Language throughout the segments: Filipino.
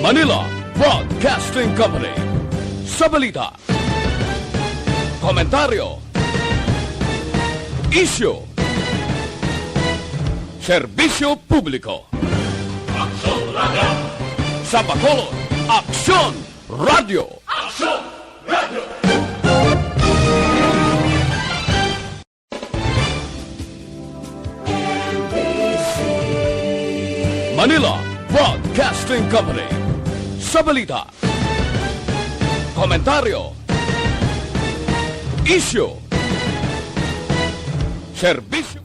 Manila Broadcasting Company. Sa balita, komentaryo, isyu, serbisyo publiko. Aksyon Radio! Sa Bacolod, Aksyon Radio! Aksyon Radio! Manila Broadcasting Company. Sa balita, komentaryo, isyu, serbisyo.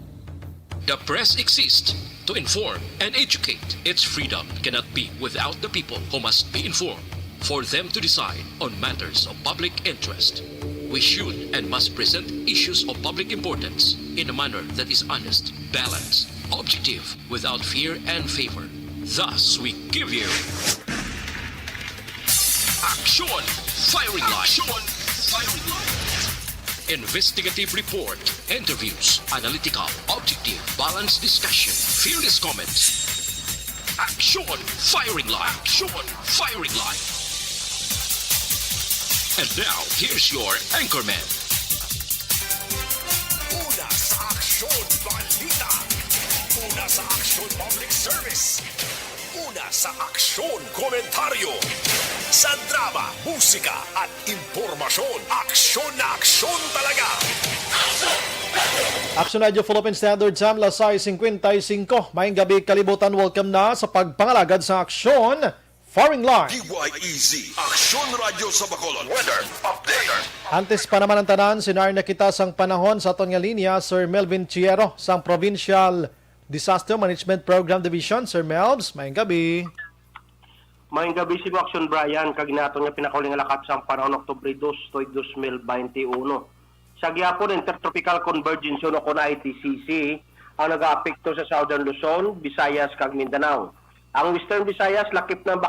The press exists to inform and educate. Its freedom cannot be without the people who must be informed for them to decide on matters of public interest. We should and must present issues of public importance in a manner that is honest, balanced, objective, without fear and favor. Thus, we give you Aksyon Firing Line. Aksyon Firing Line. Investigative report, interviews, analytical, objective, balanced discussion, fearless comments. Aksyon Firing Line. Aksyon Firing Line. And now, here's your anchorman. Una sa Aksyon Balita. Una sa Aksyon Public Service. Una sa Aksyon Komentaryo. Sa drama, musika at impormasyon. Aksyon na aksyon talaga. Action Radio Philippine Standard Time, Lasay 55. Maying gabi kalibutan, welcome na sa pagpangalagad sa Aksyon Firing Line. DYEZ, Aksyon Radio sa Bacolod. Weather Update. Antes pa naman ang tanan, sinar na kita sang panahon sa aton nga linya, Sir Melvin Chiero, sang Provincial Disaster Management Program Division. Sir Melvs, maying gabi. Mayong gabi si Action Brian, kag nato nga pinakauli nga lakat sa panahon Oktubre 2, 2021. Sa gyapon Intertropical Convergence o kon ITCC ang nag-aapekto sa Southern Luzon, Visayas kag Mindanao. Ang Western Visayas lakip ng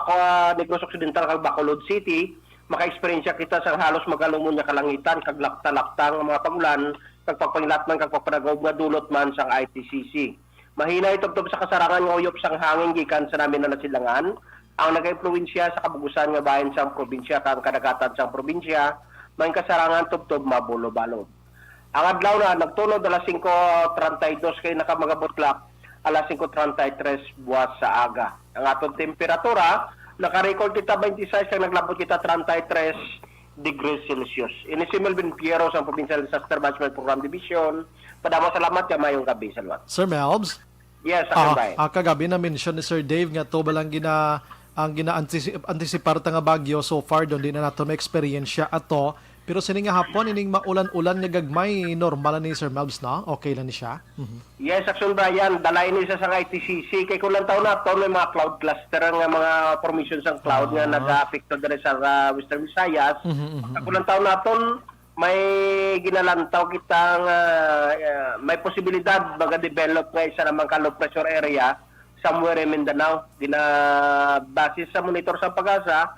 Negros Occidental kag Bacolod City, maka-experience kita sa halos magalumon nga kalangitan kag lakta-lakta nga mga pagulan kag pagpangilatman kag pagpanagaw nga dulot man sang ITCC. Mahina itubtob sa kasarangan nga uyop sang hangin gikan sa namin na nasilangan. Ang nag-impluensya sa kabugusan nga bahin sa probinsya kang kadagatan sa probinsya, may kasarangan tubtob mabulo-balod. Ang adlaw na nagtunod alas 5:32 kay nakamagabutlak alas 5:33 buwas sa aga. Ang atong temperatura naka-record kita 26 kay naglabot kita 33 degrees Celsius. Ini si Melvin Piero sa Provincial Disaster Management Program Division. Padamo salamat ka mayong gabi, salamat. Sir Melvs, Yes, ako kagabi na mention ni Sir Dave nga to balang ang gina-anticipar nga bagyo so far doon din na nato may experience ato. Pero sini nga hapon ining maulan-ulan nga gagmay normal ni Sir Melvs na? Okay lang ni siya? Yes, Action Brian, dalay ni sa ITCC kay kulang taon na may mga cloud cluster nga mga formations ng cloud nga nag-apekto diri sa Western Visayas. Kulang taon naton may ginalantaw kitang may posibilidad maga-develop nga isa namang low pressure area somewhere in Mindanao. Basis sa monitor sa pag-asa,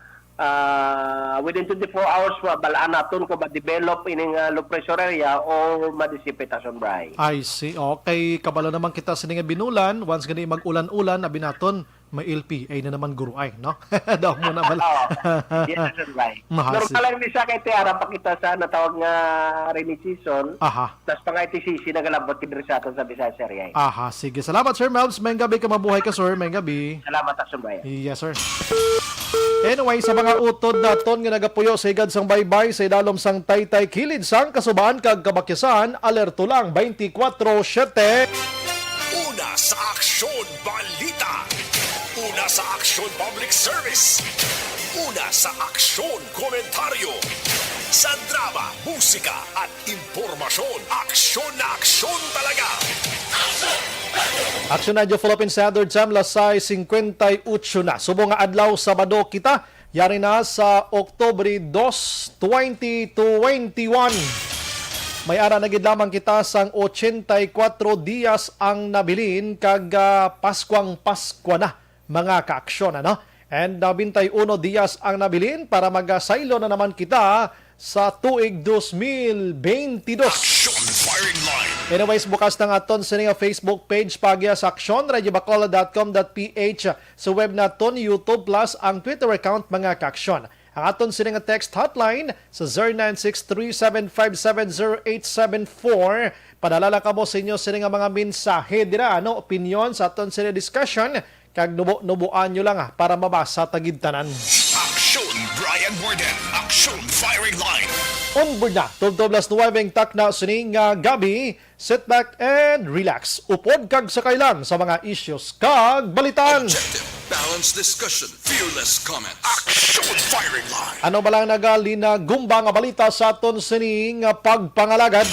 within 24 hours balaan naton ko ma-develop ining low pressure area or ma-dissipation bray. I see. Okay, kabalo naman kita sa nga binulan, once gani mag-ulan-ulan, abi naton may LPA na naman guru ay, no? Daw mo na bala. Yes, that's right. Normal lang ni siya kay Tiara pakita sa natawag nga rainy season. Aha. Tas pang ITCC nagalabot kidiri sa aton sa Visayas area. Aha, sige. Salamat Sir Melvs. May gabi ka mabuhay ka sir. May gabi. Salamat Action Brian. Yes sir. Anyway, sa mga utod naton nga nagapuyo sa higad sang baybay sa idalom sang Taytay kilid sang kasubaan kag kabakyasan, alerto lang 24/7. Una sa Aksyon Balita. Una sa Aksyon Public Service. Una sa Aksyon Komentaryo. Sa drama, musika at impormasyon. Aksyon na aksyon talaga. Action Radio Philippine Standard Time, Lasay 58 na. Subo nga adlaw Sabado kita, yari na sa Oktubre 2, 2021. May ara na gid lamang kita sang 84 dias ang nabilin kag Paskwang Paskwa na mga kaaksyon ano. And 21 dias ang nabilin para magasaylo na naman kita sa tuig 2022. Aksyon firing line. Anyways, bukas ng aton sa nga Facebook page pagya sa aksyon, radiobacolod.com.ph, sa web naton, YouTube Plus, ang Twitter account mga kaaksyon. Ang aton sa nga text hotline sa 0963-757-0874. Padalala ka mo sa inyo sa nga mga mensahe dira, opinion sa aton sa discussion, kag nubuan nyo lang para mabasa tagid tanan. Aksyon Brian Borden. Aksyon firing line. Onboard na, 12:09 takna sining gabi. Sit back and relax. Upod kag sakay lang sa mga issues kag balitan. Objective, balanced discussion, fearless comments. Aksyon firing line. Ano ba lang nagalina gumba nga balita sa aton sining pagpangalagad?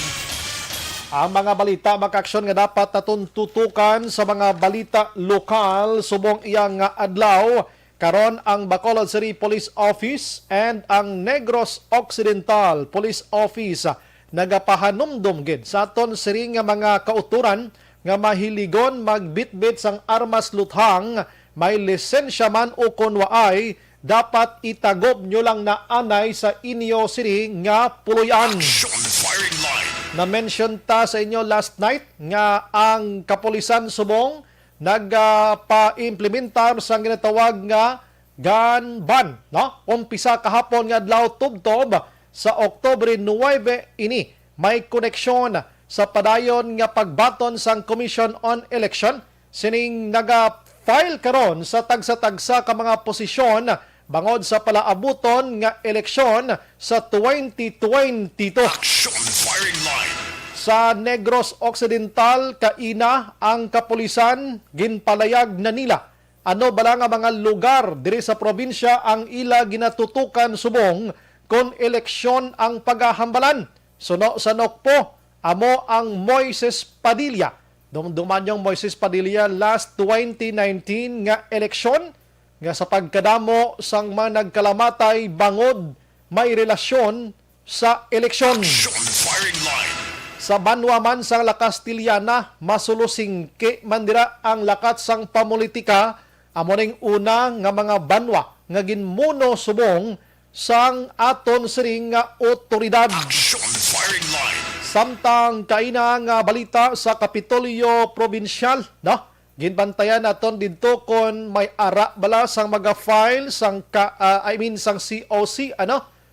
Ang mga balita makaksyon nga dapat naton tutukan sa mga balita lokal subong iyang adlaw. Karon ang Bacolod City Police Office and ang Negros Occidental Police Office nagapahanumdum gid sa aton siri nga mga kauturan nga mahiligon magbitbit sang armas luthang, may lisensya man o kun waay, dapat itagob nyo lang na anay sa inyo siri nga puluyan. Aksyon firing line. Na-mention ta sa inyo last night nga ang kapulisan subong nagpa-implementar sa ginatawag nga gun ban, no? Umpisa kahapon nga adlaw tubtob sa Oktubre 9 ini may koneksyon sa padayon nga pagbaton sang Commission on Election sining naga-file karon sa tagsa-tagsa ka mga posisyon bangod sa palaabuton nga eleksyon sa 2022. Aksyon firing line. Sa Negros Occidental, kaina ang kapulisan, ginpalayag na nila. Ano bala nga mga lugar diri sa probinsya ang ila ginatutukan subong kung eleksyon ang paghahambalan. Sunok po, amo ang Moises Padilla. Dumduman yung Moises Padilla last 2019 nga eleksyon nga sa pagkadamo sang mga nagkalamatay bangod may relasyon sa eleksyon. Aksyon firing line. Sa banwa man sang lakas Tiliana, masulusingke mandira ang lakat sang pamulitika, amo ning una nga mga banwa nga ginmuno subong sang aton siring nga otoridad. Aksyon firing line. Samtang kaina nga balita sa Kapitolyo Provincial, no? Ginbantayan naton didto kon may ara bala sang maga-file sang sang COC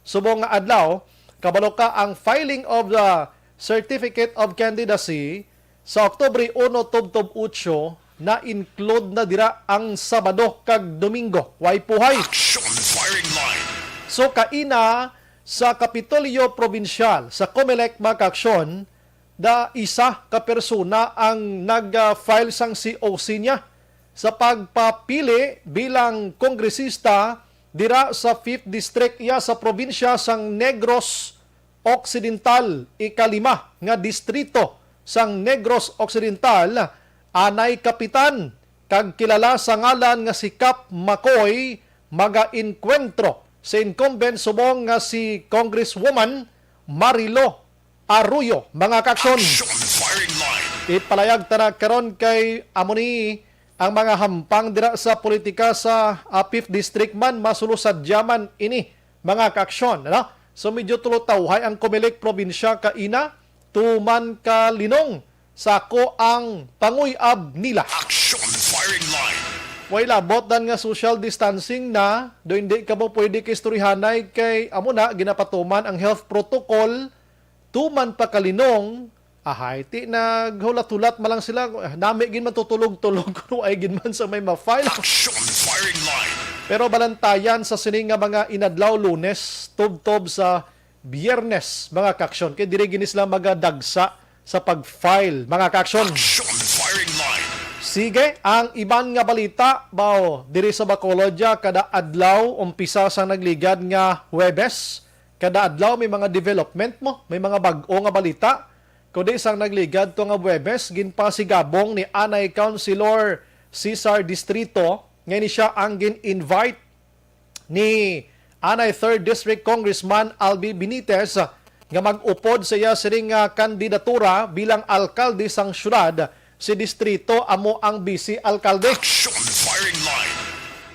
subong nga adlaw kabalo ka ang filing of the Certificate of Candidacy sa Oktubre 1 tubtob 8 na include na dira ang Sabado kag Domingo. Way puhay. Aksyon firing line. So kaina sa Kapitolyo Provincial sa Comelec Makaksyon da isa ka persona ang nag-file sang COC niya sa pagpapili bilang kongresista dira sa 5th District iya sa probinsya sang Negros Occidental, ikalima nga distrito sang Negros Occidental, anay kapitan kag kilala sa ngalan nga si Cap Macoy maga-inkwentro sa incumbent subong nga si Congresswoman Marilo Arroyo. Mga kaksyon, Aksyon firing line. ipalayag tana karon kay amoni ang mga hampang dira sa politika sa 5th District man masulusad yaman ini mga kaksyon, no? So medyo tulotawhay ang Comelec probinsya kaina tuman ka linong sako ang panguyab nila. Aksyon firing line. Way labot dan nga social distancing na do hindi ka mo pwede kistoryahanay kay amo na ginapatuman ang health protocol tuman pa kalinong ahay ti naghulat-hulat malang sila nami gin man tutulog-tulog kuno ay gin man sa may ma-file. Aksyon firing line. Pero balantayan sa sining nga mga inadlaw Lunes, tubtob sa Biyernes, mga kaksyon. Kaya dire ginis lang magadagsa sa pag-file, mga kaksyon. Aksyon firing line. Sige, ang iban nga balita, bao, diri sa Bacolodya, kada adlaw, umpisa sa nagligad nga Huwebes, kada adlaw may mga development mo, may mga bag-o nga balita. Kundi isang nagligad to nga Huwebes, ginpasigabong ni Anay Councilor Cesar Distrito, ngayon siya ang gin-invite ni Anay 3rd District Congressman Albi Benitez nga mag-upod sa iya siring kandidatura bilang alkalde sang syudad si distrito amo ang vice-alkalde. Aksyon firing line.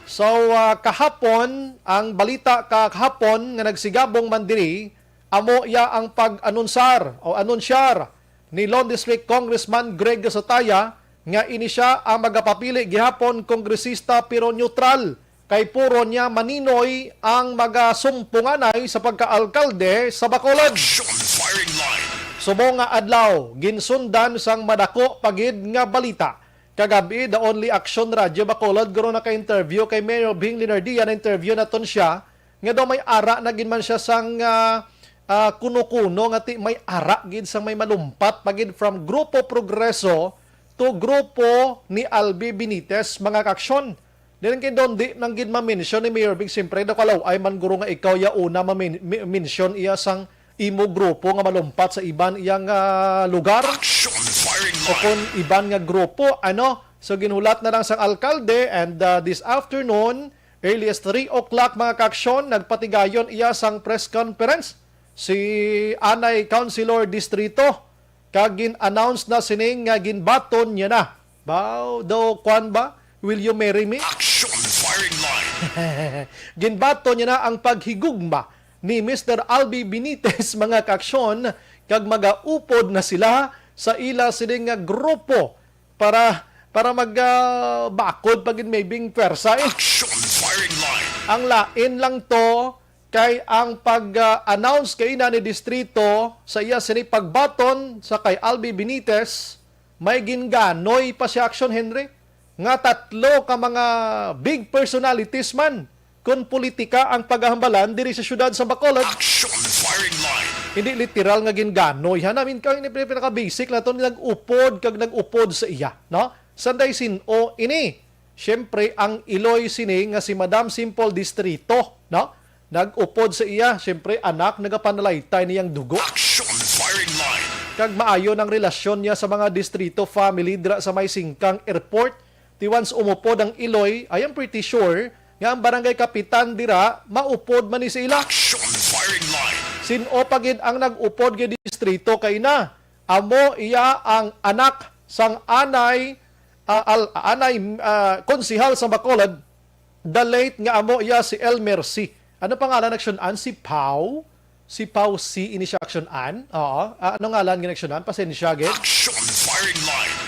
So kahapon, ang balita kahapon nga nagsigabong man diri amo iya ang pag-anunsar o anunsyar ni Lone District Congressman Greg Gasataya nga ini siya ang magapapili gihapon kongresista pero neutral kay puro niya maninoy ang magasumpunganay sa pagkaalkalde sa Bacolod. Action firing line. Subo nga adlaw ginsundan sang madako pagid nga balita. Kagabi the Only Action Radio Bacolod guro na ka-interview kay Mayor Bing Linardia na interview naton siya nga daw may ara na gid man siya sang kuno-kuno nga ti may ara gid sang may malumpat pagid from Grupo Progreso to grupo ni Albi Benitez mga kaksyon. Diyan kay dondi nang gid ma-mention ni Mayor Bing siyempre daw kalaw ay man guro nga ikaw ya una ma-mention iya sang imo grupo nga malumpat sa iban iyang lugar Action firing o line. kung iban nga grupo ano. So ginulat na lang sang alkalde and this afternoon early as 3 o'clock mga kaksyon nagpatigayon iya sang press conference si Anay Councilor Distrito kagin announce na sining nga ginbaton niya na. Bao daw kwan ba? Will you marry me? Action firing line. Ginbaton niya na ang paghigugma ni Mr. Albi Benitez mga kaksyon kag magaupod na sila sa ila sining nga grupo para magbakod pagin may bing pwersa. Action firing line. Ang lain lang to kay ang pag-announce kay na ni Distrito sa iya sini pagbaton sa kay Albi Benitez, may ginganoy pa si Action Henry nga tatlo ka mga big personalities man kung politika ang paghahambalan diri sa syudad sa Bacolod. Action firing line. Hindi literal nga ginganoy. Hanamin ka ini pinaka-basic na to nag-upod sa iya, no? Sanday sino ini. Siyempre ang Iloy sini nga si Madam Simple Distrito, no? Nag-upod sa iya, siyempre anak nagapanalaitay niyang dugo. Action firing line. Kag maayo ng relasyon niya sa mga distrito family dira sa may singkang airport. Ti once umupod ang Iloy, I am pretty sure nga ang barangay kapitan dira maupod man ni sa ila. Action firing line. Sino pagid ang nag-upod nga distrito kay na? Amo iya ang anak sang anay konsihal sa Bacolod, the late nga amo iya si El Mercy. Ano pangalan aksyonan? Si Pau? Si Pau C. ini siya aksyonan? Oo. Ano ngalan nga aksyonan? Pasensya, gid. Action firing line.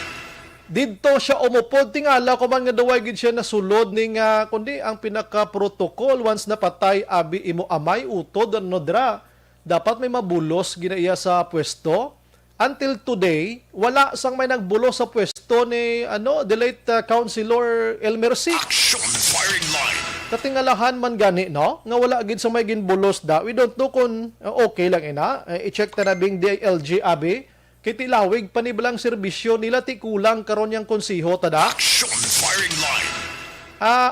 Dito siya umupod. Tingala ko man nga daway gid siya nasulod ning kundi ang pinaka-protocol once napatay abi imo amay utod ano dra. Dapat may mabulos ginaiya sa pwesto. Until today, wala sang may nagbulos sa pwesto ni the late Councilor El Mercy. Action firing line. Katingalahan man gani, no? Nga wala gid sa may ginbulos da. We don't know kung okay lang ina. I-check ta na bing DILG abi. Kay tilawig panibalang serbisyo nila ti kulang karon yang konsiho tada. Action firing line.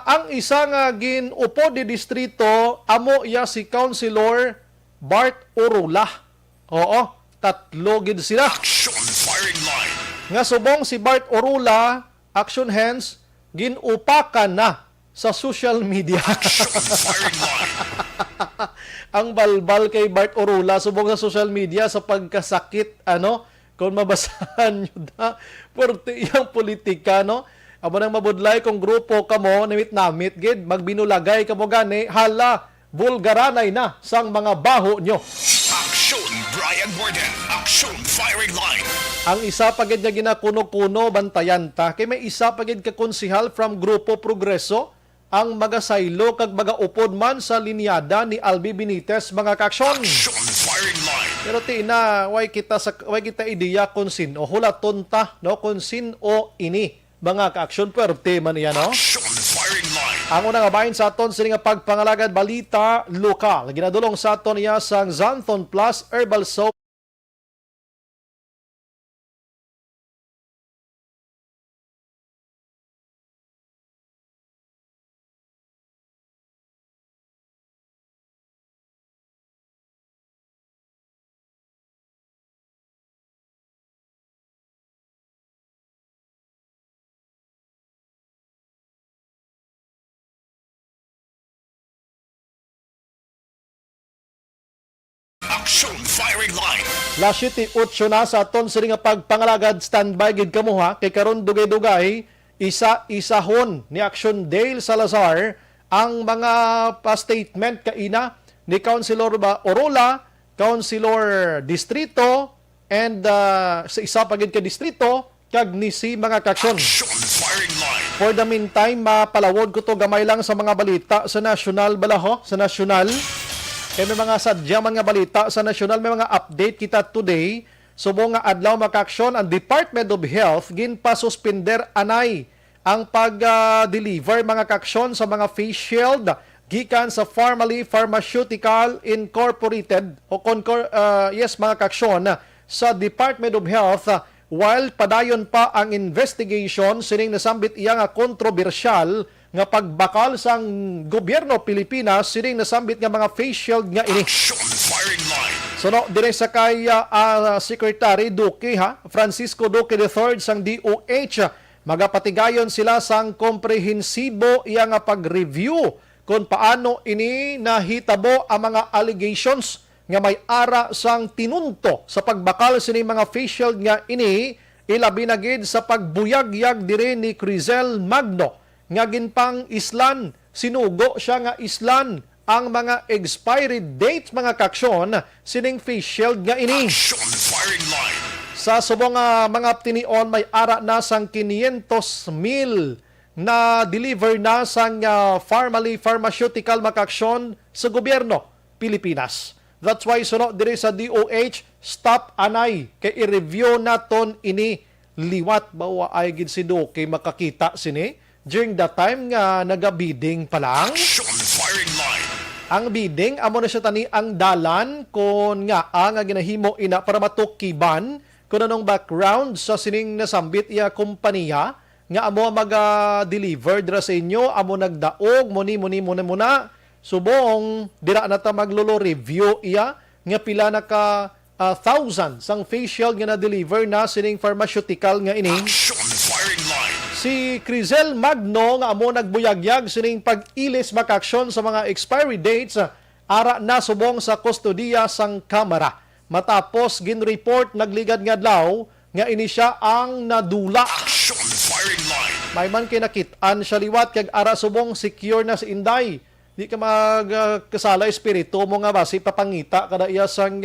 Ang isa nga ginupo di distrito amo iya si Councilor Bart Orula. Oo, tatlo gid sila. Action firing line. Nga subong si Bart Orula, action hands, ginupakan na sa social media. Action firing line. Ang balbal kay Bart Orula subong sa social media sa pagkasakit kung mabasahan nyo da porte iyang politika amo nang mabudlay kung grupo kamo namit gid magbinulagay kamo gani hala bulgaranay na sang mga baho nyo. Action Brian Borden. Action firing line. Ang isa pagid nga ginakuno-kuno bantayan ta kay may isa pagid ka konsihal from Grupo Progreso ang magasaylo kag magaupod man sa linyada ni Albi Benitez mga kaksyon. Action firing line. Pero tina way kita ideya kung sino hulaton ta kung sino ini mga ka-aksyon pwerte man iya Action firing line. Ang unang abahin sa aton sini nga pagpangalagad balita lokal ginadulong sa aton iya sang Xanthon Plus Herbal Soap. Action firing line. Last 8 na sa aton sini nga pagpangalagad standby gid kamo ha kay karon dugay-dugay isa-isahon ni Action Dale Salazar ang mga pa-statement kaina ni Councilor Orula, Councilor Distrito, and sa isa pagid ka distrito kag nisi mga kaksyon. Action firing line. For the meantime, mapalawod ko to gamay lang sa mga balita sa national balaho, sa national. Kaya may mga sadya mga balita sa national, may mga update kita today. Subong nga adlaw makaksyon ang Department of Health ginpasuspender anay ang pag-deliver mga kaksyon sa mga face shield gikan sa Pharmaly Pharmaceutical Incorporated o mga kaksyon sa Department of Health while padayon pa ang investigation sining nasambit iya nga kontrobersyal nga pagbakal sang gobyerno Pilipinas sining nasambit nga mga face shield nga ini. Action firing line. So no, dire sa kay Secretary Duque Francisco Duque III sang DOH magapatigayon sila sang komprehensibo iya nga pag-review kung paano ini nahitabo ang mga allegations nga may ara sang tinunto sa pagbakal sini mga face shield nga ini ilabi na gid sa pagbuyagyag dire ni Crizel Magno nga ginpang islan sinugo siya nga islan ang mga expiry dates mga kaksyon sining face shield nga ini. Action firing line. Sa subong mga tinion may ara na sang 500,000 na deliver na sang Pharmaly Pharmaceutical makaksyon sa gobyerno Pilipinas. That's why sunod diri sa DOH stop anay kay i-review naton ini liwat bawa ay gid si Duque makakita sini during the time nga nagabiding pa lang. Action firing line. Ang bidding amo na siya tani ang dalan kon nga ang ginahimo ina para matukiban kun anong background sa sining nasambit iya kompanya nga amo mag-deliver dira sa inyo, amo nagdaog muni muna subong dira na ta maglolo review iya nga pila na ka thousand sang face shield nga na-deliver na sining pharmaceutical nga ini. Action firing line. Si Crizel Magno nga amo nagbuyagyag sining pag-ilis makaksyon sa mga expiry dates ara na subong sa kustodiya sang kamera. Matapos ginreport nagligad nga adlaw nga ini siya ang nadula. Action firing line. May man kay nakit-an siya liwat kag ara subong secure na si Inday. Di ka magkasala espiritu mo nga basi papangita kada iya sang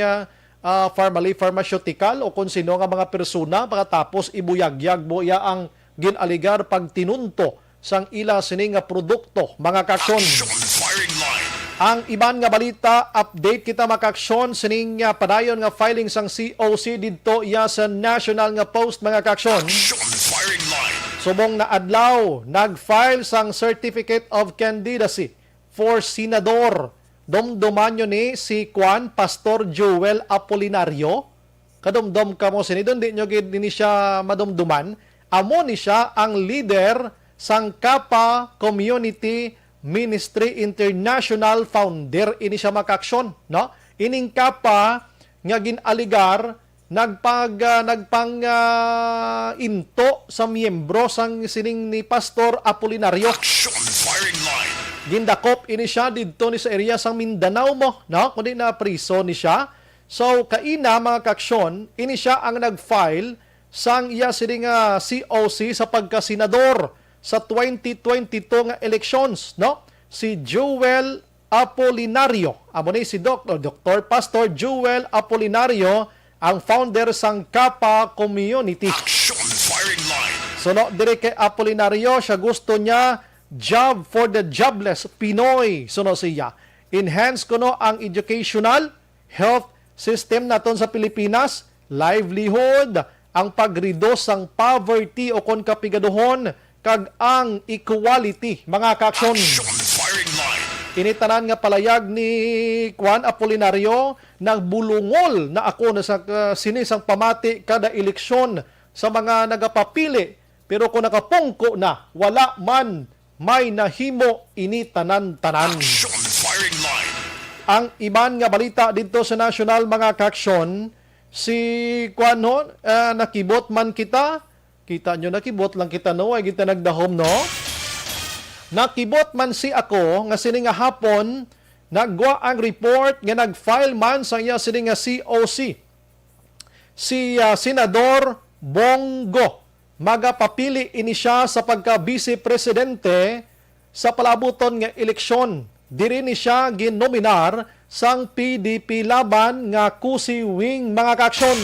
Pharmaly Pharmaceutical o kung sino nga mga persona pagkatapos ibuyagyag mo iya ang ginaligar pag tinunto sang ila sining nga produkto mga kaksyon. Action firing line. Ang iban nga balita update kita makaksyon sining padayon nga filing sang COC didto iya sa National nga Post mga kaksyon. Action firing line. Subong na adlaw nag-file sang Certificate of Candidacy for Senador. Domdoman ni si Pastor Joel Apolinario. Kadomdom ka mo sinidon di nyo gid ni siya madomduman. Amo ni siya ang leader sang Kappa Community Ministry International founder ini siya makaksyon, no? Ining Kappa nga ginaligar nagpang into sa miyembro sang sining ni Pastor Apolinario. Action firing line. Gindakop ini siya didto ni sa area sang Mindanao mo, no? Kundi na priso ni siya. So kaina mga kaksyon, ini siya ang nag-file sang iya sining COC sa pagkasenador sa 2022 nga elections, no? Si Joel Apolinario. Amo ni si Dr. Pastor Joel Apolinario ang founder sang Kappa Community. Action firing line. So no, dire kay Apolinario, siya gusto niya job for the jobless Pinoy. So no siya. Enhance kuno ang educational health system naton sa Pilipinas, livelihood, ang pag-reduce sang poverty o kon kapigaduhon kag ang equality mga kaksyon. Action firing line. Initanan nga palayag ni Juan Apolinario nagbulungol na ako na sa sinisang pamati kada eleksyon sa mga nagapapili pero kung nakapungko na wala man may nahimo ini tanan-tanan. Action firing line. Ang iban nga balita dito sa national mga kaksyon si Juan nakibot man kita nyo nakibot lang kita no ay kita nagdahom no. Nakibot man si ako nga sini nga hapon nagwa ang report nga nag-file man sa iya sini nga COC. Si Senador Bongo magapapili ini siya sa pagka-vice presidente sa palabuton nga eleksyon. Diri ni siya ginominar sang PDP laban nga Kusi Wing mga kaksyon.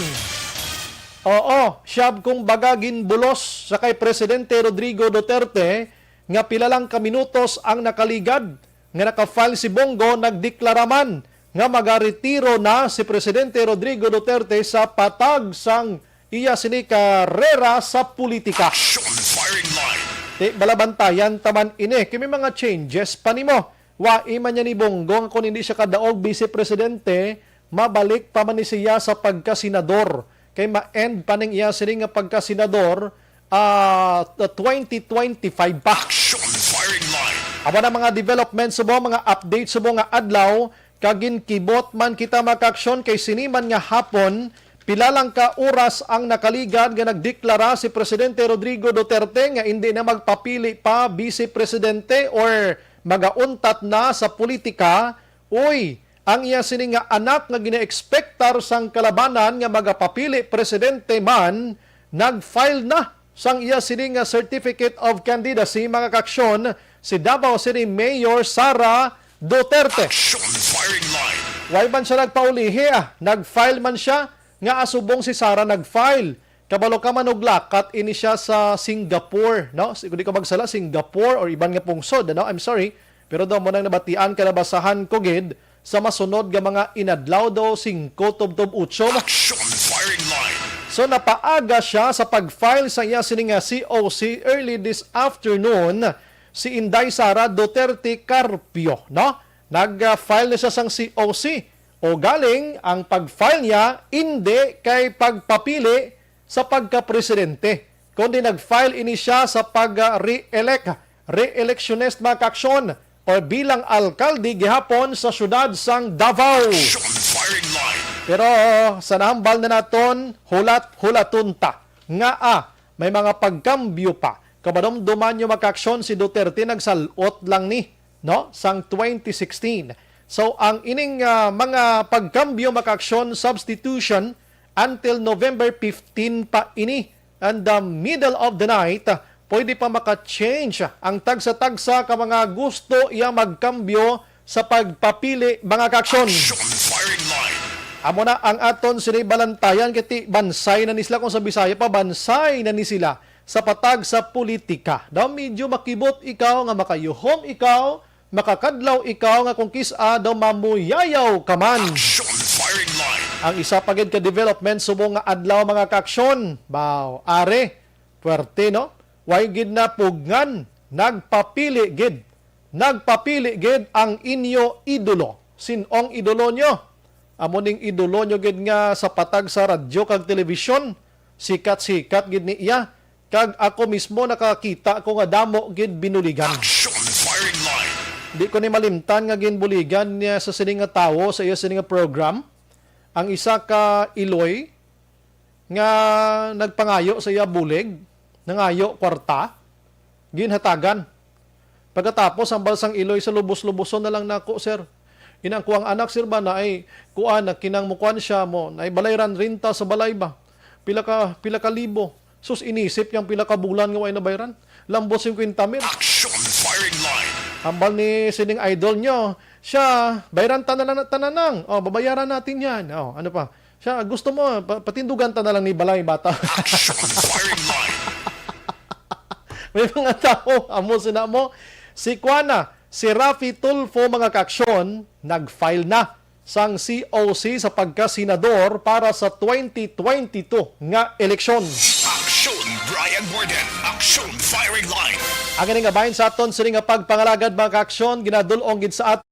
Oo, siyab kung bagagin bulos sa kay Presidente Rodrigo Duterte nga pila lang ka minutos ang nakaligad nga nakafile si Bongo nagdeklaraman nga magaretiro na si Presidente Rodrigo Duterte sa patag sang iya sini karera sa politika. Action firing line. Di balabantayan taman ini. Kimi mga changes pa nimo. Wa iman niya ni Bongo kung hindi siya kadaog vice presidente, mabalik pa man ni siya sa pagkasenador. Kay ma-end pa ning iya sini nga pagkasenador 2025 pa. Action firing line. Aba na mga developments subo, mga updates subo nga adlaw, kagin kibot man kita makaksyon kay siniman nga hapon, pila lang ka oras ang nakaligad nga nagdeklara si Presidente Rodrigo Duterte nga hindi na magpapili pa vice presidente or magauntat na sa politika. Uy, ang iya sini nga anak nga gina-expectar sang kalabanan nga magapapili presidente man, nag-file na sang iya sini nga certificate of candidacy, mga kaksyon, si Davao City Mayor Sara Duterte. Action firing line. Why man siya nagpaulihi nag-file man siya nga asubong si Sara nag-file. Kabalo ka man og lakat ini siya sa Singapore, no? Kung di ko magsala, Singapore or iban nga pungsod, no? I'm sorry. Pero daw mo nang nabatian kalabasahan ko gid sa masunod nga mga inadlaw daw 5 tubtob 8. Action firing line. So napaaga siya sa pag-file sa iya sini nga COC early this afternoon si Inday Sara Duterte Carpio, no? Nag-file na siya sang COC. O galing ang pag-file niya hindi kay pagpapili sa pagka-presidente, kundi nag-file ini siya sa re-electionist mga kaksyon o bilang alkalde gihapon sa syudad sang Davao. Action firing line. Pero sa nahambal na naton, hulatunta nga may mga pagkambyo pa. Kamadumduman nyo makaksyon si Duterte nagsalot lang ni, no? Sang 2016. So ang ining mga pagkambyo makaksyon substitution until November 15 pa ini. And the middle of the night, pwede pa maka-change ang tagsa-tagsa ka mga gusto iya magkambyo sa pagpapili mga kaksyon. Action firing line. Amo na ang aton sini balantayan kiti bansay na ni sila kung sa Bisaya pa bansay na ni sila sa patag sa politika. Daw medyo makibot ikaw nga makayuhom ikaw, makakadlaw ikaw nga kung kisa daw mamuyayaw ka man. Action firing line. Ang isa pagid ka development subong nga adlaw mga kaksyon. Baw, are, puwerte no? Way gid na pugnan, nagpapili gid ang inyo idolo. Sinong idolo nyo? Amo ning idolo nyo gid nga sa patag sa radyo kag telebisyon. Sikat-sikat gid ni iya. Kag ako mismo nakakita ko nga damo gid binuligan. Action firing line. Di ko ni malimtan nga ginbuligan niya sa sining nga tawo sa iya sining nga program. Ang isa ka Iloy nga nagpangayo sa iya bulig, nangayo kwarta, ginhatagan. Pagkatapos ang balsang Iloy sa lubos-luboson na lang nako, sir. Inang kuang anak sir ba na ay kuan na kinang mukuan siya mo, na ay balayran rinta sa balay ba. Pila ka libo. Sus inisip niyang pila ka bulan nga way na bayaran. Lambos 50 mil. Action firing line. Hambal ni sining idol nyo, siya, bayaran tananang. O, babayaran natin yan. O, ano pa? Siya, gusto mo, patindugan ta na lang ni balay bata. Action firing line. May mga tao, amo sina mo, si Kuana, si Rafi Tulfo mga kaksyon, nag-file na sang COC sa pagkasenador para sa 2022 nga eleksyon. Action Brian Borden. Action firing line. Ang nga bahin sa aton sa nga pagpangalagad mga kaksyon, ginadulong gid sa aton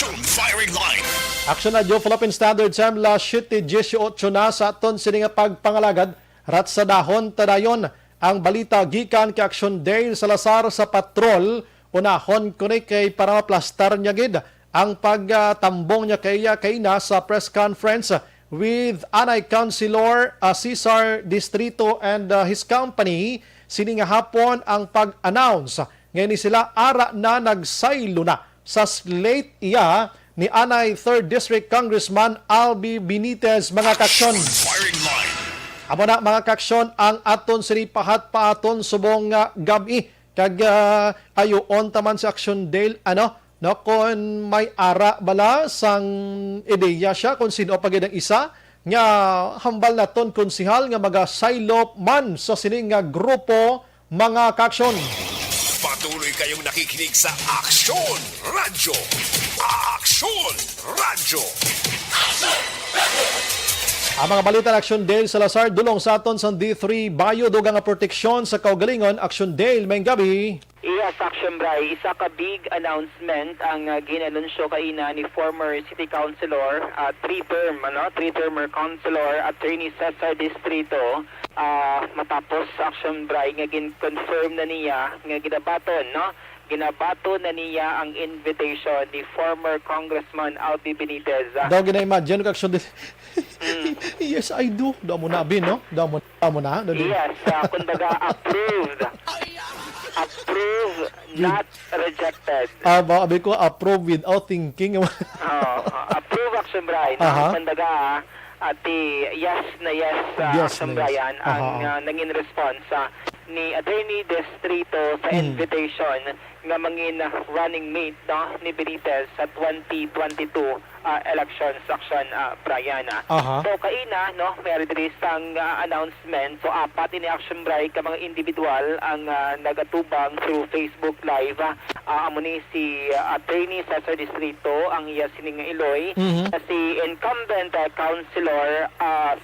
Action Firing Line. Aksyon na Joe Philippine Standard Time la 7:18 na sa aton sini nga pagpangalagad rat sa dahon tadayon ang balita gikan kay Action Dale Salazar sa patrol unahon kunay kay para maplastar niya gid ang pagtambong niya kay na sa press conference with Anay Councilor Cesar Distrito and his company sini nga hapon ang pag-announce ngayon sila ara na nagsaylo na sa slate iya ni Anay 3rd District Congressman Albi Benitez mga kaksyon. Firing Line. Amo na mga kaksyon ang aton sinipahat pa aton subong gabi kag ayoon taman sa Action Dale no kon may ara bala sang ideya siya kung sino pagid ang isa nga hambal naton konsihal nga magasaylop man sa sining nga grupo mga kaksyon. Patuloy kayong nakikinig sa Action Radio. Action Radio. Ang mga balita ng Action Dale Salazar dulong sa aton sa D3 Bayo dugang nga proteksyon sa kaugalingon. Action Dale may gabi. Yes, Action Bray, isa ka big announcement ang ginanunsyo kaina ni former City Councilor, three-termer Councilor Attorney Cesar Distrito, matapos Action Bray nga gin-confirm na niya nga ginabato na niya ang invitation ni former Congressman Albi Benitez. Daw gina-imagine ko Action Dale. Yes, I do. Daw mo na bin, no? Daw mo na. Yes, kundaga approved, not rejected. Abi ko approve without thinking. Approve Action Bray. Kundaga yes Action Brian ang nangin response ni Attorney Distrito sa invitation nga mangin running mate ni Benitez sa 2022 elections Action Brian. So kaina may diri sang announcement. So apat ni Action Brian ka mga individual ang nagatubang through Facebook Live. Amo ni si Attorney Cesar Distrito ang iya sining Iloy, si incumbent Councilor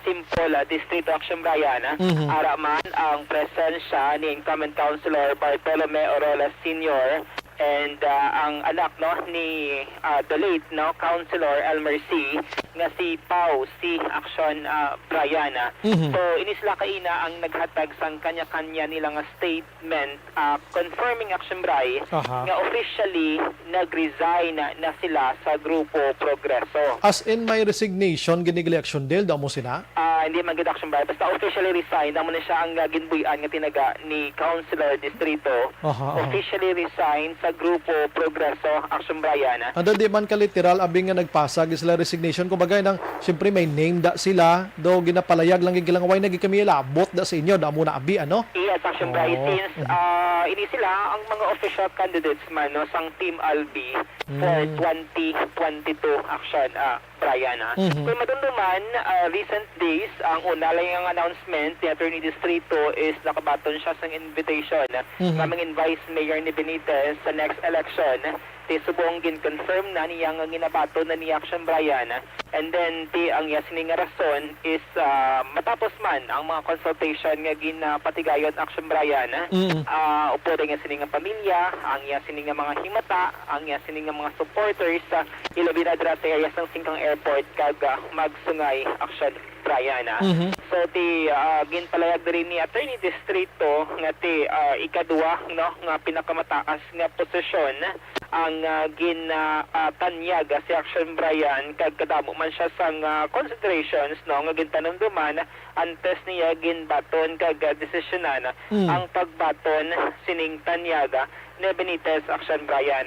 Simple Distrito Action Brian. Ara man ang presensya ni incumbent Councilor Bartolome Orola Sr. and ang anak ni the late Councilor Elmer C. nga si Pau si Action Brian. So inisla kaina ang naghatag sang kanya-kanya nilang statement confirming Action Bray nga officially nag-resign na sila sa Grupo Progreso. As in my resignation ginigli Action Dale daw mo sina? Hindi man gid Action Bray basta officially resign amo na siya ang ginbuyan nga tinaga ni Councilor Distrito. Officially resign sa Grupo Progreso Action Brian. Ando di man ka literal abing nga nagpasag sila resignation kumbaga nang siyempre may name da sila do ginapalayag lang gilang way nagi kami labot da sa inyo da mo na abi Yes, Action Brian since ini sila ang mga official candidates man sang Team Albi for 2022 Action Brian. Kung madumduman recent days ang una lang ang announcement ni Attorney Distrito is nakabaton siya sang invitation nga mga Vice Mayor ni Benitez sa next election. Subong gin-confirm na niya nga ginabato na ni Action Brian. And then ang yasining nga rason is matapos man ang mga consultation nga ginapatigayon Action Brian. Upo rin nga sining nga pamilya, ang yasining nga mga himata, ang yasining nga mga supporters ilabi na dira sa area ng Singkang Airport kag magsungay Action Brian. So ginpalayag rin ni Attorney Distrito nga ikadua nga pinakamataas nga posisyon ang ginatanyag si Action Brian kag kadamo man siya sang considerations nga gintanumduman antes niya ginbaton kag desisyonan ang pagbaton sining tanyaga ni Benitez Action Brian.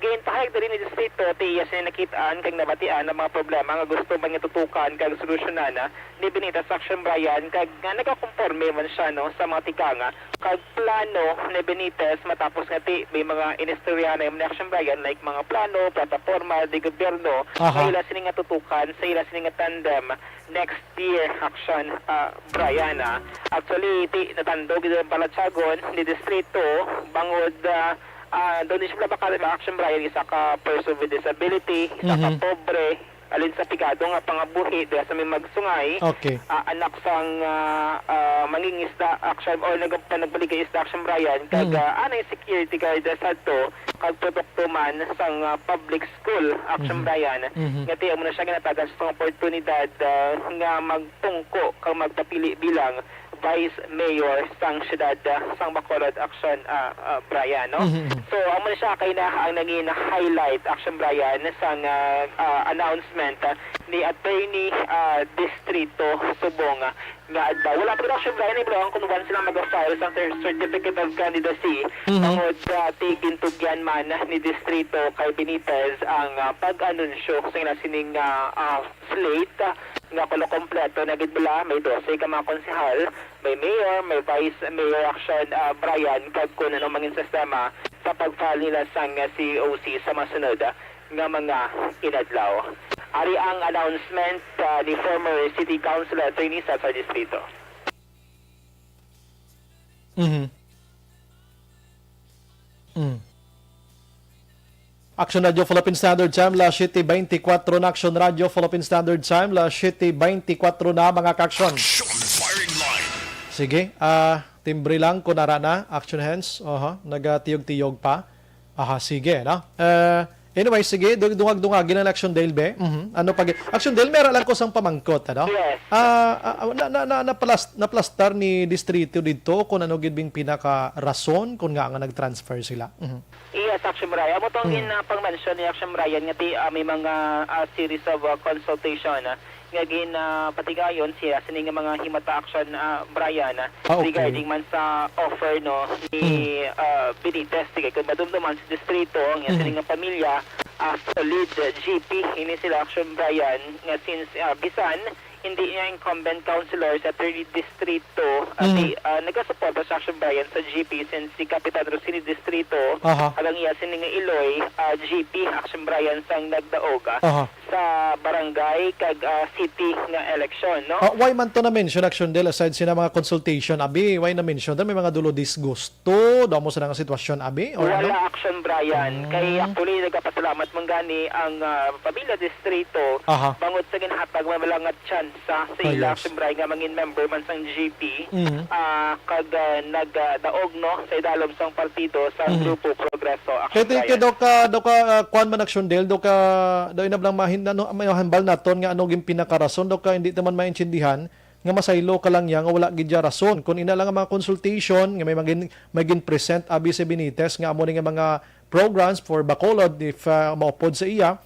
Ginpahayag din ni Distrito tiya sa nakitaan kag nabatian ang mga problema nga gusto man tutukan kag solusyonan ni Benitez Action Brian kag nagakonforme man siya sa mga tikanga kag plano ni Benitez matapos nga may mga inistorya na ni Action Brian like mga plano, plataforma di gobyerno sa ila sining nga tutukan sa ila sining nga tandem next year Action Brian. Actually natandog din balatsagon ni Distrito bangod doon siya baka Action Brian isa ka person with disability, isa ka pobre, alin sa pikado nga pangabuhi diya sa may magsungay. Okay. Anak sang mangingisda action or nagbalik isda action Brian kag anay security guard sa to kag produkto man sang public school action Brian nga tiyo mo na siya ginatagan sa oportunidad nga magtungko kag magpapili bilang Vice Mayor sang siyudad sang Bacolod action Brian no. So amo na siya kay na ang naging highlight action Brian sang announcement ni Attorney Distrito Subong nga adlaw. Wala pa action Brian ibro kung once sila mag-file sa certificate of candidacy tungod taking tugyan man ni Distrito kay Benitez ang pag-anunsyo sa sining slate nga kulo kompleto na gidbala may 12 ka mga konsehal, may mayor, may vice mayor action Brian kag kun ano mangin sistema sa pag-file nila sang COC sa masunod nga mga inadlaw. Ari ang announcement ni former City Councilor Attorney Cesar Distrito. Action Radio Philippine Standard Time, la 7:24 na Action Radio Philippine Standard Time, la 7:24 na mga ka-action. Action firing line. Sige, timbre lang kung nara na, action hands, nagatiyog-tiyog pa. Sige, no? Anyway, sige, dungag-dungagin ang Action Dale, be. Ano pag Action Dale, meron lang ko sang pamangkot, ano? Yes. Naplastar ni Distrito dito kung ano gid bing pinaka-rason kung nga nag-transfer sila. Yes, Action Brian. Amo tong pang-mention ni Action Brian nga may mga series of consultation nga patigayon siya sining mga himata action Brian okay. regarding man sa offer no ni Benitez kay kung madumduman sa distrito nga sining nga pamilya solid GP ini sila Action Brian nga since bisan hindi niya incumbent councilor sa 3rd Distrito nagasuporta sa Action Brian sa GP since si Kapitan Rosini Distrito alang iya sining Iloy GP Action Brian sang nagdaog sa barangay kag city nga election no. Why man to na mention Action Del aside sina mga consultation abi why na mention may mga dulo disgusto daw mo sa nga sitwasyon abi or wala ano? Action Brian kay actually nagapasalamat man gani ang pamilya distrito bangod sa ginhatag malangat chance sa ila Action Brian nga mangin member man sang GP kag nagdaog no sa idalom sang partido sa Grupo Progreso Action Brian. Kaya do ka kuan man Action Del do inablang may hanbal naton nga ano gin pinakarason do ka hindi naman maintindihan nga masaylo ka lang yang wala gid rason kun ina lang ang mga consultation nga may gin present abi sa Benitez nga amo nga mga programs for Bacolod if maupod sa iya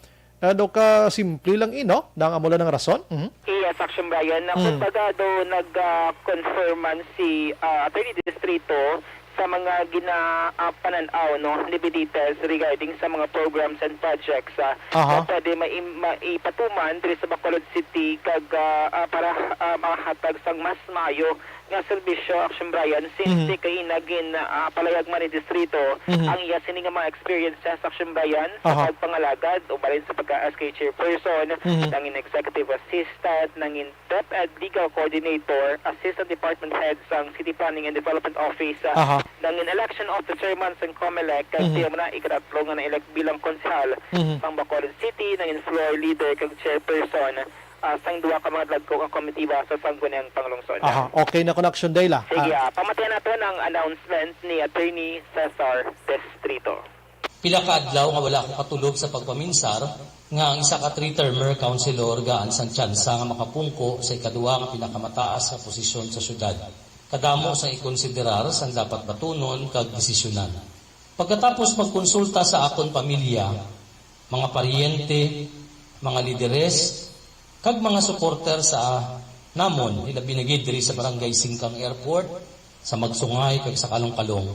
do ka simple lang ino dang amo lang ng rason. Yes, Action Brian. Kumbaga do nag-confirm man si Attorney Distrito sa mga pananaw no ni Benitez regarding sa mga programs and projects na pwede maipatuman diri sa Bacolod City kag para mahatag sang mas maayo nga serbisyo Action Brian since di kay nagin palayag man ni distrito ang iya sini nga mga experiences Action Brian sa pagpangalagad o barin sa pagka-SK chairperson nangin executive assistant nangin DepEd legal coordinator assistant department head sang City Planning and Development Office nangin election officer man sang COMELEC kag siya man ikatatlo nga na-elect bilang konsehal sang Bacolod City nangin floor leader kag chairperson sang duwa ka mga dagko ang komitiba sa sangguniang panglungsod. Okay na connection day la. Sige, pamatayan natin ang announcement ni Attorney Cesar Distrito. Pila ka adlaw nga wala ko katulog sa pagpaminsar nga ang isa ka 3-termer councilor gaan sang tsansa nga makapungko sa ikaduha nga pinakamataas sa posisyon sa syudad. Kadamo sa ikonsiderar sang dapat batunon kag desisyonan. Pagkatapos magkonsulta sa akon pamilya, mga paryente, mga lideres, kag mga supporter sa namon ila binigid diri sa Barangay Singkang Airport sa Magsungay kag sa Kalong-Kalong.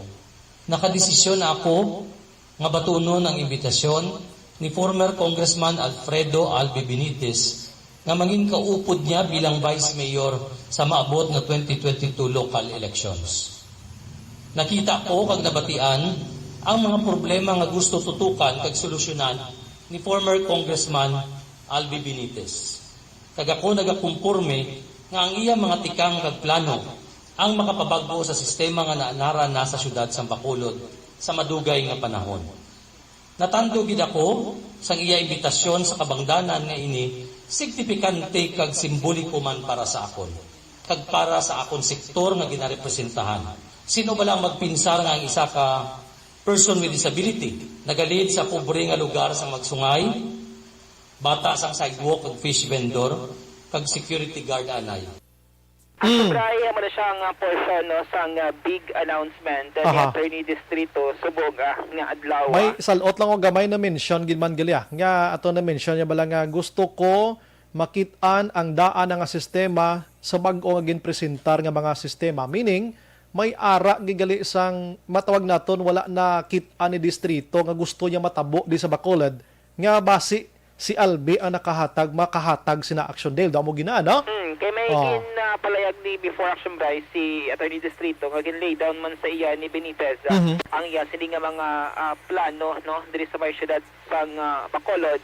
Nakadesisyon ako nga batunon ang imbitasyon ni former Congressman Alfredo Albi Benitez nga mangin kaupod niya bilang Vice Mayor sa maabot na 2022 local elections. Nakita ko kag nabatian ang mga problema nga gusto tutukan kag solusyonan ni former Congressman Albi Benitez. Kag ako nagakumpurme nga ang iya mga tikang kag plano ang makapabag-o sa sistema nga naanara na sa syudad sa Bacolod sa madugay nga panahon. Natando gid ako sa iya imbitasyon sa kabangdanan nga ini signifikante kag simboliko man para sa akon. Kag para sa akon sektor nga ginarepresentahan. Sino ba lang magpinsar nga ang isa ka person with disability nagalid sa pobre nga lugar sa magsungay, bata sang sidewalk ug fish vendor, kag security guard anay. Bray, mo na siyang portion no, sang big announcement ni Aha. Attorney Distrito Subog nga adlaw. May salot lang o gamay na mention ginman galya. Nga ato na mention niya bala nga gusto ko makitaan ang daan nga sistema sa bag-o nga ginpresentar nga mga sistema. Meaning, may ara gigali sang matawag naton wala na kit-an ni distrito nga gusto niya matabo di sa Bacolod nga basi si Albi ang makahatag sina Action Dale. Daw mo gina, no? Kay may Oh. palayag ni before action by si Attorney Distrito nga ginlay down man sa iya ni Benitez ang iya sini nga mga plano no diri sa may syudad sang Bacolod.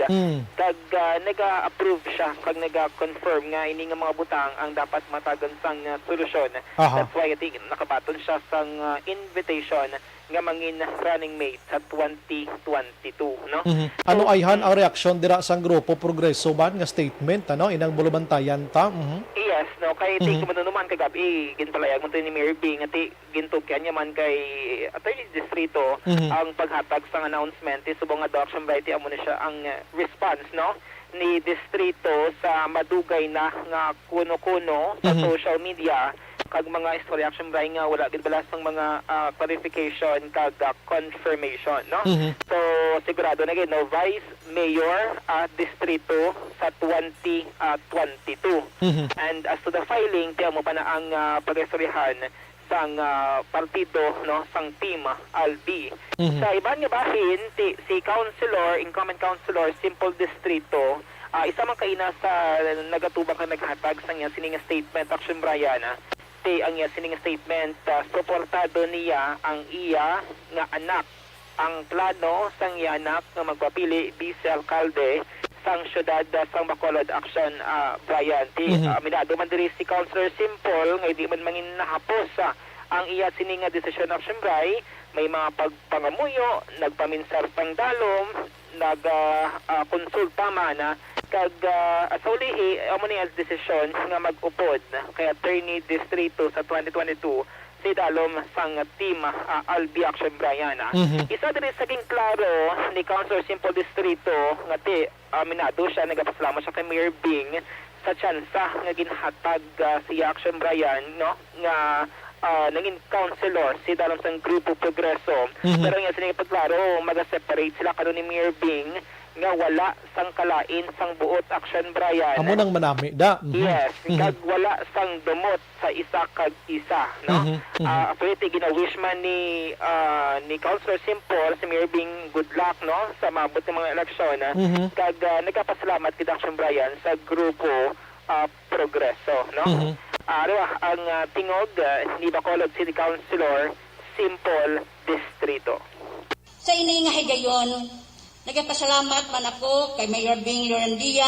Kag nega-approve siya kag nega-confirm nga ini nga mga butang ang dapat matagan sang solusyon. Aha. That's why I think nakabaton siya sang invitation nga mangin running mate sa 2022 no. Ano ayhan ang reaksyon dira sang grupo Progreso ban nga statement ano inang bulubantayan ta? Yes, no, kay ti kumanuman kagabi ginpalayag mo to ni Mayor Bing at gintugyan niya man kay Attorney Distrito ang paghatag sang announcement ti subong nga adoption right amo na siya ang response no ni Distrito sa madugay na nga kuno-kuno sa social media kag mga story action by nga wala gid balas ng mga clarification kag confirmation no. So sigurado na gid no Vice Mayor Distrito sa 2022. And as to the filing tiyan mo pa na ang pag-istoryahan sang partido no sang team Albi. Sa iban nga bahin si councilor incumbent councilor Simple Distrito isa man kaina sa nagatubang ka naghatag sang iya sining statement action Brian ang iya sining statement suportado niya ang iya nga anak ang plano sang iya anak nga magpapili vice alkalde sang syudad sang Bacolod action Brian minado man diri si Councilor Simple nga di man mangin nahapos ang iya sining nga desisyon action Bray may mga pagpangamuyo nagpaminsar pang dalom konsulta man kag sa ulihi amo ni ang desisyon nga mag-upod kay Attorney Distrito sa 2022 si dalom sang team Albi Action Brian. Isa diri saging klaro ni Councilor Simple Distrito nga minado siya nagapasalamat siya kay Mayor Bing sa tsansa nga ginhatag si Action Brian no nga naging councilor si dalom sang Grupo Progreso. Pero nga sining pagklaro maga-separate sila karon ni Mayor Bing nga wala sang kalain sang buot action Brian. Amo nang manami da. Yes, kag wala sang dumot sa isa kag isa, no? Pwede gina-wish man ni Councilor Simple si Mayor Bing good luck, no? Sa maabot ng mga eleksyon. Kag nagpapasalamat kid action Brian sa grupo Progreso, no? Ang tingog ni Bacolod City Councilor Simple Distrito. Sa inay nga higayon, nagpasalamat man ako kay Mayor Bing Lorandia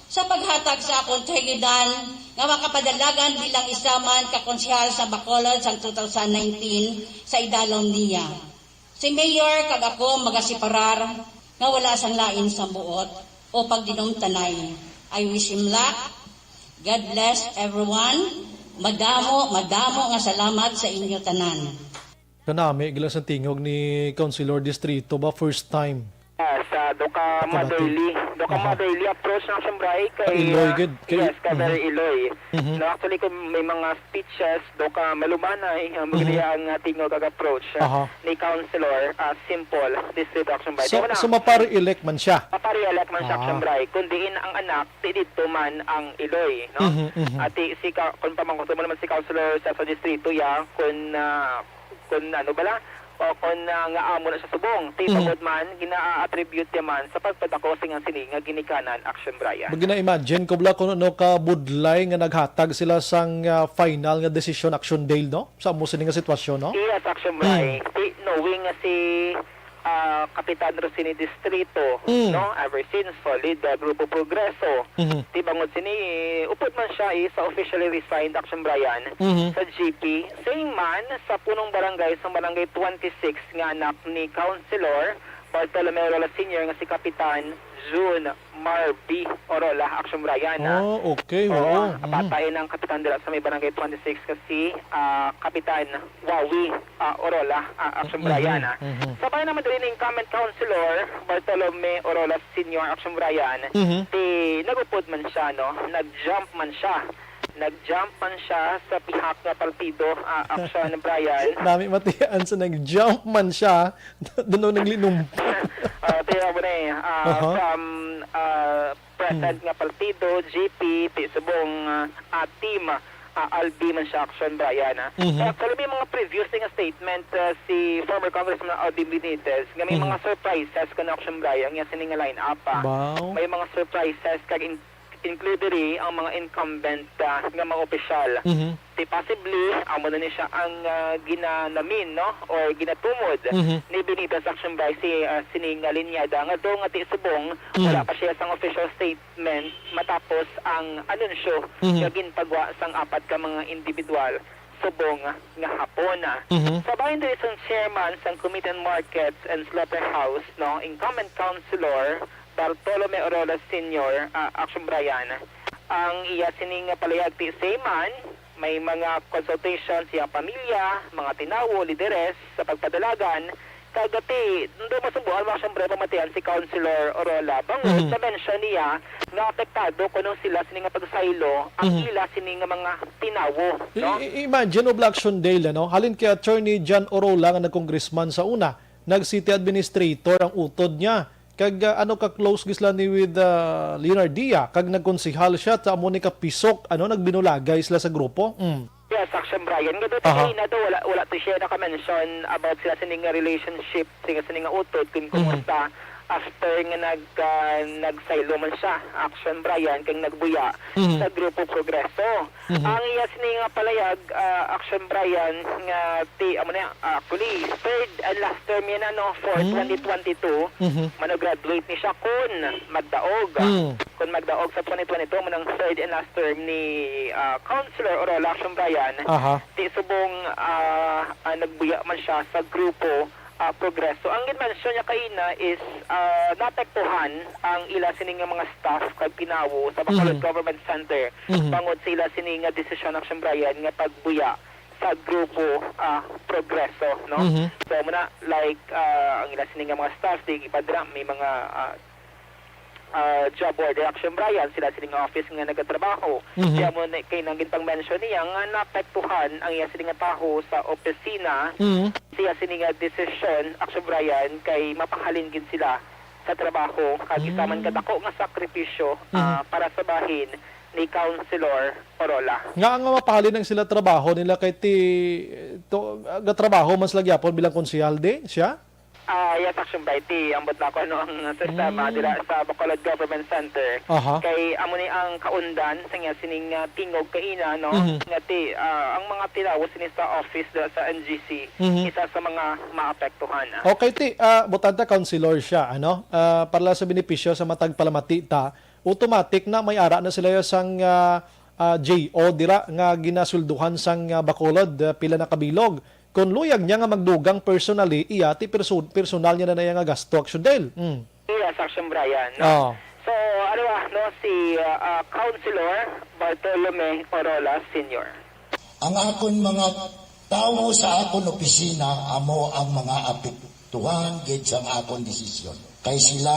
sa paghatag sa akong tahigidan nga makapadalagan bilang isa man kakonsyal sa Bacolod sa 2019 sa idalom niya. Si Mayor kag ako magasiparar nga wala sang lain sa buot o pagdinumtanay. I wish him luck. God bless everyone. Madamo nga salamat sa inyo tanan. Kanami gila sa tingog ni Councilor Distrito ba first time. Sa doka motherly approach ng Sambray kay Iloy good. yes ka very Iloy. No, actually kung may mga speeches doka malumanay magiliya ang tingog kag approach ni Councilor Simple District Action Bay. So mapari-elect man siya. Mapari-elect man siya Action Bay kundiin ang anak dito man ang Iloy, no? At kung pamangkuto mo naman si Councilor sa distrito ya kung ano bala o kung nga amo na sa subong tipagod man gina-attribute yaman sa pagpadako sing sini nga ginikanan action Brian. Magina-imagine ko bala kung ano ka budlay nga naghatag sila sang final nga decision action Dale no sa mo sini nga sitwasyon no. Yes action Brian. Knowing nga si Kapitan Rosini Distrito no ever since solid Grupo Progreso tibangod sini upod man siya sa officially resigned action Brian sa GP saying man sa punong barangay sa barangay 26 nga anak ni Councilor Bartolome Orola Sr. nga si Kapitan June Marby Orola, Action Brian. Oh, okay. Oo, Oo. patay ng kapitan dila sa may barangay 26 kasi Kapitan Wawi Orola, Action Brian. Sabay naman din yung comment counselor Bartolome Orola Sr. Action Brian. Nagupod man siya, no? Nag-jump man siya sa pihak na partido, Action Brian. Dami matiyaan sa nag-jump man siya. Doon naglinom. Tiyo mo na from present nga partido, GP, subong team, Albi man siya, Action Brian. Actually, may mga previous nga statement si former Congressman Aldi Benitez nga may mga surprises ka na Action Brian nga sining line up. Wow. May mga surprises kag including ang mga incumbent nga mga opisyal. Possibly, amo na niya siya ang ginanamin, no? Or ginatumod ni Benitez Action by si sining linyada nga do nga ti subong wala pa siya sang official statement matapos ang anunsyo nga ginpagwa sang apat ka mga individual subong nga hapon. Sabay din isang chairman sang Committee on Markets and Slaughterhouse, no? Incumbent Councilor Bartolome Orola Sr. Action Brian. Ang iya sining palayag ti Seaman, may mga consultations siya pamilya, mga tinawo, lideres sa pagpadalagan, kagati, doon masubuhan mga siyempre pamatian si Councilor Orola. Bangon, na mention niya na apektado kung sila sining pagsaylo, ang ila sining mga tinawo. No? Imagine, Oblaction Dale, no? Halin kay Attorney John Orola nga nag-congressman sa una, nag-city administrator ang utod niya. Kag ka-close gisla ni with Leonardia, kag nagkonsihal siya sa amo ni Kapisok, nagbinulagay sila sa grupo. Yes, Action Brian. Nga doon na do wala to siya naka-mention about sila sining relationship, sining utod, kung kumusta after nga nagsaylo man siya, Action Brian, kang nagbuya sa Grupo Progreso. Ang iya sining palayag, Action Brian, nga actually, third and last term yan for 2022, mano-graduate ni siya kung magdaog. Kung magdaog sa 2022, manang third and last term ni Councilor Orola Action Brian, di subong nagbuya man siya sa Grupo Progreso. Ang ginmensyon niya kaina is naapektuhan ang ila sining mga staff kag pinawo sa Bacolod Government Center bangod sa ila sining desisyon Action Brian nga pagbuya sa Grupo Progreso, no? So muna like ang ila sining mga staff di ipadra may mga job order Action Brian, sila sining office nga nagatrabaho. Kaya mo kay nang gintang mention niya nga naapektuhan ang iya sining taho sa opisina. Siya sining decision Action Brian kay mapahalin gid sila sa trabaho kag isa man kadako nga sakripisyo para sa bahin ni Councilor Orola. Nga nga mapahalin ang sila trabaho nila kay trabaho mas lagyapon bilang konsehal de siya. Yes, Action by ambot na ko ang sistema dila sa Bacolod Government Center. Kay amo ni ang kaundan sa nga sining tingog kaina, no? Ngati ang mga tilawo sini sa office sa NGC isa sa mga maapektuhan. Okay, butanta councilor siya, para sa benepisyo sa matag palamati ta, automatic na may ara na sila sang JO dira nga ginasulduhan sang Bacolod pila na kabilog. Kung luyag niya nga magdugang personally, ti personal niya na nga gasto, Action Dale. Yes, Action Brian. No? So, si Councilor Bartolome Orola Sr. Ang akon mga tao sa akon opisina, amo ang mga apektuhan gid sa akon desisyon. Kay sila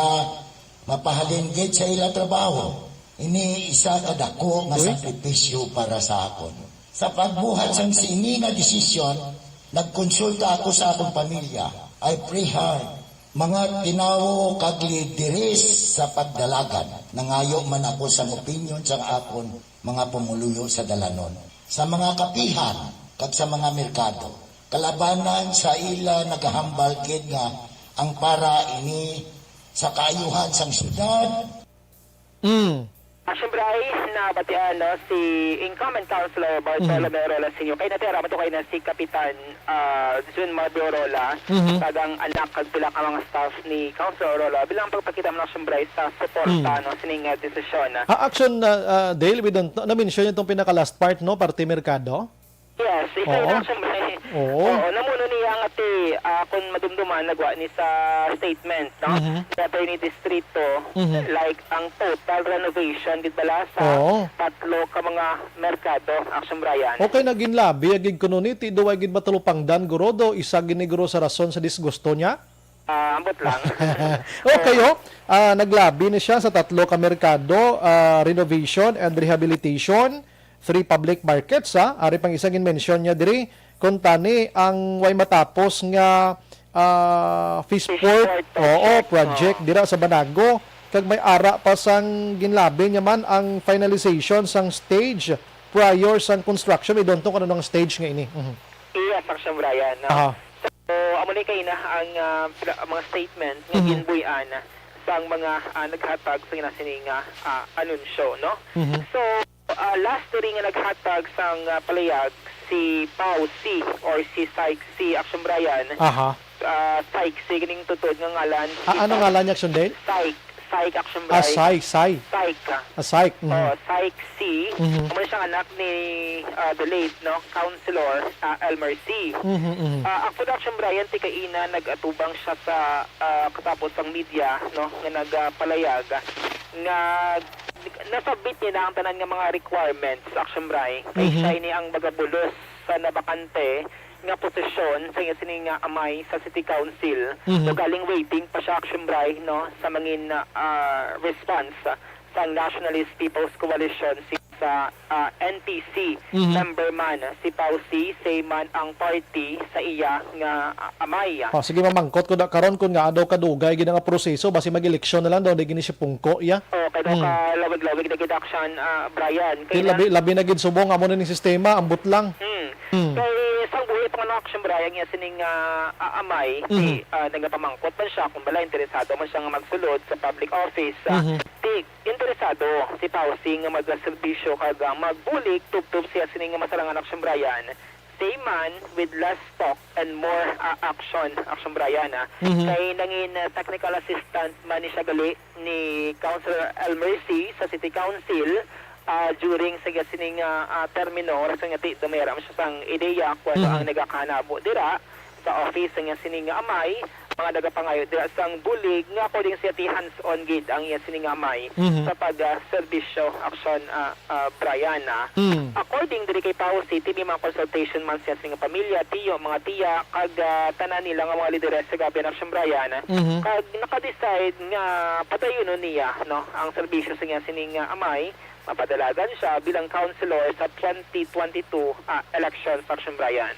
mapahalin gid sa ila trabaho. Ini isa kadako nga sakripisyo para sa akon. Sa pagbuhat sang sini nga desisyon, nagkonsulta ako sa akong pamilya. I pray hard. Mga tinawo kag lideres sa pagdalagan. Nangayo man ako sa opinion sa akon mga pumuluyo sa dalanon. Sa mga kapihan kag sa mga merkado. Kalabanan sa ila nagahambal gid nga ang para ini sa kaayuhan sang syudad. Action Brian, nabatian si incumbent Councilor Bartolome Orola Sr. Kay natira mo to kay na si Kapitan June Marby Orola, tagang anak kag pila ka mga staff ni Councilor Orola bilang pagpakita mo Action Brian sa suporta sining desisyon. Action Dale, we don't na-mention itong pinaka last part, no? Party Mercado? Yes, isa yung Action Brian. Oo. Oo, namuno niya nga ti kung madumduman nagwa ni sa statement, no? Sa Attorney Distrito, like ang total renovation gid bala sa Oo. tatlo ka mga merkado, Action Brian. Okay na ginlabi, agid kuno ni, ti duway gid matulupang dan guro do, isa giniguro sa rason sa disgusto niya. Ambot lang. Okay, naglabi na siya sa tatlo ka merkado, renovation and rehabilitation, 3 public markets, ari pang isang mention niya diri, kung tani ang way matapos nga Fishport, project dira sa Banago, kag may ara pa sang ginlabi niya man ang finalization sang stage prior sang construction. I don't know kung ano ng stage nga ini. Yes, Action Brian. Aha. So, amo ni kay na ang mga statement nga ginbuyan sang mga naghatag sa ginasining anunsyo, no? So, last ring nga naghatag sang palayag si Pau C or si Sykes C, Action Brian. Aha. Sykes C, gining tutod nga ngalan. Ano ngalan niya, Action Dale? Syke, Action Brian. Syke. Syke. Mhm. Syke C. Umano siyang anak ni the late, no, Councilor Elmer C. Ako na, Action Brian, tikaina nag-atubang siya sa katapos ang media, no, nga nagpalayag nga nasabit niya na ang tanan nga mga requirements, Action Brian, kay siya ni ang magabulos sa nabakante nga posisyon sa sining amay sa City Council. So galing waiting pa siya, Action Brian, no, sa mangin response sa Nationalist People's Coalition sa NPC member man si Pausi say man ang party sa iya nga amay. Sige mamangkot ko da karon kun nga adaw kadugay gid nga proseso basi mag-eleksyon na lang daw di gini siya pungko ya. Kaya ka lawig-lawig na gid action Brian. Kay labi na gid subong amo na ning sistema ambot lang. Kay isang buhi pang Action Brian nga sining amay si nagapamangkot pa siya kung bala interesado man siya nga magsulod sa public office. Interesado si Pausi nga magservisyo kag magbulig tubtub siya sining nga masalangan Action Brian. Say man with less talk and more action Brian. Kay nangin technical assistant man ni siya gali ni Councilor Elmer C sa City Council during sa sining termino sa nga ti dumayram siya sang ideya kung ano ang nagakanabo dira sa office nga sining amay mga nagapangayo dira sang bulig nga according sa ti hands-on gid ang iya sining amay sa pag-serbisyo action Brian. According diri kay Pao City may mga consultation man siya sining pamilya, tiyo, mga tiya kag tanan nila nga mga lideres sa gabi Action Brian kag naka-decide nga padayonon niya, no, ang serbisyo sa iya sining amay mapadalagan siya bilang councilor sa 2022 elections, Action Brian.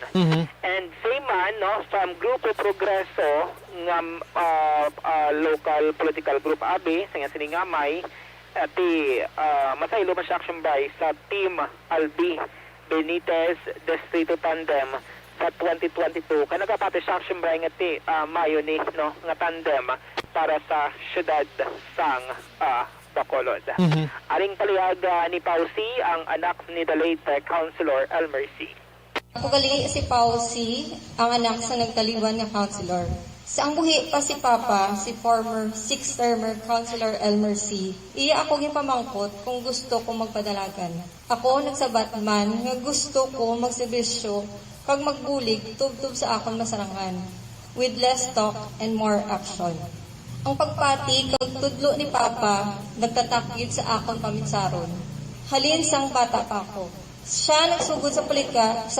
And same man, no, from Grupo Progreso ng local political group AB sa nga siningamay ti masaylo man siya, Action Brian, sa Team Albi Benitez Distrito Tandem sa 2022 kaya nagapati siya, Action Brian, nga ti mayo ni, no, nga tandem para sa syudad sang Bacolod. Aring palihag ni Pausi ang anak ni the late Councilor Elmer C. Ako galing si Pausi, ang anak sa nagtaliwan nga councilor. Sa ang buhi pa si Papa, si former 6-termer Councilor Elmer C. Iya ako gipamangkot kung gusto ko magpadalagan. Ako nagsabat man nga gusto ko magserbisyo kag magbulig tubtub sa akon masarangan with less talk and more action. Ang pagpati kag tudlo ni Papa nagtatakid sa akon paminsaron. Halin sang bata pa ako. Siya nagsugod sa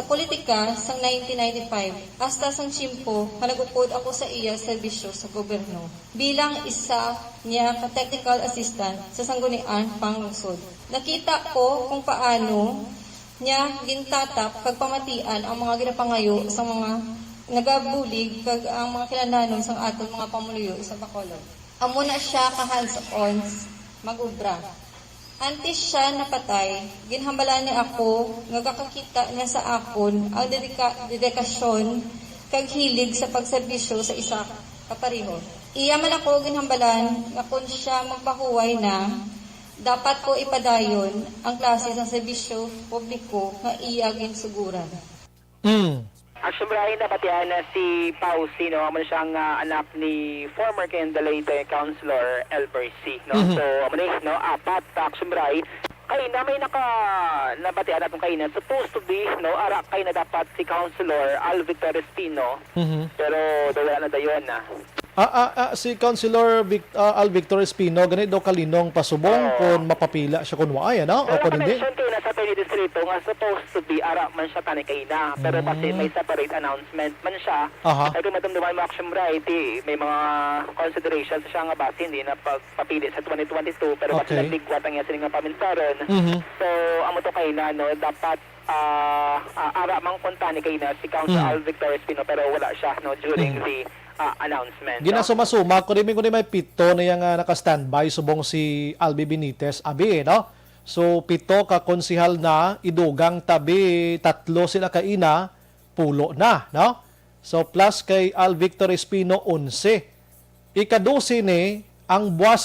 politika sang 1995 hasta sang simpo nga nagupod ako sa iya serbisyo sa gobyerno bilang isa niya ka technical assistant sa sanggunian panglungsod. Nakita ko kung paano niya gintatap kag pamatian ang mga ginapangayo sa mga nagabulig kag ang mga kinahanglan sang aton mga pamuluyo sa Bacolod. Amo na siya ka hands-on magubra. Antes siya napatay, ginhambalan ni ako nga kakakita niya sa akon ang dedikasyon kag hilig sa pagserbisyo sa isa kapareho. Iya man ako ginhambalan nga kung siya magpahuway na dapat ko ipadayon ang klase sa serbisyo publiko nga iya ginsuguran. Action Brian, napatihan na si Pausi, no? Amo siyang anak ni former Candelaite Councilor Elmer C, no? So, amo ni, no? Apat, Action Brian. Kaina may nabatian natong kaina supposed to be ara kaina dapat si Councilor Al Victor Espino pero wala na dayon na. Si Councilor Al Victor Espino ganito kalinong pasubong kung mapapila siya kung waay ano o kung hindi. Pero kayo na sa Atty. Distrito nga supposed to be ara man siya tani kaina pero kasi may separate announcement man siya. Ay kung matumduman mo action right may mga considerations siya nga base hindi na pagpapili sa 2022 pero kasi nagligwat ang iya nga paminsaron. So amo to kaina dapat ara mang kontani kaina si Councilor Al Victor Espino pero wala siya during the announcement. Ginasuma-suma ko rin may pito na yung naka-standby subong si Albi Benitez abi no. So pito ka konsihal na idugang tabi 3 sila kaina pulo na no. So plus kay Al Victor Espino 11. Ika-12 ni ang buwas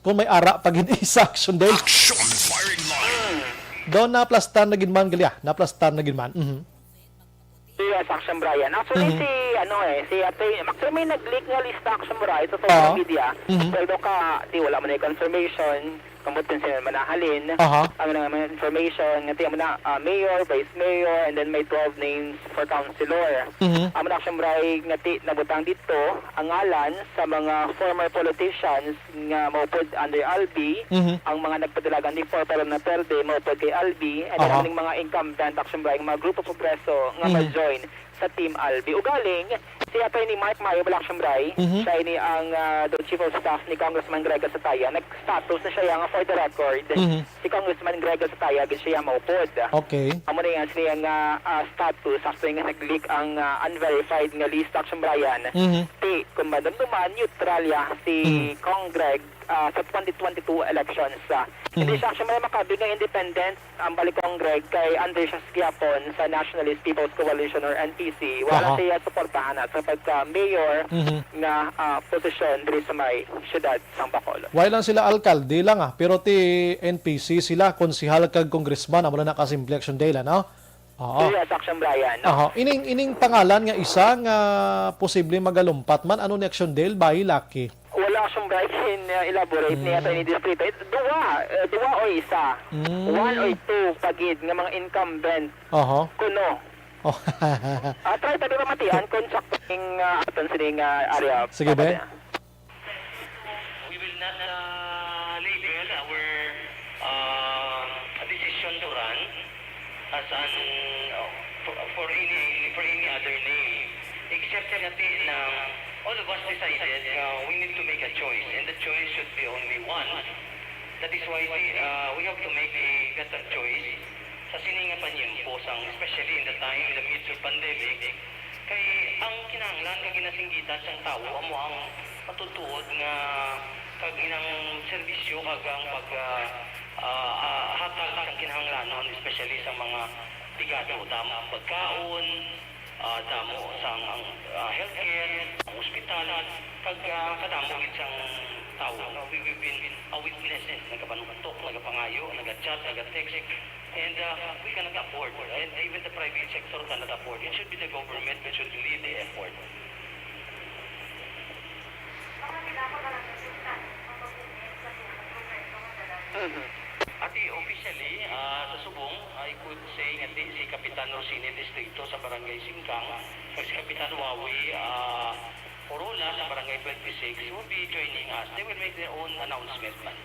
kung may ara pag hindi sa action day. Action firing line. Doon na plastan na ginman galya, na plastan na ginman. Yes, Action Brian. Actually, si actually may nag-leak nga list Action Brian sa social media. Pero wala mo na yung confirmation, kamutin sila manahalin. Ang mga information, nga mo na mayor, vice mayor, and then may 12 names for councilor. Ang mga Action Brian nga nabutang dito, ang ngalan sa mga former politicians nga maupod under Albi, ang mga nagpadalagan ni for pero na perde, maupod kay Albi, and then ang mga incumbent Action Brian, mga grupo progreso nga ma-join sa Team Albi. Ugaling, siya pa ni Mark Mayo Balaksyambray, siya ni ang the Chief of Staff ni Congressman Gregor Sataya. Nag-status na siya nga for the record. Si Congressman Gregor Sataya, siya maupod. Okay. Amo na yan siya nga status after nga nag-leak ang unverified nga list Action Brian. Kung madamduman, neutral si Kong Greg sa 2022 elections. Hindi siya actually makabi nga independent ang balikong Greg kay Andre Skiapon sa Nationalist People's Coalition or NPC. Wala siya suportahan sa pagka-mayor na posisyon diri sa may syudad sang Bacolod. Wala lang sila alkalde lang pero ti NPC sila konsihal kag congressman amo na nakasimple election day la no. Yes, Action Brian. Ining pangalan nga isa nga posible magalumpat man ano ni Action Day by Lucky. Wala siyang bright elaborate niya sa ni distrito. Dua o isa. One or two pagid nga mga incumbent. Kuno. Try tayo ramatian kung sakting aton sining area. Sige ba? We will not label our decision to run as for any other name except that all of us decided we need to make a choice, and the choice should be only one. That is why we have to make a better choice sa siningapan yun po, especially in the time, in the midst of pandemic, kay ang kinahanglan nga ginasinggitan sang tao amo ang matutuod nga kag inang serbisyo kag ang hatag ang kinahanglanon, especially sa mga bigado, damo pagkaon, damo sang healthcare, ang ospital, kag kadamo gid sang tao. We've been a witness, nagapanutok, nagapangayo, naga-chat, naga-text, and we cannot afford, and even the private sector cannot afford. It should be the government that should lead the effort. Officially, sa Subong, I could say nga si Kapitan Rosini Distrito sa Barangay Singkang, at si Kapitan Wawi Corola sa Barangay 26 will be joining us. They will make their own announcement man.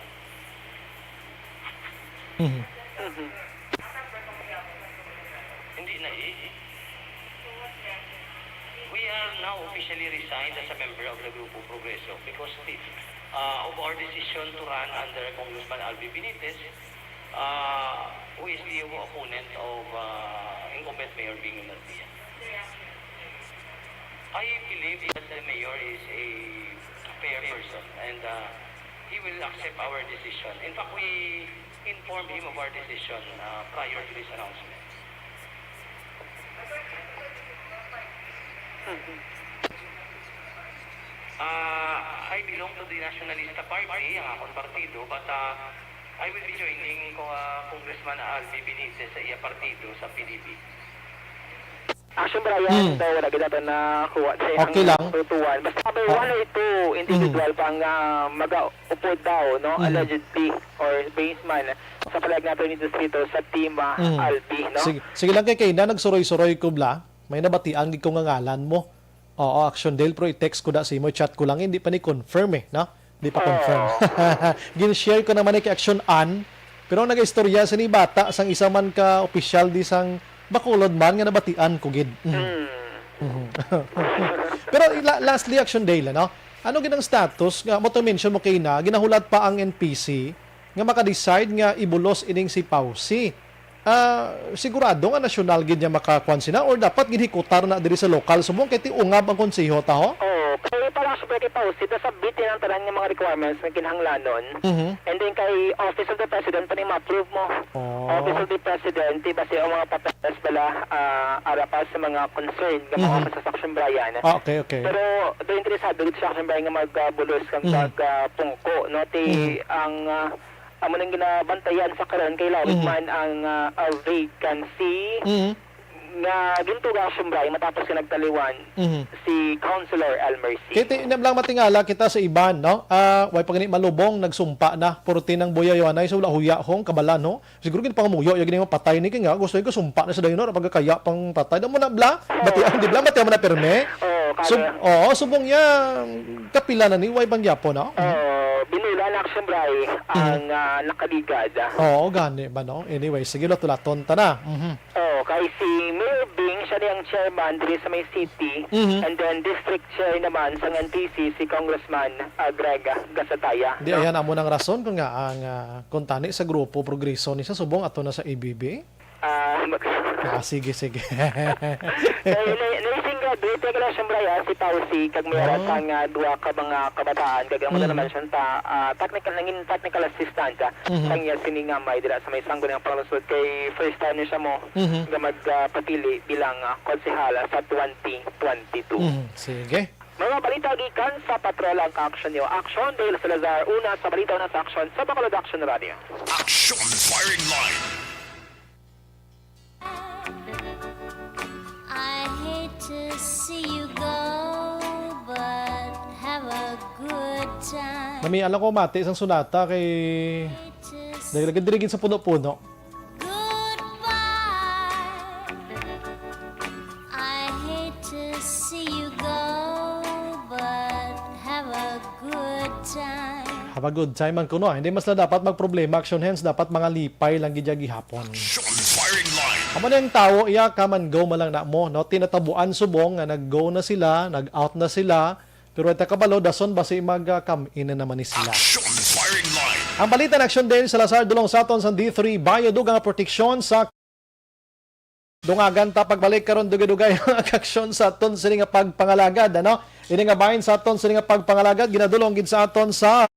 Hindi na We are now officially resigned as a member of the Grupo Progreso because of our decision to run under Congressman Albi Benitez, who is the opponent of incumbent Mayor Bing Nardia. I believe that the mayor is a fair person and he will accept our decision. In fact, we informed him of our decision prior to this announcement. I belong to the Nationalista Party, ang akong partido, but I will be joining Congressman Albi Benitez sa iya partido sa PDP. Action Brian, daw wala kita na kuha sa okay lang. tutuan. Basta may one or two in individual pang mag-upod daw, no, allegedly, or baseman sa palag natin dito sa Team Albi, no? Sige lang kay na nagsuroy-suroy ko bla. May nabatian gid ko nga ngalan mo. Oo, Action Dale, pero i-text ko da si mo, chat ko lang, hindi pa ni confirm no? Hindi pa confirm. Gin-share ko naman ni kay Action Ann, pero nag-istorya sa ni bata sang isa man ka official di sang Bacolod man nga nabatian ko gid. Pero lastly, Action Dale, no? Ano ginang status nga mo to mention mo kay na ginahulat pa ang NPC nga maka-decide nga ibulos ining si Pausi. Sigurado nga nasyonal gid niya makakuan sina or dapat gihikutar na diri sa lokal subong kay ti ungab ang konseho ta ho? Kaya parang super kay Pausi, sabitin ang tanan ng mga requirements na kinahanglanon. And then kay Office of the President pa ni ma-approve mo. Office of the President, diba siya ang mga papeles bala arapas sa mga concern ng mga office sa Action Brian. Okay. Pero doon interesado dito sa Action Brian nga magbulos kang pagpungko, no? Ang amo nang ginabantayan sa karon kay lawig man ang vacancy nga ginto ga Action Brian matapos ka nagtaliwan si Councilor Elmer C. Kaya inam lang matingala kita sa iban, no? Way pag malubong nagsumpa na purti ng buyayanay sa wala huya hong kabalan, no? Siguro gid pangamuyo ya gini patay ni nga gusto ko sumpa na sa dayon no pagkakaya pang patay mo na bla. Batian di bla batian mo na perme. Subong ya kapila na ni way bang Japo, no? Binula na Action Brian ang nakaligad. Gani ba no? Anyway, sige tulaton ta na. Kay si Mayor Bing, siya ang chairman diri sa may city, and then district chair naman sa NPC si Congressman Greg Gasataya. Di ayan amo nang rason kung nga ang kontani sa grupo progreso ni sa subong ato na sa ABB. Sige. Naising graduate ka lang siyang Brian, si Pausi, kag mayroon kang duwa ka mga kabataan, kag mo na naman siya technical assistant, kanya siningamay dila sa may sanggo ng pangalusod kay first time niya mo nga magpatili bilang konsehala sa 2022. Sige. Mga balita gikan sa patrolang ka-action niyo. Action Dale Salazar, una sa balita na sa action sa Bacolod Action Radio. Action Firing Line. I hate to see you go, but have a good time. Mami, alam ko mati isang sunata kay dahil dirigin sa puno-puno. I hate to see you go, but have a good time. Have a good time man kuno. Hindi mas na dapat magproblema action hands, dapat mga lipay lang gid gihapon. Action Firing Line. Amo na yung tao, iya ka man go malang na mo, no? Tinatabuan subong nga nag-go na sila, nag-out na sila, pero ita kabalo dason basi mag-come in na naman ni sila. Action Firing Line. Ang balita na Action din sa Salazar dulong sa aton sa D3 bayo dugang proteksyon sa dungagan ta pagbalik karon dugay-dugay ang aksyon sa aton sini nga pagpangalagad, ano? Ini nga bahin sa aton sini nga pagpangalagad ginadulong gid sa aton sa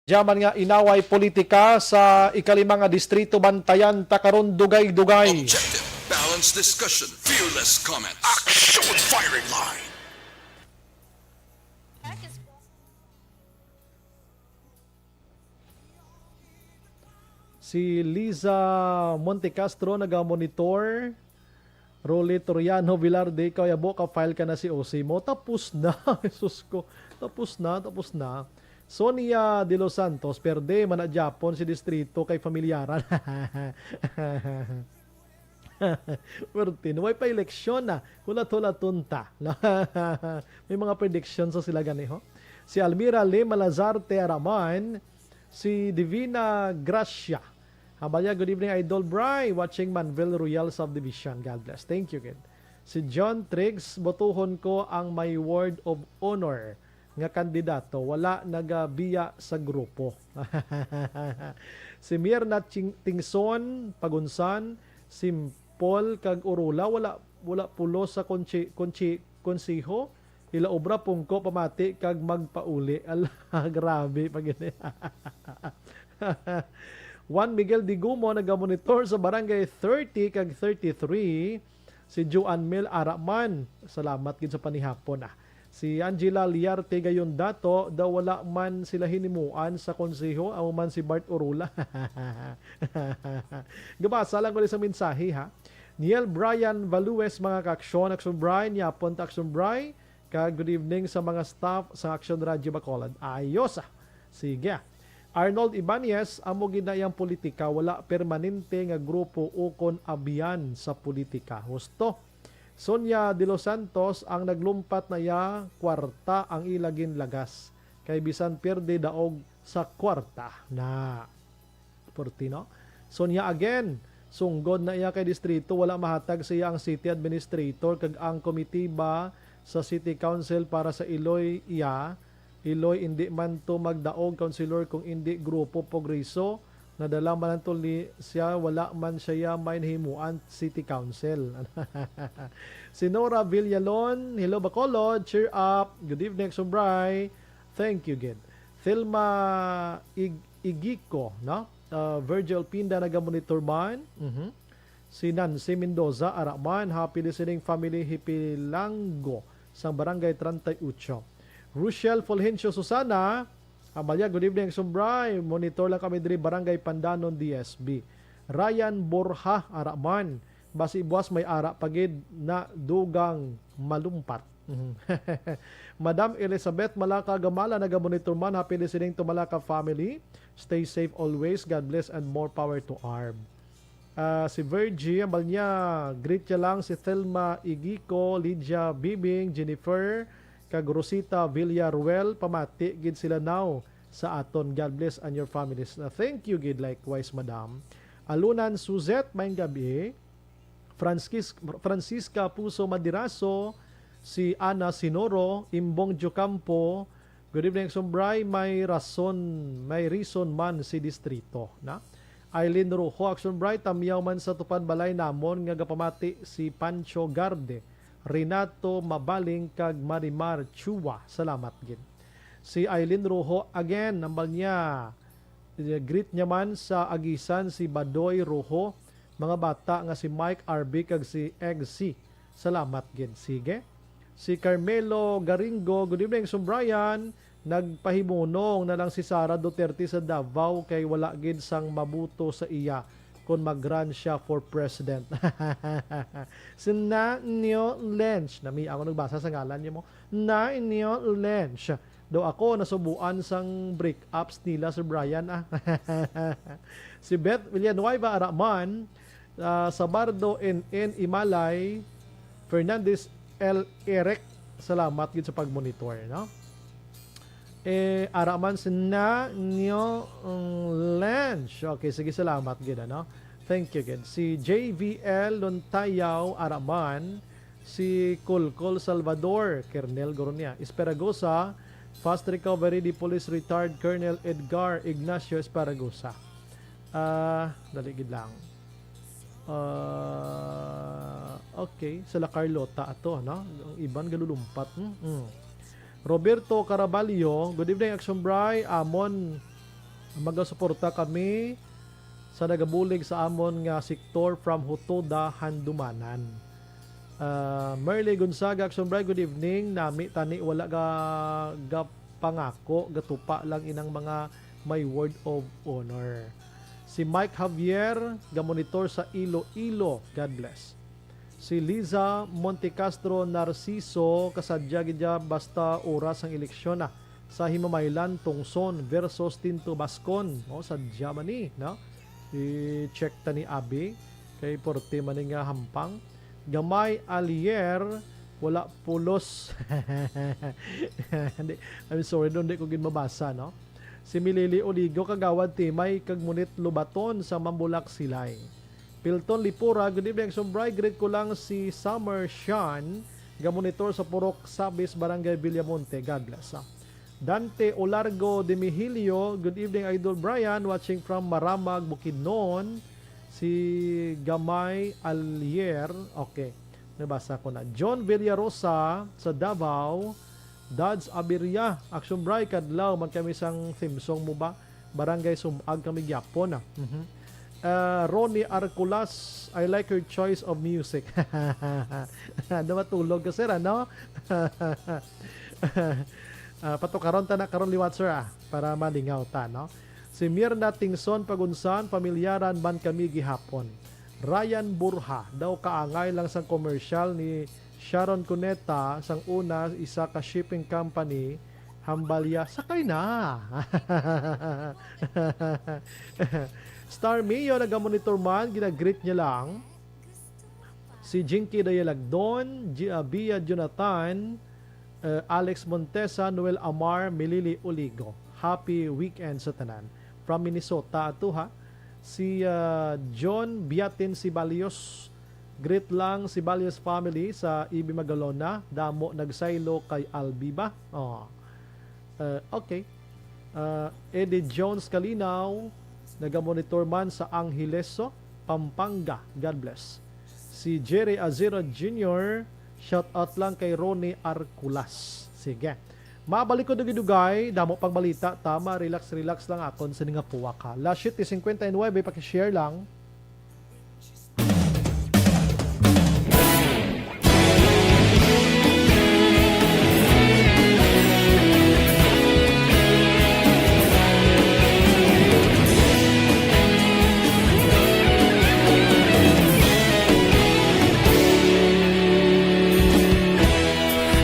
Diyaman nga inaway politika sa ikalimang nga distrito Bantayan takaron dugay-dugay. Objective, balanced discussion, fearless comments. Action Firing Line. Si Liza Montecastro naga-monitor. Rolly Toriano Villarde, kayabo ka-file ka na si OC mo. Tapos na, Jesus ko. Tapos na. Sonia de Los Santos, perde man na Japon si distrito kay familyaran. Pertin, way pa eleksyon na. Hulat-hulat tunta. May mga predictions sa sila ganiho. Si Almira Le Malazarte Araman, si Divina Gracia. Habaya, good evening Idol Bry, watching Manville Royal Subdivision. God bless. Thank you, kid. Si John Triggs, botuhon ko ang my word of honor nga kandidato, wala nagabiya sa grupo. Si Mirna Tingson, Pagunsan, si Paul kag Urula, wala pulo sa konsiho, Ila obra pungko pamati kag magpauli. Ala, grabe pag gini. Juan Miguel Digumo nagamonitor sa barangay 30 kag 33. Si Joan Mel Araman. Salamat gid sa panihapon Si Angela Liarte gayon dato daw wala man sila hinimuan sa konseho amo man si Bart Orula. Gabasa lang ko sa mensahe Niel Brian Values mga ka-aksyon, Action Brian, yapon ta Action Brian. Good evening sa mga staff sa Action Radio Bacolod. Ayos Sige. Arnold Ibanez, amo ginayang politika, wala permanente nga grupo ukon abiyan sa politika. Husto. Sonia de los Santos, ang naglumpat na kwarta ang ilagin lagas. Kay bisan perde daog sa kwarta na. Portino. Sonia again, sunggod na kay distrito, wala mahatag siya ang city administrator kag ang komitiba sa City Council para sa Iloy Iloy hindi man to magdaog councilor kung hindi grupo progreso nadala man to siya wala man siya mainhimuan City Council. Si Nora Villalon, hello Bacolod, cheer up, good evening Sumbray, thank you again. Thelma Igiko, no? Virgil Pinda nagamonitor man. Si Nancy Mendoza Araman, happy listening family Hipilango sa barangay 38. Rochelle Fulgencio Susana, Amalya, good evening Sumbray, monitor lang kami diri barangay Pandanon DSB. Ryan Borja Araman, basi buwas may ara pagid na dugang malumpat. Madam Elizabeth Malaka Gamala nagamonitor man, happy listening to Malaka family. Stay safe always, God bless and more power to ARB. Si Virgie, ambal niya, greet niya lang si Thelma Igiko, Lydia Bibing, Jennifer, kag Rosita Villaruel, pamati, gid sila now sa aton. God bless and your families. Thank you, gid likewise, madam. Alunan Suzette, mayang gabi. Francisca Puso Madiraso, si Ana Sinoro, Imbong Jocampo, good evening, Sumbray, may reason man si distrito, na? Eileen Rojo, Action Bright, tamiyaw man sa tupan balay namon nga gapamati si Pancho Garde, Renato Mabaling kag Marimar Chua. Salamat gid. Si Eileen Rojo again, nambal niya. Greet niya man sa agisan si Badoy Rojo, mga bata nga si Mike RB kag si Eggsy. Salamat gid. Sige. Si Carmelo Garingo, good evening Sumbrayan. Nagpahimunong na lang si Sara Duterte sa Davao kay wala gid sang mabuto sa iya kung mag-run siya for president. Si Nanyo Lench, nami ako nagbasa sa ngalan niya mo, Nanyo Lench. Do ako nasubuan sang break-ups nila si Brian. Si Beth Villanueva Araman, Sabardo NN Imalay, Fernandez L. Eric, salamat gid sa pagmonitor, no? Araman si Nanyo Lench. Okay, sige, salamat gid, no? Thank you gid. Si JVL Lontayaw Araman, si Kulkol Salvador, Kernel Goronia, Esperagosa, fast recovery di Police Retired Colonel Edgar Ignacio Esperagosa. Dali gid lang. Okay, sila Carlota ato, no? Ang iban galulumpat. Roberto Caraballo, good evening Action Bray, amon magasuporta kami sa nagabulig sa amon nga sektor from Hutoda, Handumanan. Merly Gonzaga, Action Bray, good evening. Nami tani wala ga pangako, gatupa lang inang mga may word of honor. Si Mike Javier, gamonitor sa Iloilo, God bless. Si Liza Montecastro Narciso, kasadya gidya basta oras ang eleksyon sa Himamaylan Tungson versus Tinto Bascon, sadya man ni, no? I-check ta ni Abi kay porte man nga hampang. Gamay Alier, wala pulos. I'm sorry, doon di ko ginmabasa, no? Si Milili Oligo, kagawad timay kagmunit lubaton sa Mambulak Silay. Pilton Lipura, good evening Sombray, greet ko lang si Summer Sean, gamonitor sa Purok Sabis, Barangay Villamonte, God bless. Dante Olargo de Mihilio, good evening Idol Brian, watching from Maramag, Bukidnon. Si Gamay Alier, okay. Nabasa ko na. John Villarosa sa Davao, Dads Abiria, Action Bray kadlaw man kami sang theme song mo ba? Barangay Sumag kami gyapon. Ronnie Arculas, I like your choice of music. Matulog ka sir, ano? Patukaron ta na karon liwat sir para malingaw ta, no? Si Mirna Tingson Pagunsan, pamilyaran man kami gihapon. Ryan Burha, daw kaangay lang sang commercial ni Sharon Cuneta, sang una isa ka shipping company, Hambalya, sakay na. Star Mio, naga-monitor man, ginagreet niya lang. Si Jinky Dayalagdon, Bia Jonathan, Alex Montesa, Noel Amar, Milili Uligo. Happy weekend sa tanan. From Minnesota ato ha. Si John Biatin Sibalios, greet lang si Balios family sa Ibi Magalona. Damo nagsaylo kay Albiba. Okay. Eddie Jones Kalinaw, nagamonitor man sa Angeles, Pampanga. God bless. Si Jerry Azero Jr., shout out lang kay Ronnie Arculas. Sige. Mabalik ko dugay, damo pang balita, tama, relax lang akon sa nga puwa ka. Last shit is 59, pakishare lang.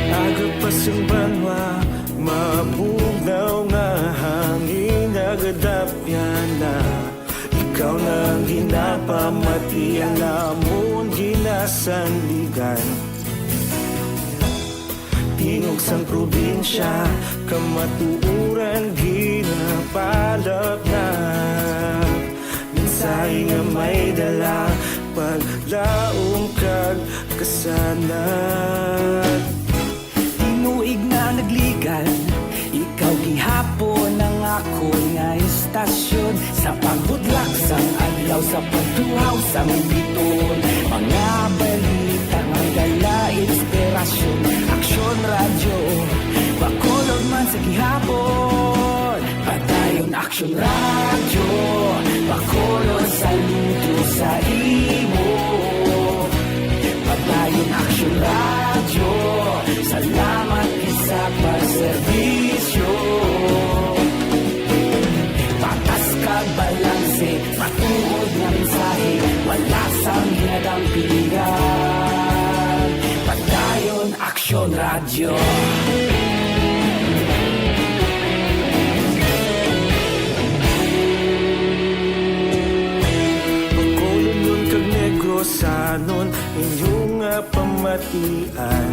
Agapasang banwa, mapugnaw nga hangin agadapyan na. Ikaw nang ginapamatian namon ginasanligan. Tingog sang probinsya, kamatuuran ginapalap na. Minsay nga may dala, paglaong kag kasanat. Tinuig na nagligan, ikaw gihapon ang ako nga istasyon. Sa paghudlak sang adlaw, sa pagtuhaw sang biton. Mga balita nga dala inspirasyon. Aksyon radyo, bakolod man sa gihapon. Padayon aksyon radyo, bakolod saludo sa imo. Padayon aksyon radyo, salamat isa pagserbisyo. Patas kag balanse, matuod nga mensahe, wala sang ginadampingan. Padayon aksyon radyo. Pagkulong nun kag negrosanon, inyong nga pamatian.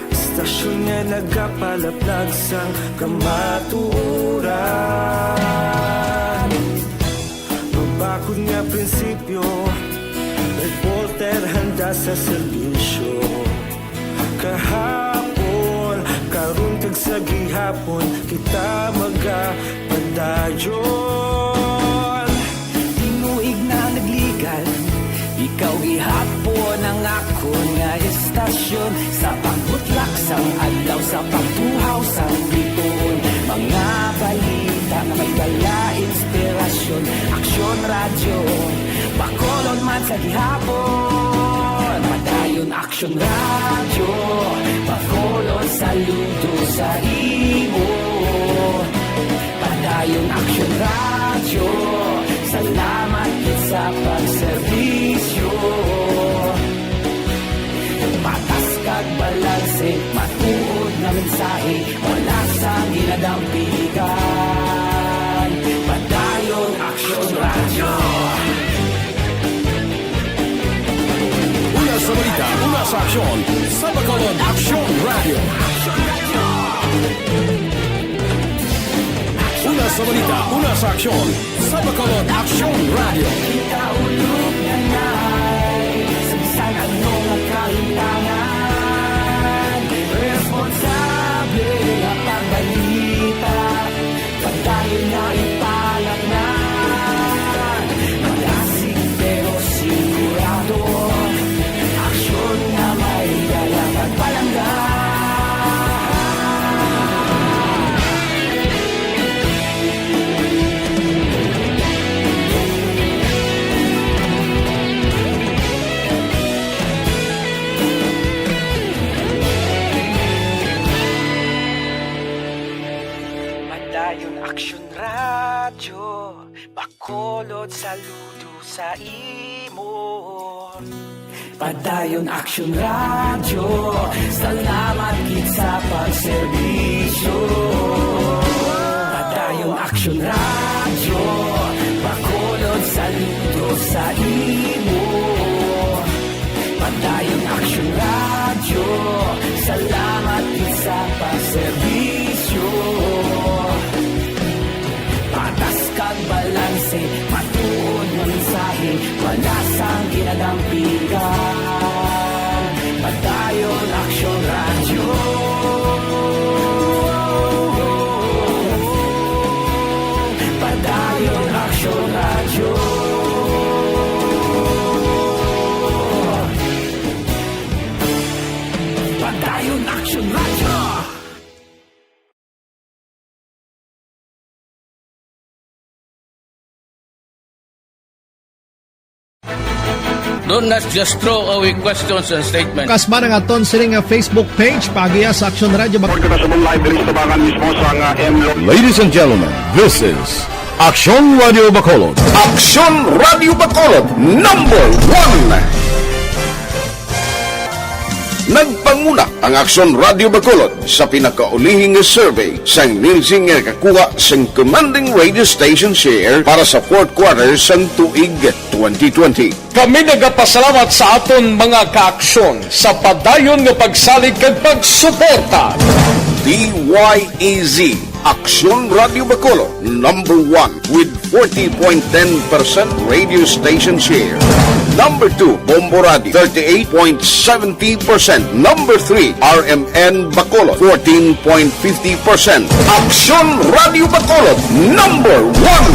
Istasyon nga nagapalaplag sang kamatuuran. Mabakod nga prinsipyo, reporter handa sa serbisyo. Kahapon, karun kag sa gihapon, kita magapadayon. Tinuig na nagligan, ikaw gihapon ang ako nga istasyon. Sa pagbutlak sang adlaw, sa pagtuhaw sang biton. Mga balita na may dala inspirasyon. Aksyon radyo, bakolon man sa gihapon. Padayon aksyon radyo, bakolon saludo sa imo. Padayon aksyon radyo, salamat sa pagserbisyo. Patas kag balanse, matuod na mensahe, wala sa ginadampigan. Padayon aksyon radyo. Una sa balita, una sa aksyon, sa Bacolod Aksyon Radio. Una sa balita, una sa aksyon, sa Bacolod Aksyon Radio. Ikaulog na na'y sa bisan anong nakahintangan. Responsable ang pagbalita, pagdayon na ipalat na. Malasig pero sigurado, Bacolod, saludo sa imo. Padayon Action Radio, salamat gid sa pagserbisyo. Padayon Action Radio, Bacolod, saludo sa imo. Padayon Action Radio, salamat gid sa pagserbisyo. Patas kag balanse, matuod nga mensahe, wala sang ginadampigan. Padayon Action Radio. Padayon Action Radio. Padayon Action Radio. Don't just throw away questions and statements. Kasma ng aton sining nga Facebook page pagiya sa Action Radio. Ladies and gentlemen, this is Action Radio Bacolod. Action Radio Bacolod number 1. Nagpanguna ang Action Radio Bacolod sa pinakaulihing survey sa Nielsen nga kakuha sa commanding radio station share para sa fourth quarter sang tuig 2020. Kami nagapasalamat sa aton mga kaaksyon sa padayon nga pagsalig kag pagsuporta. DYEZ Action Radio Bacolod number 1 with 40.10% radio station share. Number 2, Bombo Radio 38.70%. Number 3, RMN Bacolod 14.50%. Action Radio Bacolod number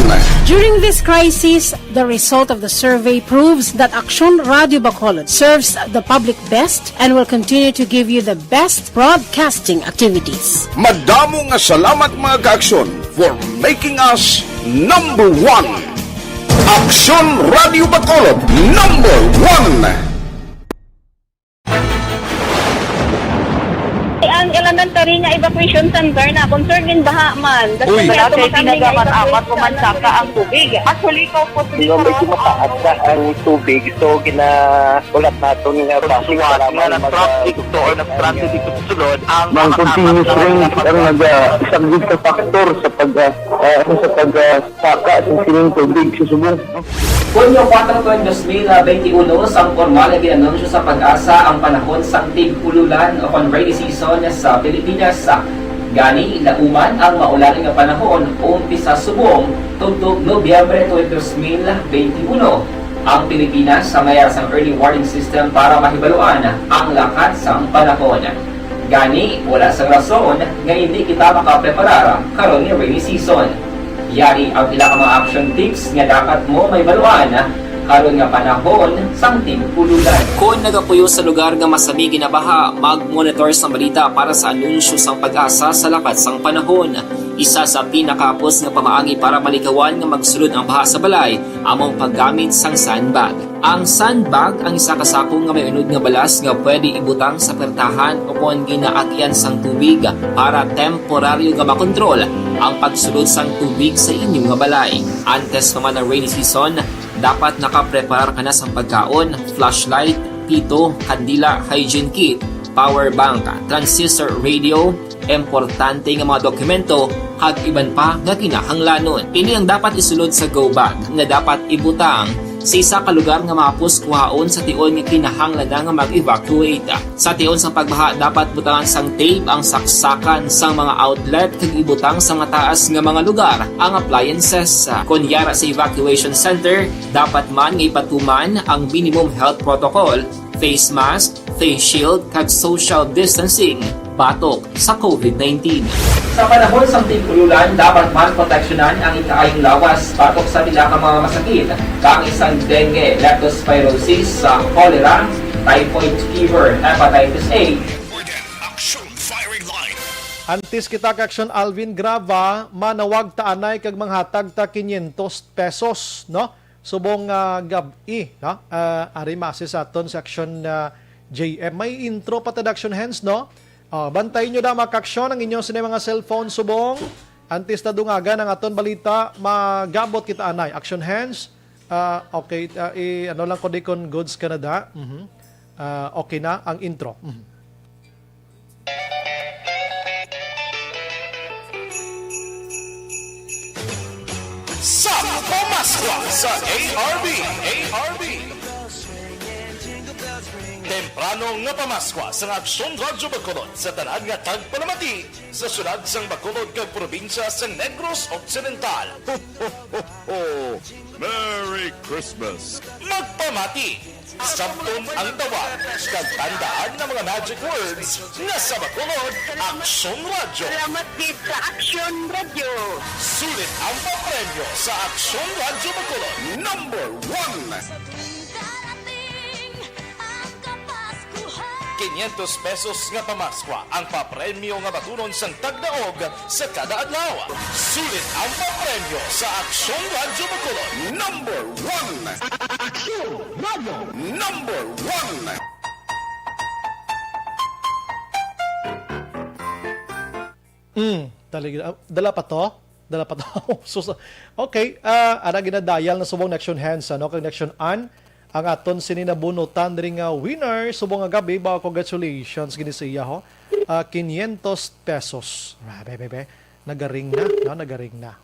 1. During this crisis, the result of the survey proves that Action Radio Bacolod serves the public best and will continue to give you the best broadcasting activities. Madamo nga salamat mga kaaksyon for making us number 1. Action Radio Bacolod number 1. Ang elementary nga evacuation center na concern din baha man. Uy, kasi tinagaman apat pumansaka ang tubig. Actually, ko po Hindi medyo mataas na ang tubig. So, ulat nato nga pasuwat nga ng traffic to or nag-transit dito sa sulod. Ang continuous rain ang isang good sa factor sa pagsaka sa sining tubig sa subong. Hunyo 4, 2021, sang formal na ginanunsyo sa Pag-asa ang panahon sang tig-ululan o rainy season sa Pilipinas. Gani, lauman ang maulaling nga panahon umpisa subong tugtog Nobyembre 2021. Ang Pilipinas sa mayroon sang early warning system para mahibaluan ang lakat sang panahon. Gani, wala sang rason nga hindi kita makapreparar karon ni rainy season. Yari ang pila ka mga action tips nga dapat mo may baluan karon nga panahon sang tig-ululan. Kung nagapuyo sa lugar nga masami ginabaha, mag-monitor sa balita para sa anunsyo sang Pag-asa sa lakat sang panahon. Isa sa pinakapos nga pamaagi para malikawan nga magsulod ang baha sa balay among paggamit sang sandbag. Ang sandbag ang isa kasakong nga may unod nga balas nga pwede ibutang sa pertahan upon ginaagyan sang tubig para temporaryo nga makontrol ang pagsulod sang tubig sa inyong nga balay. Antes naman ang rainy season, dapat nakaprepare ka na sa pagkaon, flashlight, pito, kandila, hygiene kit, power bank, transistor radio, importante nga mga dokumento, kag iban pa nga kinahanglanon. Ini ang dapat isulod sa go bag nga dapat ibutang sa isa ka lugar nga mapus kuhaon sa tion nga kinahanglan nga mag-evacuate. Sa tion sa pagbaha dapat butangan sang tape ang saksakan sang mga outlet kag ibutang sa mataas nga mga lugar ang appliances. Kunyara sa evacuation center, dapat man nga ipatuman ang minimum health protocol, face mask, face shield kag social distancing batok sa COVID-19. Sa panahon sa tig-ululan, dapat man proteksyonan ang ikaayong lawas batok sa nila ka mga masakit, kang isang dengue, leptospirosis, cholera, typhoid fever, hepatitis A. Antes kita ka-action Alvin Grava, manawag taanay kag manghatag ta 500 pesos, no? Subong gabi, no? Ari masi sa aton sa action JM. May intro pa ta action hands, no? Bantayin nyo na makaksyon ang inyong sinay mga cellphone subong. Antes na dungagan ang aton balita, magabot kita anay. Action hands. Okay, ano lang ko di kon Goods Canada. Okay na ang intro. Sa Pamaskwa sa ARB. Temprano nga pamaskwa sa Aksyon Radyo Bacolod sa tanan nga tagpalamati sa syudad sang Bacolod kag probinsya sa Negros Occidental. Ho, ho, ho, ho. Merry Christmas! Magpamati! Sampun ang tawag kag tandaan ng mga magic words na sa Bacolod, Aksyon Radyo. Salamat gid sa Aksyon Radyo. Sulit ang papremyo sa Aksyon Radyo Bacolod. Number 1! 500 pesos nga pamaskwa ang papremyo nga batunon sang tagdaog sa kada adlaw. Sulit ang papremyo sa Aksyon Radyo Bacolod. Number 1! Aksyon Radyo! Number 1! Dala pa to? Okay, ana ginadayal na subong action hands, ano, kag action an ang aton sininabunutan diri nga winner subong nga gabi ba, congratulations gini sa iya ho. 500 pesos. Bebe. Nagaring na, no, nagaring na.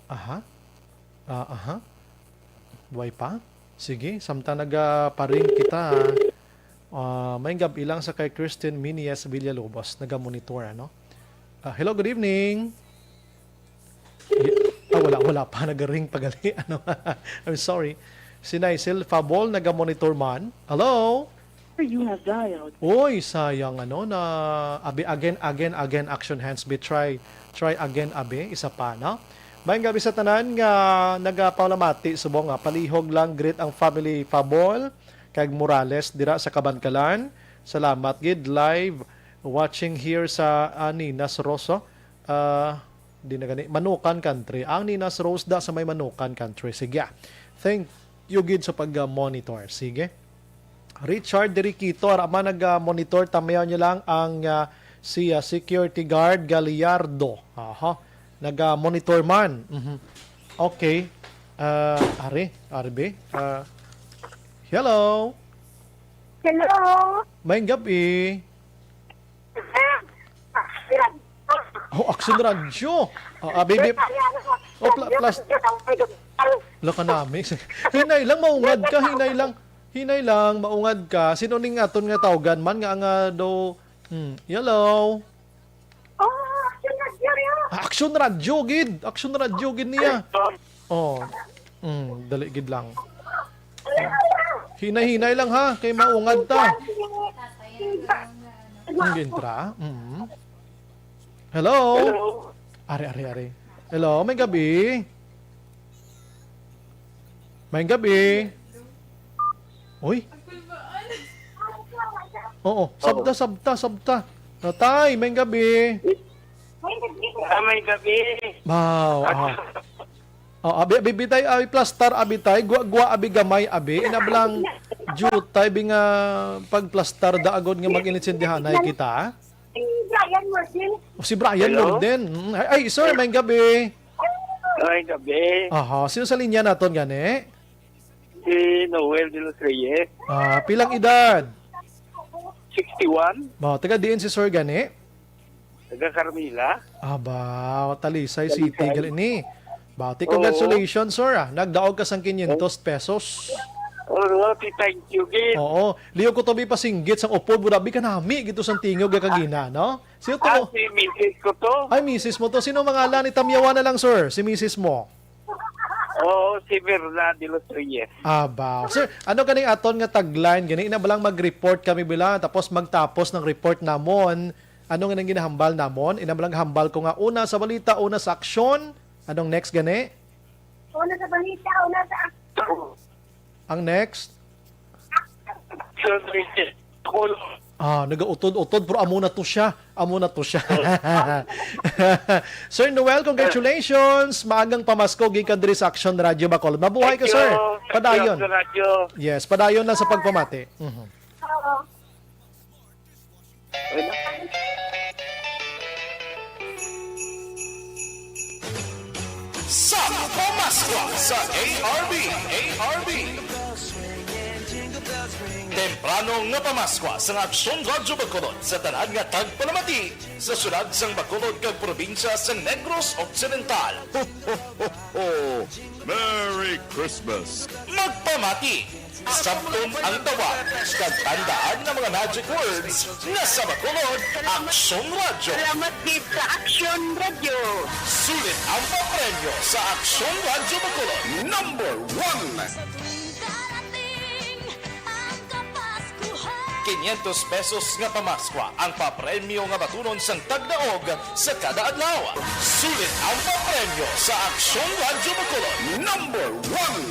Aha. Buhay pa? Sige, samtang nagaparing kita. May gabi lang sa kay Christine Minies Villalobos, naga-monitor, ano? Hello, good evening. Wala pa, nagaring pagali. Ano? I'm sorry. Si Naisel Fabol, naga-monitor man. Hello? You have dialed. Uy, sayang ano na again action hands be try again isa pa, no? Mayong gabi sa tanan nga nagapaulamati subong nga palihog lang greet ang family Fabol kag Morales dira sa Kabankalan. Salamat gid live watching here sa Ninas Rosso. Di na gani Manukan Country. Ang Ninas Rose da sa may Manukan Country. Sige. Thank you gid sa pag-monitor. Sige. Richard Deriquito, arama nag-monitor, tamayaw niyo lang ang si security guard Gallardo. Nag-monitor man. Okay. Arbe. Hello. Hello. Mayong gabi. Action Radyo. Baby. Plus. Laka namin. Hinay lang, maungad ka. Hinay lang, maungad ka. Sino ning aton nga tawgan man nga nga do. Hello. Action Radyo gid. Action Radyo gid niya. Dali gid lang. Hinay lang ha, kay maungad ta. Ang gintra. Hello. Are. Hello, may gabi. Uy. Oo, sabta. Natay, may gabi. May gabi. Wow. Abi tay abi plaster abi tay gwa abi gamay abi inablang jutay binga pagplaster daagod nga mag-initsindihanay kita. Si Brian Lorden. Ay, sir, may gabi. May gabi. Sino sa linya naton gani? Si Noel de los Reyes. Pilang edad? 61. Taga diin si sir gani? Taga Carmila. Talisay City gali ni. Congratulations, sir. Nagdaog ka sang 500 pesos. Thank you, Gid. Oo. Liyo ko to bi pasinggit sang upod burabi ka nami gito sang tingog ga kagina, no? Sino to? Si Mrs. ko to. Ay, Mrs. mo to. Sino mangalan? Itamyawan na lang, sir. Si Mrs. mo. Si Verna de los Reyes. Sir, ano kaning aton nga tagline? Gani ina balang mag-report kami bila tapos magtapos ng report namon. Ano nga nang ginahambal namon? Ina balang hambal ko nga una sa balita, una sa aksyon. Anong next gani? Una sa balita, una sa aksyon. Ang next? Nagautod-utod pero amo na to siya. Sir Noel, congratulations. Maagang pamasko gikan diri sa Action Radio Bacolod. Mabuhay ka, sir. Padayon. Yes, padayon na sa pagpamati. Pamaskwa sa ARB. Temprano nga pamaskwa sa Aksyon Radyo Bacolod sa tanan nga tagpalamati sa syudad sang Bacolod kag probinsya sa Negros Occidental. Ho, ho, ho, ho. Merry Christmas! Magpamati! Sabton ang tawag kag tandaan ng mga magic words na sa Bacolod, Aksyon Radyo. Salamat din sa Aksyon Radyo. Sulit ang papremyo sa Aksyon Radyo Bacolod. Number 1! 500 pesos nga pamaskwa ang papremyo nga batunon sang tagdaog sa kada adlaw. Sulit ang papremyo sa Aksyon Radyo Bacolod. Number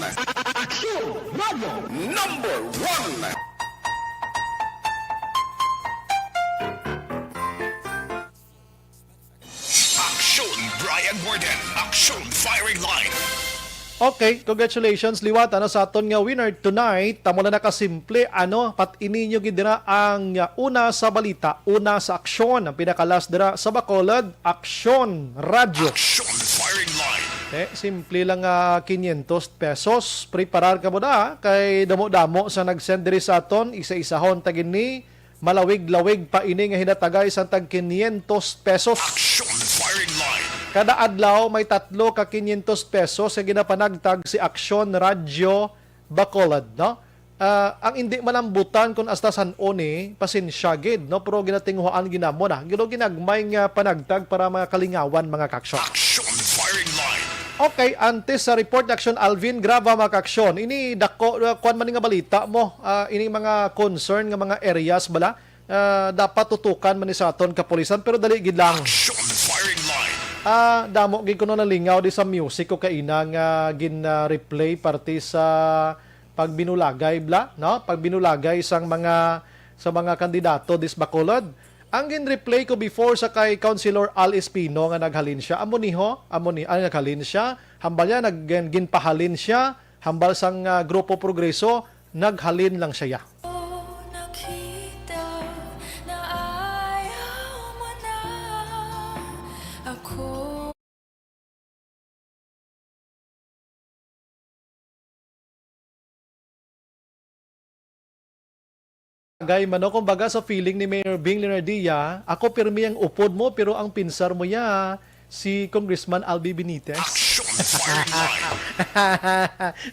1! Aksyon Radyo Number 1! Aksyon Brian Warden. Aksyon Firing Line. Okay, congratulations liwat sa aton nga winner tonight. Tamo na nakasimple pat ininyo gid dira ang una sa balita, una sa aksyon, ang pinakalas dira sa Bacolod, Aksyon Radyo. Aksyon Firing Line. Simple lang 500 pesos. Preparar ka mo na kay damo-damo sa nag-send diri sa aton, isa-isahon tagin ni malawig-lawig pa ini nga hinatagay sa tag 500 pesos. Aksyon Firing Line. Kada adlaw may 3 ka 500 pesos sa ginapanagtag si Aksyon Radyo Bacolod, no? Ang hindi malambutan kung asta san oni pasensya gid, no? Pero ginatinghuan ginamo na. Ginagmay nga panagtag para makalingawan mga kaksyon. Aksyon Firing Line. Okay, antes sa report action Alvin Grava mga kaksyon. Ini dako kuan man nga balita mo, ini mga concern nga mga areas bala dapat tutukan man ni sa aton kapulisan pero dali gid lang. Aksyon Firing Line. Damo gid kuno nalingaw di sa music ko kaina nga gin-replay parte sa pagbinulagay bla, no? Pagbinulagay sa mga kandidato dis Bacolod. Ang gin-replay ko before sa kay Councilor Al Espino nga naghalin siya. Amo naghalin siya, hambal niya ginpahalin siya, hambal sang Grupo Progreso naghalin lang siya. Gay mano kumbaga sa feeling ni Mayor Bing Leonardia, ako pirmi ang upod mo pero ang pinsar mo ya si Congressman Albi Benitez. Aksyon Firing Line.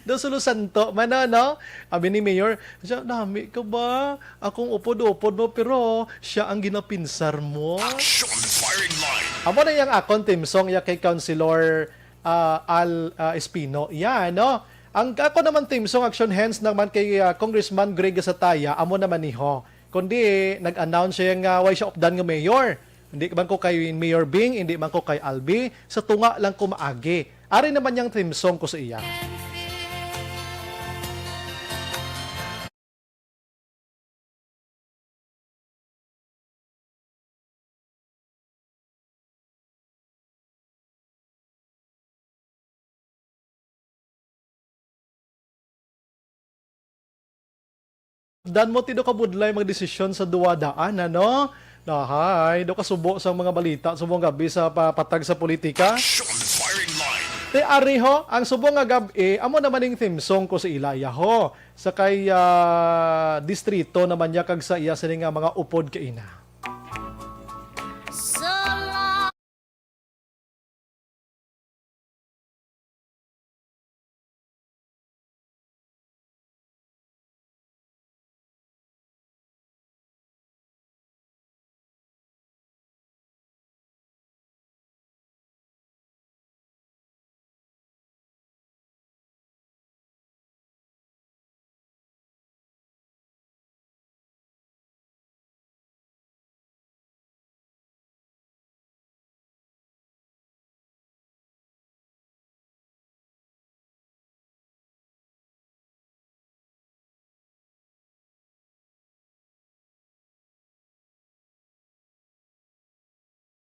Do sulusanto mano no? Abi ni Mayor, siya nami ka ba? Akong upod-upod mo pero siya ang ginapinsar mo. Aksyon Firing Line. Amo na yang akon team song ya kay Councilor Al Espino. Ya no? Ang ako naman team song action hands naman kay Congressman Greg Sataya, amo naman niho. Kundi nag-announce siya nga way siya updan nga mayor. Hindi man ko kay Mayor Bing, hindi man ko kay Albi, sa tunga lang ko maagi. Ari naman yang team song ko sa iya. Dan mo tido ka budlay magdesisyon sa duwadaan, ano? Nahay, do ka subo sa mga balita, subong gabi sa patag sa politika. Aksyon Firing Line. Te ariho, ang subong nga gabi, amo naman yung theme song ko sa Ilaya ho. Sa kay distrito naman niya kag sa iya sa nga mga upod kaina.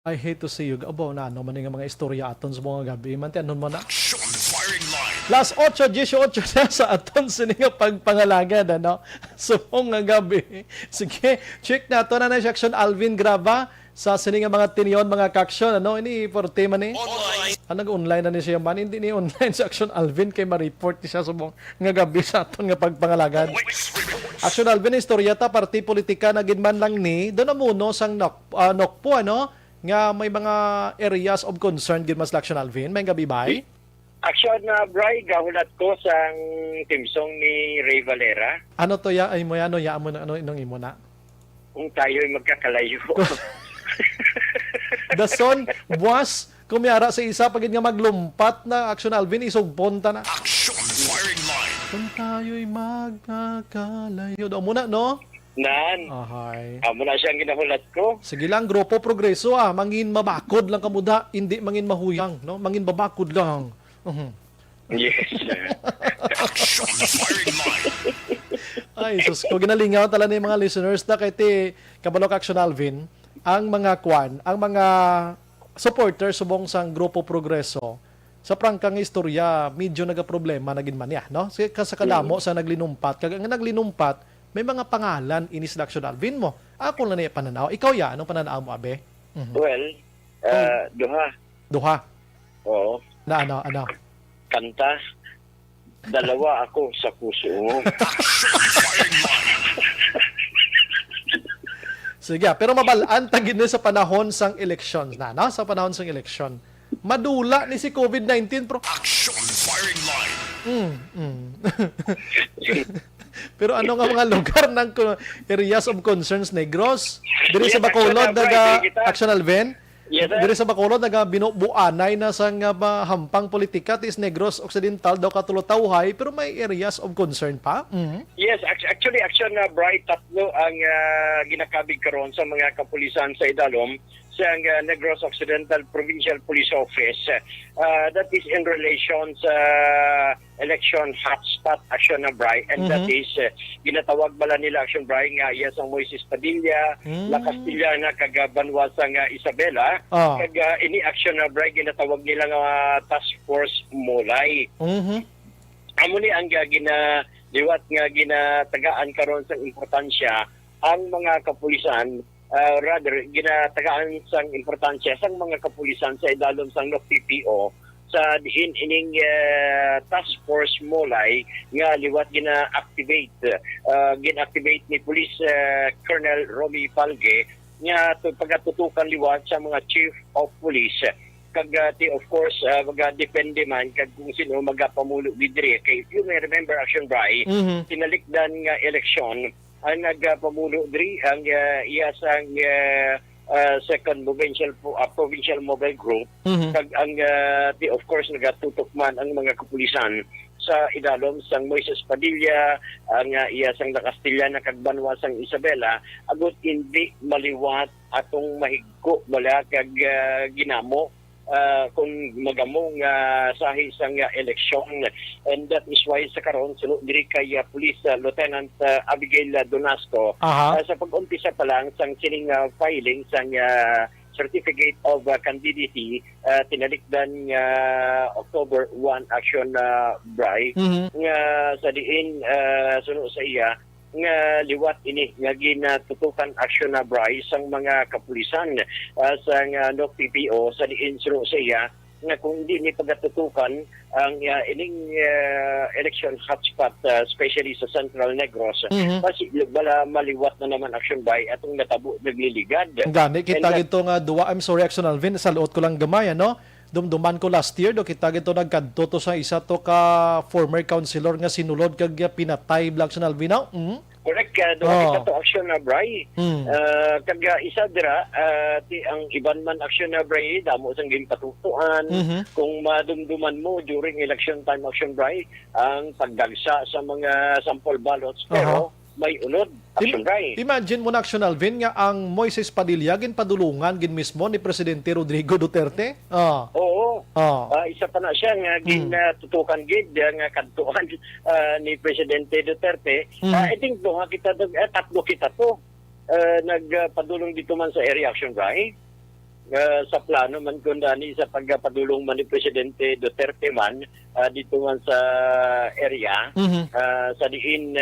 I hate to see you. Abo na ano man nga mga istorya aton sa mga gabi. Manti anon mo na. Aksyon Firing Line. Last 8:18 na sa aton sa nga pagpangalagad, ano? So nga gabi. Sige, check na to na sa action Alvin Grava sa sini nga mga tiniyon, mga kaksyon, ano, ini for tema ni? Nag-online na ni siya man, hindi ni online sa Action Alvin, kay ma-report ni siya subong nga gabi sa aton nga pagpangalagad. Action Alvin, istorya ta, party politika na ginman lang ni, doon na muno sang nokpo, ano, nga may mga areas of concern ginman sa Action Alvin, may gabi bay? Action na Bray, gahulat ko sa timsong ni Ray Valera. Ano to ya? Ay mo ya, ano ya mo na, ano inong imo na? Kung tayo ay magkakalayo. Dason, buwas, kumiyara sa isa, pagid nga maglumpat na Action Alvin, isugponta na. Action Firing Line. Kung tayo'y magkakalayo. Daw muna, no? Nan. Ahay. Amo na siyang ginahulat ko. Sige lang, Grupo Progreso, mangin mabakod lang kamuda, hindi mangin mahuyang, no? Mangin babakod lang. Yes. Action Firing Line. Ay, sus ko ginalingaw tala ni mga listeners na kay ti Kabalok Action Alvin, ang mga ang mga supporters subong sang Grupo Progreso sa prangkang istorya medyo nagaproblema nagin man ya, no? Kasi kadamo sa naglinumpat, kag ang naglinumpat may mga pangalan inis sa Action Alvin mo. Ako lang na pananaw. Ikaw ya, anong pananaw mo, abe? Well, Duha. Oo. Na ano? Kanta. Dalawa ako sa puso mo. Sige, pero mabalaan tagin na sa panahon sang eleksyon na, no? Sa panahon sang eleksyon. Madula ni si COVID-19 pro. Action Firing Line. Pero ano nga mga lugar ng areas of concerns Negros? Diri sa Bacolod naga Action Alvin? Diri sa Bacolod naga binubuanay na sang hampang politika tis Negros Occidental daw katulotawhay pero may areas of concern pa. Yes, actually Action na Bright, tatlo ang ginakabig karon sa mga kapulisan sa Idalom sa Negros Occidental Provincial Police Office. That is in relation sa election hotspot Action na Bright, and that is ginatawag bala nila Action Bright nga iya sang Moises Padilla, La Castillana kag Banwa sang Isabela, kag ini Action na Bright ginatawag nila nga Task Force Mulay. Amo ni ang liwat nga ginatagaan karon sa importansya ang mga kapulisan, rather ginatagaan sang importansya sang mga kapulisan sa idalom sang PPO sa diin ining Task Force Mulay nga liwat gina-activate ni Police Colonel Romy Palge nga pagatutukan liwat sa mga Chief of Police kag of course maga-depende man kag kung sino magapamulo bidre kay if you may remember Action Bray, tinalikdan nga eleksyon ang nagpamulo diri ang iya sang second provincial mobile group kag ang of course nagatutok man ang mga kapulisan sa idalom sang Moises Padilla, ang iya sang La Castillana kag Banwa sang Isabela agot hindi maliwat atong mahigko bala kag ginamo kung magamong sahi sang eleksyon, and that is why sa karon sunod diri kay Police Lieutenant Abigail Donasco sa pag-umpisa pa lang sang sining filing sang Certificate of Candidacy tinalikdan October 1 Action Bray nga sa diin sunod sa iya nga liwat ini nga ginatutukan Action na Bray sang mga kapulisan sang PPO sa diin suro sa iya nga kung hindi ni pagatutukan ang ining election hotspot especially sa Central Negros kasi bala maliwat na naman Action Bray atong natabo nagliligad. Gani kita gito nga duwa, I'm sorry Action Alvin, sa luot ko lang gamay ano. Dumduman ko last year do kita gito nagkadto to sa isa to ka former councilor nga sinulod kag pinatay Action Alvin. Correct, kita to Action na Bray. Kag isa dira ti ang iban man Action na Bray damo sang ginpatutuan kung madumduman mo during election time Action Bray ang pagdagsa sa mga sample ballots pero may unod Action Bray. Imagine mo na Action Alvin nga ang Moises Padilla ginpadulungan gin mismo ni Presidente Rodrigo Duterte. Oo. Isa pa na siya nga ginatutukan gid nga kadtuan ni Presidente Duterte. I think do nga kita tatlo kita to nagpadulong dito man sa area Action Bray. Sa plano man kundani sa pagpadulong man ni Presidente Duterte man dito man sa area sa diin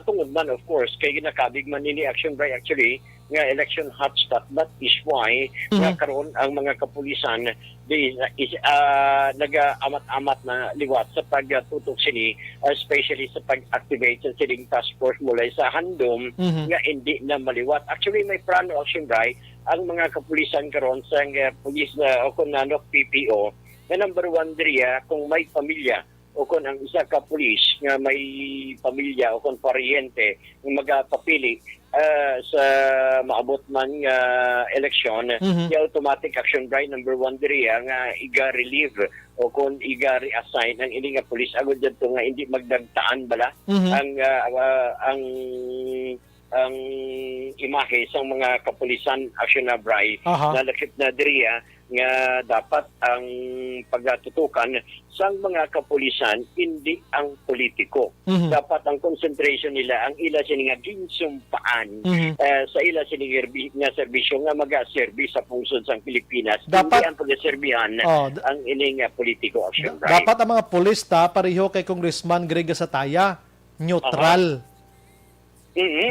tungod man of course kay ginakabig man ni Action Bray actually nga election hotspot. That is why nga karon ang mga kapulisan nag-amat-amat na liwat sa pagtutok sini, especially sa pag-activate sa sining task force mula sa handom nga hindi na maliwat. Actually, may plano action by ang mga kapulisan karon sa police o kunanok PPO na number one diriya kung may pamilya o kung ang isa ka pulis nga may pamilya o kung paryente ng magpapili sa maabot man nga eleksyon, yung automatic action by number one diriya nga iga-relieve o kung iga-reassign ang ini nga pulis agad dito nga hindi magdagtaan bala ang imahe sa mga kapulisan action na bray na lakip na diriya nga dapat ang pagtutukan sa mga kapulisan hindi ang politiko. Dapat ang concentration nila ang ila sining ginsumpaan sa ila sining nga serbisyo nga maga-serbi sa pungsod sa Pilipinas. Dapat, hindi ang pag-serbihan ang ining politiko action right. Dapat ang mga pulis pareho kay Congressman Greg Sataya, neutral.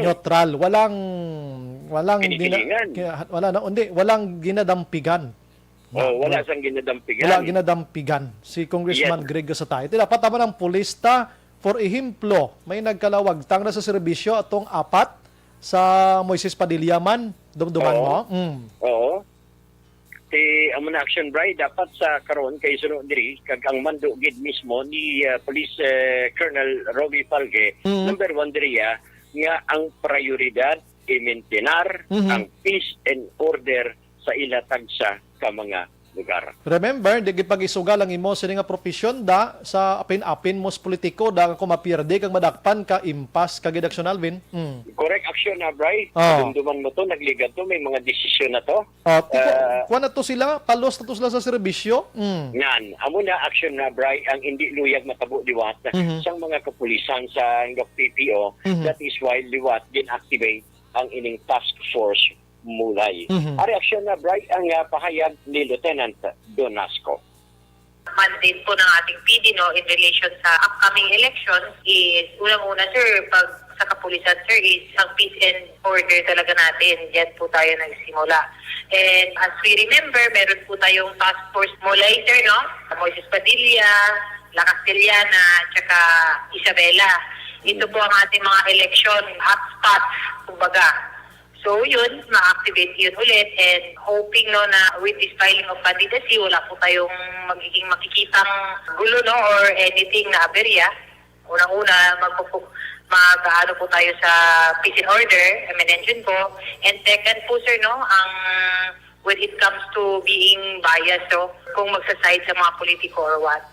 Neutral, walang ginadampigan. Wala sang ginadampigan. Wala ginadampigan si Congressman Greg Sataya. Dapat naman ang pulista, for ehemplo, may nagkalawag tang na sa serbisyo atong apat sa Moises Padilla man, dumduman mo. Oo. Amo na action bray dapat sa karon kay sunod diri kag ang mando gid mismo ni Police Colonel Robbie Falge, number one diri nga ang prioridad i-maintenar ang peace and order sa ilatag sa mga lugar. Remember, di gipag-isugal ang imo sa nga profesyon da sa apin-apin mos politiko da kung mapirde kang madakpan ka impas kagid action Alvin. Correct action na Bray. Dumduman mo to, nagligat to, may mga desisyon na to. Kuha na to sila, palos na to sila sa serbisyo. Yan, amo na action na Bray ang hindi luyag matabo liwat sang mga kapulisan sa PPO. That is why liwat din activate ang ining task force mulay. Ang reaksyon na Bray ang pahayag ni Lieutenant Donasco. Mandate po ng ating PD in relation sa upcoming elections is unang-una sir, pag sa kapulisan sir is ang peace and order talaga natin. Diyan po tayo nagsimula. And as we remember, meron po tayong task force mulay sir, Moises Padilla, La Castellana, tsaka Isabela. Ito po ang ating mga election hotspots, kumbaga. So yun, ma-activate yun ulit and hoping na with this filing of candidacy, wala po tayong magiging makikitang gulo or anything na aberya. Unang-una, mag-ano po tayo sa peace and order, mention po. And second po sir, ang when it comes to being biased, kung magsaside sa mga politiko or what.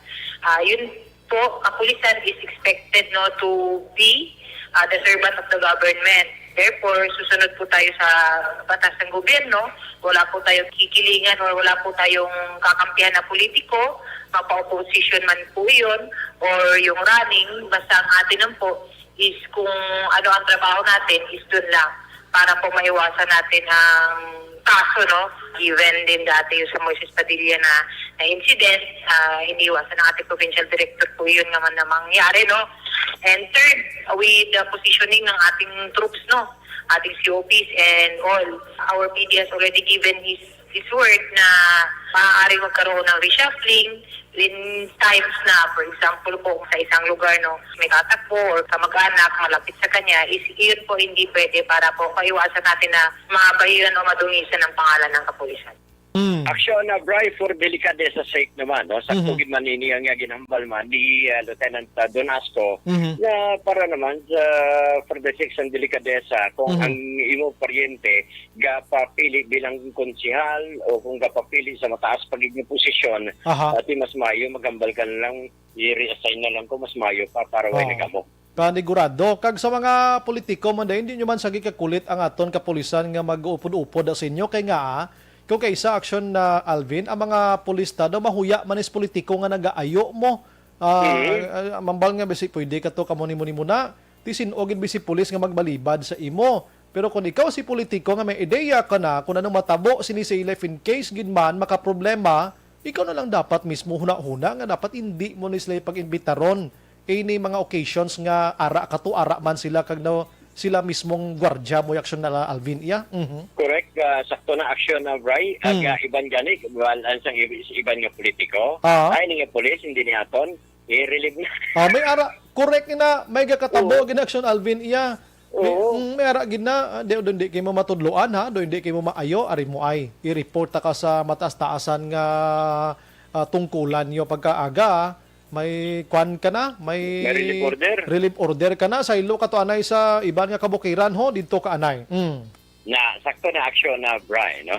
Yun po, kapulisan is expected to be the servant of the government. Therefore, susunod po tayo sa batas ng gobyerno, wala po tayong kikilingan or wala po tayong kakampihan na politiko, mapa-opposition man po yun, or yung running, basta ang atin lang po is kung ano ang trabaho natin is dun lang para po maiwasan natin ang kaso, given din dati yung sa Moises Padilla na incident, iniwasan ng ating provincial director po yun naman na mangyari, And third, with the positioning ng ating troops, ating COPs and all, our PD has already given his word na maaaring magkaroon ng reshuffling in times na, for example po, sa isang lugar may tatakbo or kamag-anak malapit sa kanya, is yun po hindi pwede para po maiwasan natin na mabahiran o madungisan ng pangalan ng kapulisan. Aksyon na Bray for delikadesa sake naman, sa tugid man ini ang ginambal man ni Lieutenant Donasco na para naman for the sake ng delikadesa kung ang imo paryente gapapili bilang konsihal o kung gapapili sa mataas pagiging posisyon at mas mayo magambal ka na lang i-reassign na lang ko mas mayo para way nagamo. Panigurado, kag sa mga politiko man hindi nyo man sagi kakulit ang aton kapulisan nga mag-upod-upod sa inyo kay nga kung kay sa action na Alvin, ang mga pulista daw mahuya manis politiko nga nagaayo mo. Mambal nga bisi pwede ka to kamuni-muni muna. Tisin ogid bisi pulis nga magbalibad sa imo. Pero kung ikaw si politiko nga may ideya ka na kung anong matabo sinisay in case gid man makaproblema, ikaw na lang dapat mismo huna-huna nga dapat hindi mo ni sila pag-imbitaron. Any mga occasions nga ara man sila kag sila mismong gwardya mo aksyon na Alvin iya. Correct. Sakto na aksyon na Bray. Iban gani, balaan sang iban nga politiko. Ay, nga polis, hindi ni aton. I-relieve na. May ara, correct na, may kakatabo, ginaksyon Alvin iya. May ara gina, di kayo mo matudloan ha, do hindi kayo mo maayo, ari mo ay. I-report ka sa mataas-taasan nga tungkulan nyo pagkaaga. May kwan ka na, may relief order ka na sa ilo ka to anay sa iban nga kabukiran ho dito ka anay. Na sakto na action na Bray, no.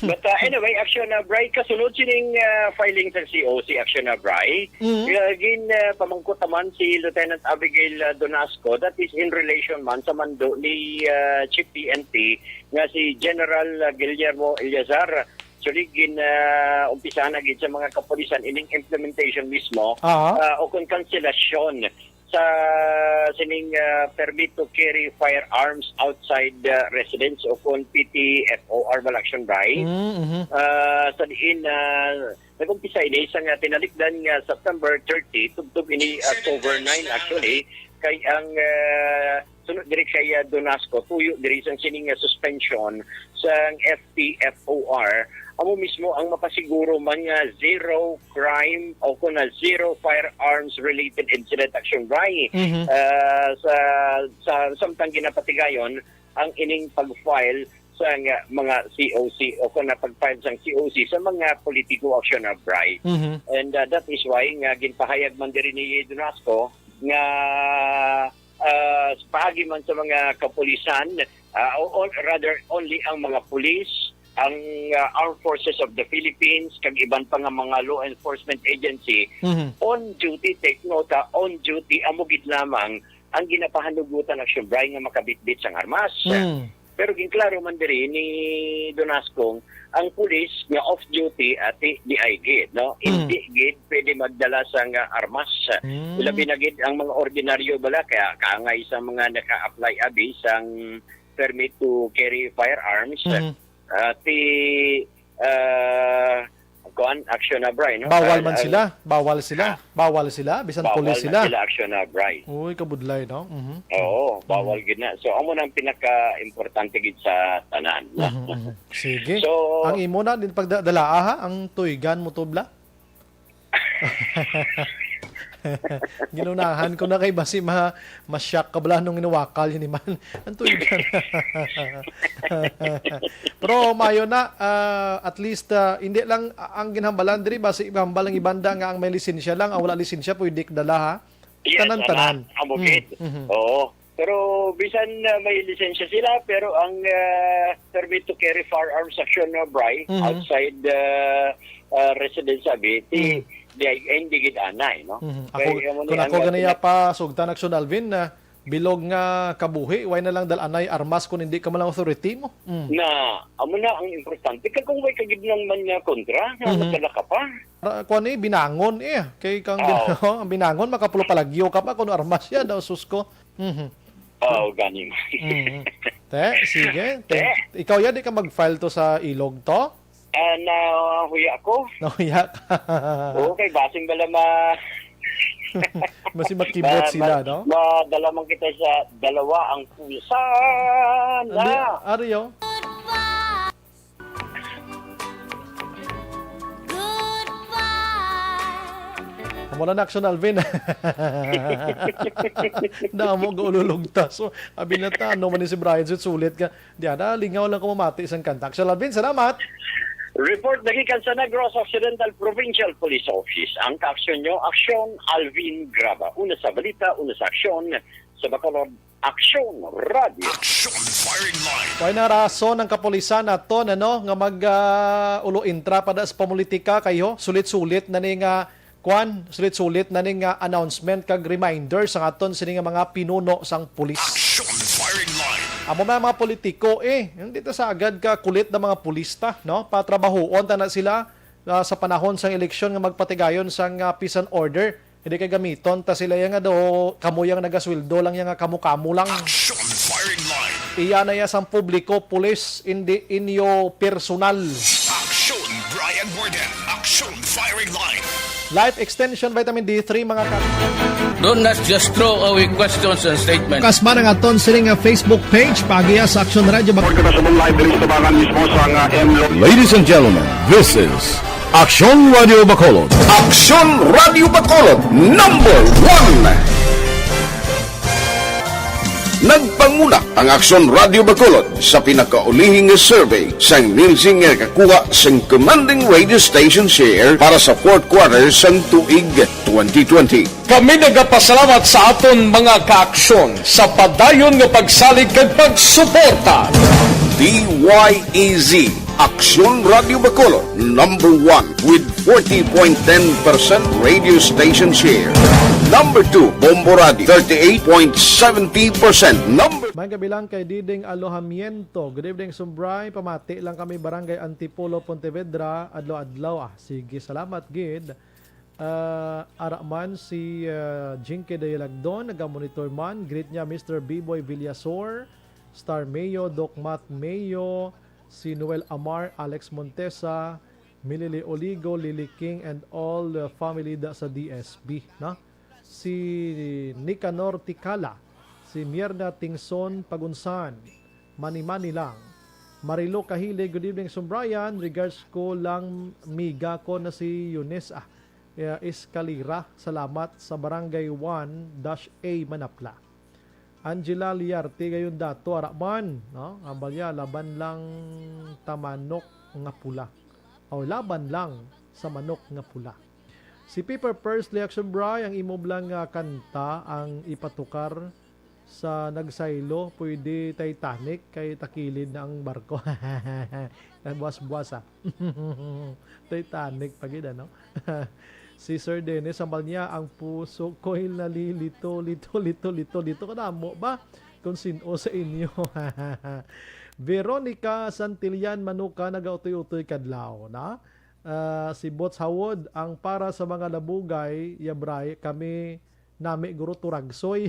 But anyway, action na Bray kasunod sining filing sa COC action na Bray. Again pamangkot naman si Lieutenant Abigail Donasco, that is in relation man sa mando ni Chief PNP nga si General Guillermo Eliazar. Actually, umpisa na gid sa mga kapulisan ining implementation mismo o kung kanselasyon sa sining permit to carry firearms outside residence o kung PTFOR Malaction Bray. Sa diin nag-umpisa ini sa nga tinalikdan nga September 30 tugtog ini October 9 actually kay ang sunod diri kay Donasco tuyo diri sang sining suspension sang FTFOR amo mismo ang mapasiguro man nga zero crime o kung na zero firearms related incident action Bray. Sa samtang ginapatigayon ang ining pag-file sa mga COC o kung na pag-file sang COC sa mga politiko action na Bray. And that is why nga ginpahayag man diri ni Donasco nga pahagi man sa mga kapulisan or rather only ang mga pulis, ang Armed Forces of the Philippines, kag iban pa nga mga law enforcement agency on duty, take note, on duty amo gid lamang ang ginapahanugutan action Bray nga makabitbit sang armas. Pero ginklaro man diri ni Donasco ang pulis nga off duty at di ay gid, no? Hindi gid pwede magdala sang armas. Labi na gid ang mga ordinaryo bala kaya kaangay sa mga naka-apply abi sang permit to carry firearms. Action na Bray, no? Bawal sila bisan pulis sila. Bawal sila action na Bray. Uy, kabudlay, no? Oo, bawal gid na. So amo nang pinaka-importante gid sa tanan. Sige. So, ang imo na din pagdalaa ha, ang tuigan mo tubla. Ginunahan ko na kay basi ma-shock ka bala nung inawakal yun man. Ang tuigan. Pero mayo na at least hindi lang ang ginhambalan diri basi hambal ang ibanda nga ang may lisensya lang, ang wala lisensya pwede dala ha. Tanan-tanan. Oo. Pero bisan may lisensya sila pero ang permit to carry firearms action na Bray outside residence abi hindi gid anay, no? Kung ako ganaya pa sugtan action Alvin na bilog nga kabuhi, way na lang dalanay armas kung hindi ka man lang authority mo. Na amo na ang importante kung way kagid lang man nga kontra nga magdala ka pa. Kuan binangon kay kang binangon makapulo palagyo ka pa kun armas ya daw susko. Ganing. Sige. Ikaw ya di ka mag-file to sa ilog to? Nahuya ako. Nahuya ka. Okay, basing bala Basi makibot sila, no? Madala man kita sa dalawa ang pulsan na. Ariyo? Wala na action Alvin. Damo gaululog ta. So, abi na ta ano man ni si Brian sulit ka. Di ada lingaw lang ko mamati isang kanta. Action Alvin, salamat. Report nagikan sa Negros Occidental Provincial Police Office. Ang ka-aksyon nyo, Aksyon Alvin Graba. Una sa balita, una sa aksyon sa Bacolod Aksyon Radio. Aksyon Firing Line. Kaya na rason ng kapulisan na to, nga mag-ulo intra pada sa pamulitika kayo. Sulit-sulit na ning sulit-sulit na ning announcement kag reminder sa aton sini nga mga pinuno sang pulis. Aksyon Firing Line. Amo mga politiko hindi ta sa agad ka kulit na mga pulista, no? Patrabahoon ta na sila sa panahon sang eleksyon nga magpatigayon sang peace and order. Hindi kay gamiton ta sila yang do kamuyang nagasweldo lang yang kamu-kamu lang. Aksyon Firing Line. Iya na ya sang publiko, pulis, hindi inyo personal. Aksyon Brian Warden. Aksyon Firing Line. Life Extension Vitamin D3 mga Do not just throw away questions and statements. Kasma ng aton sining Facebook page pagiya sa Aksyon Radio Ladies and gentlemen, this is Aksyon Radio Bacolod. Aksyon Radio Bacolod number 1. Nagpanguna ang Aksyon Radio Bacolod sa pinakaulihing survey sa Nielsen nga kakuha sa commanding radio station share para sa fourth quarter sa tuig 2020. Kami nagapasalamat sa aton mga kaaksyon sa padayon nga pagsalig kag pagsuporta. DYEZ Aksyon Radio Bacolod number 1 with 40.10% radio station share. Number 2, Bombo Radio 38.70%. May kabilang kay Diding Alohamiento. Good evening, Sumbray. Pamati lang kami Barangay Antipolo, Pontevedra. Adlaw-adlaw. Sige, salamat, Gid. Araman si Jinke Dayalagdon, nagamonitor man. Greet niya Mr. B-Boy Villasor, Star Mayo, Doc Matt Mayo, si Noel Amar, Alex Montesa, Milili Oligo, Lily King, and all the family sa DSB. No? Si Nicanor Ticala, si Mierna Tingson Pagunsan, Mani-Mani lang. Marilo Kahile, good evening Sumbrayan. Regards ko lang miga ko na si Eunice Escalera. Salamat sa Barangay 1-A Manapla. Angela Liarte gayon dato Araman, no? Ambalya laban lang tamanok nga pula. O laban lang sa manok nga pula. Si Pepper Pursley Action Bray, ang imoblang kanta ang ipatukar sa nagsaylo, pwede Titanic kay takilid na ang barko. Buwas-buwas Titanic pagida, no? Si Sir Dennis, sambal niya ang puso ko nalilito, lito kadamo ba? Kung sino sa inyo. Veronica Santillan Manuka, nagautoy-utoy kadlaw, na? Si Bots Hawod, ang para sa mga labugay, yabray, kami nami guro turagsoy.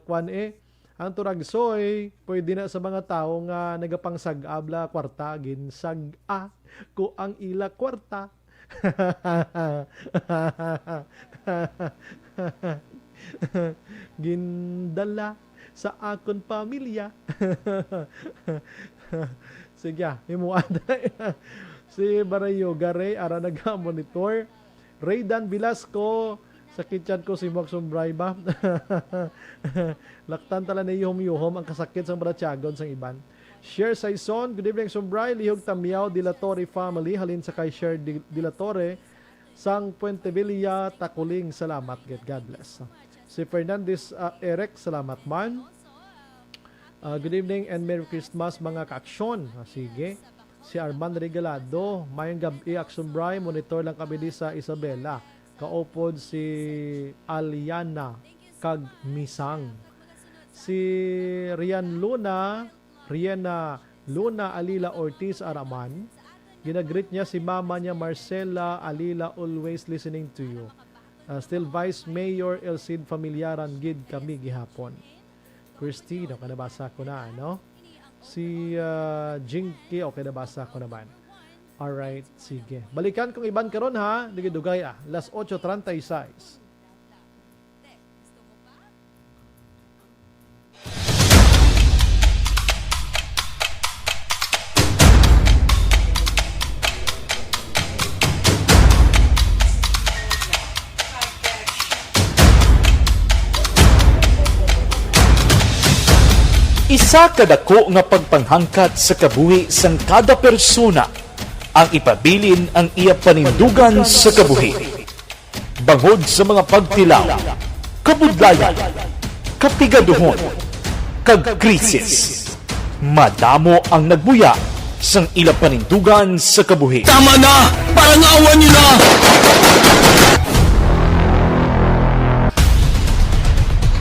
Kwan ang turagsoy, pwede na sa mga tao nga nagapangsag-abla kwarta, ginsag-a ko ang ila kwarta. Gindala sa akon pamilya. Sige, imuada. Si Barayo Garay, ara nag-monitor. Raydan Velasco, sa kitchen ko si Moxon Brayba. Laktan tala na yuhom-yuhom ang kasakit sa Bratyagon sa iban. Share Saison, good evening Sumbray. Lihog Tamiao, Dilatore family. Halin sa kay Share Dilatore. Sang Puente Villa, Takuling, salamat. God bless. Si Fernandez Eric, salamat man. Good evening and Merry Christmas mga kaaksyon. Sige. Si Arman Regalado, mayang gabi Action Bray. Monitor lang kami di sa Isabela. Kaupod si Aliana Kagmisang. Si Riana Luna Alila Ortiz Araman. Ginagreet niya si mama niya Marcela Alila, always listening to you. Still Vice Mayor Elcid Familiaran gid kami gihapon. Christine, okay, nabasa ko na, ano? Si Jinky, okay, nabasa ko naman. Alright, sige. Balikan kong iban karon ha. Dugay Las 8:36. Isa kadako nga pagpanghangkat sa kabuhi sang kada persona ang ipabilin ang iya panindugan sa kabuhi. Bangod sa mga pagtilaw, kabudlayan, kapigaduhon, kagkrisis, madamo ang nagbuya sang ila panindugan sa kabuhi. Tama na! Parang awan nyo na!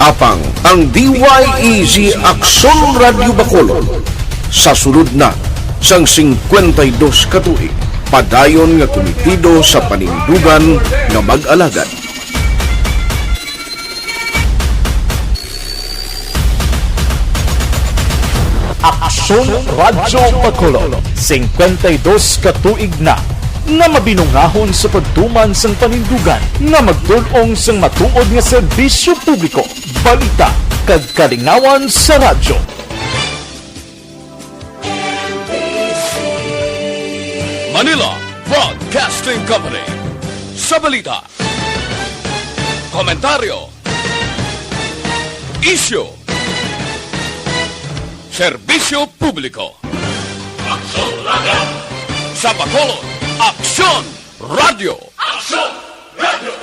Apang ang DYEZ Aksyon Radio Bacolod sa sulod na sang 52 katuig, padayon nga komitido sa panindugan nga mag-alagad. Aksyon Radio Bacolod, 52 katuig na nga mabinungahon sa pagtuman sang panindugan nga magdulong sang matuod nga serbisyo publiko, balita kag kalingawan sa radyo. Manila Broadcasting Company. Sa balita, komentaryo, isyu, serbisyo publiko. Aksyon Radio! Sa Bacolod, Aksyon Radio! Aksyon Radio!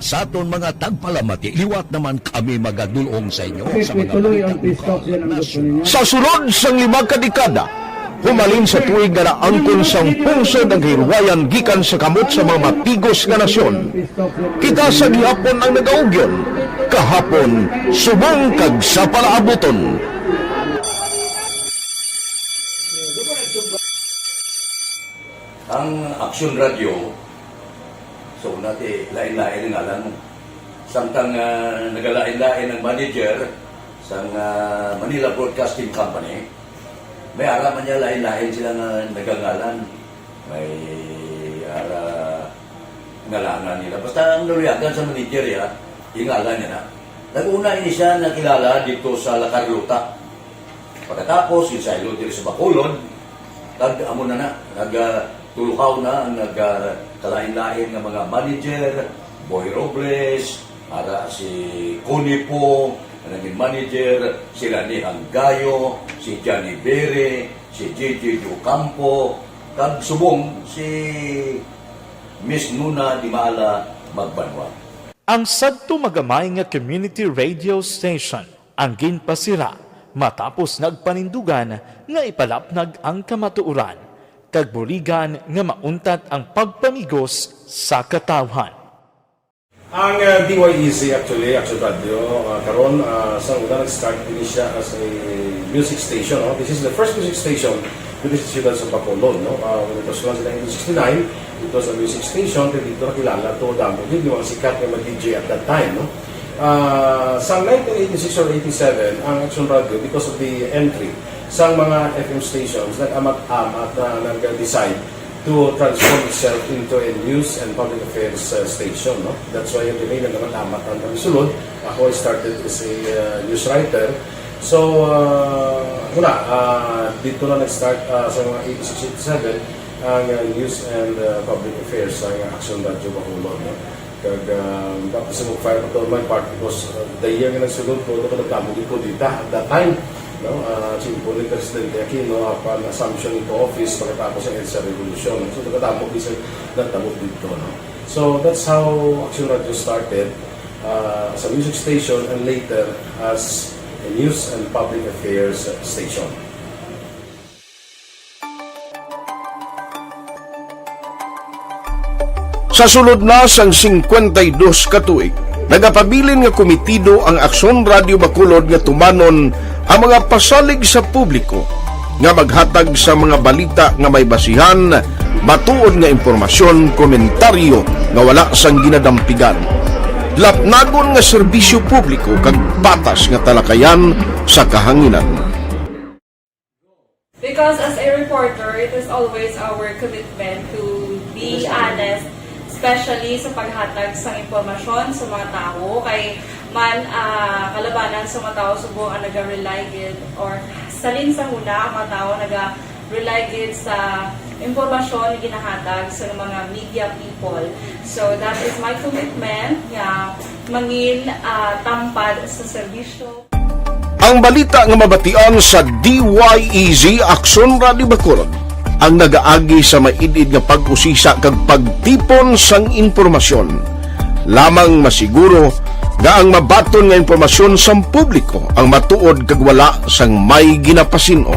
Sa aton mga tagpalamati, liwat naman kami magadulong sa inyo sa mga sa sulod sang 5 kadekada, humalin sa tuig nga naangkon sang pungsod ang hirwayan gikan sa kamot sa mga matigos nga nasyon. Kita sa gihapon ang nagaugyon, kahapon subong kag sa palaabuton. Ang Aksyon Radio, so natin lain-lain ang alam mo. Samtang nagalain-lain ang manager sa Manila Broadcasting Company, may araman niya lain-lain sila na nagangalan. May ngalangan nila. Basta ang naluyagan sa manager ya, ingalan niya na. Nag-una ini siya nakilala dito sa La Carlota. Pagkatapos, insaylo dito sa Bacolod, nag-amo na nagtulukaw na ang nagkalain-lain ng mga manager, Boy Robles, para si Connie po, naging manager, sila ni Hanggayo, si Johnny Bere, si J.J. Ducampo, kag subong si Miss Nuna Di Maala Magbanwa. Ang sadto magamay nga community radio station ang ginpasira matapos nagpanindugan nga ipalapnag ang kamatuuran kag buligan nga mauntat ang pagpamigos sa katawhan. Ang DYEZ actually, Aksyon Radio, karon sa una nag-start din siya as a music station. No? This is the first music station dito sa siyudad sa Bacolod. No? When it was launched in 1969, it was a music station. Dito nakilala to damo din yung mga sikat na mag-DJ at that time. No? Sa 1986 or 87, ang Aksyon Radio, because of the entry sa mga FM stations, nag-amat-amat na nag-decide to transform itself into a news and public affairs station. No? That's why yung dinay na naman-amat ang sulod. Ako I started as a news writer. So, dito na nag-start sa mga 86-87 ang news and public affairs ang Aksyon Radio Bacolod. No? Kag tapos sa mag-fire ko my part because the year nga nagsulod ko, nagkamugin ko dito at that time. No, simple ni Presidente Aquino upon assumption into office pagkatapos ng EDSA Revolution. So, nagkatapos isa nagtabot dito. No? So, that's how Aksyon Radio started as a music station and later as a news and public affairs station. Sa sulod na sang 52 ka tuig, nagapabilin nga komitido ang Aksyon Radio Bacolod nga tumanon ang mga pasalig sa publiko nga maghatag sa mga balita nga may basihan, matuod nga impormasyon, komentaryo nga wala sang ginadampigan. Lapnagon nga serbisyo publiko kag batas nga talakayan sa kahanginan. Because as a reporter, it is always our commitment to be honest, especially sa paghatag sa impormasyon sa mga tao kay man kalabanan sa mga tao subong ang naga-rely gid or salin sa huna ang mga tao naga-rely gid sa impormasyon na ginahatag sa mga media people. So that is my commitment nga mangin tampad sa serbisyo. Ang balita nga mabatian sa DYEZ Aksyon Radio Bacolod ang nagaagi sa maidid nga pag-usisa kag pagtipon sang impormasyon. Lamang masiguro nga ang mabaton nga impormasyon sa publiko ang matuod kag wala sang may ginapasino.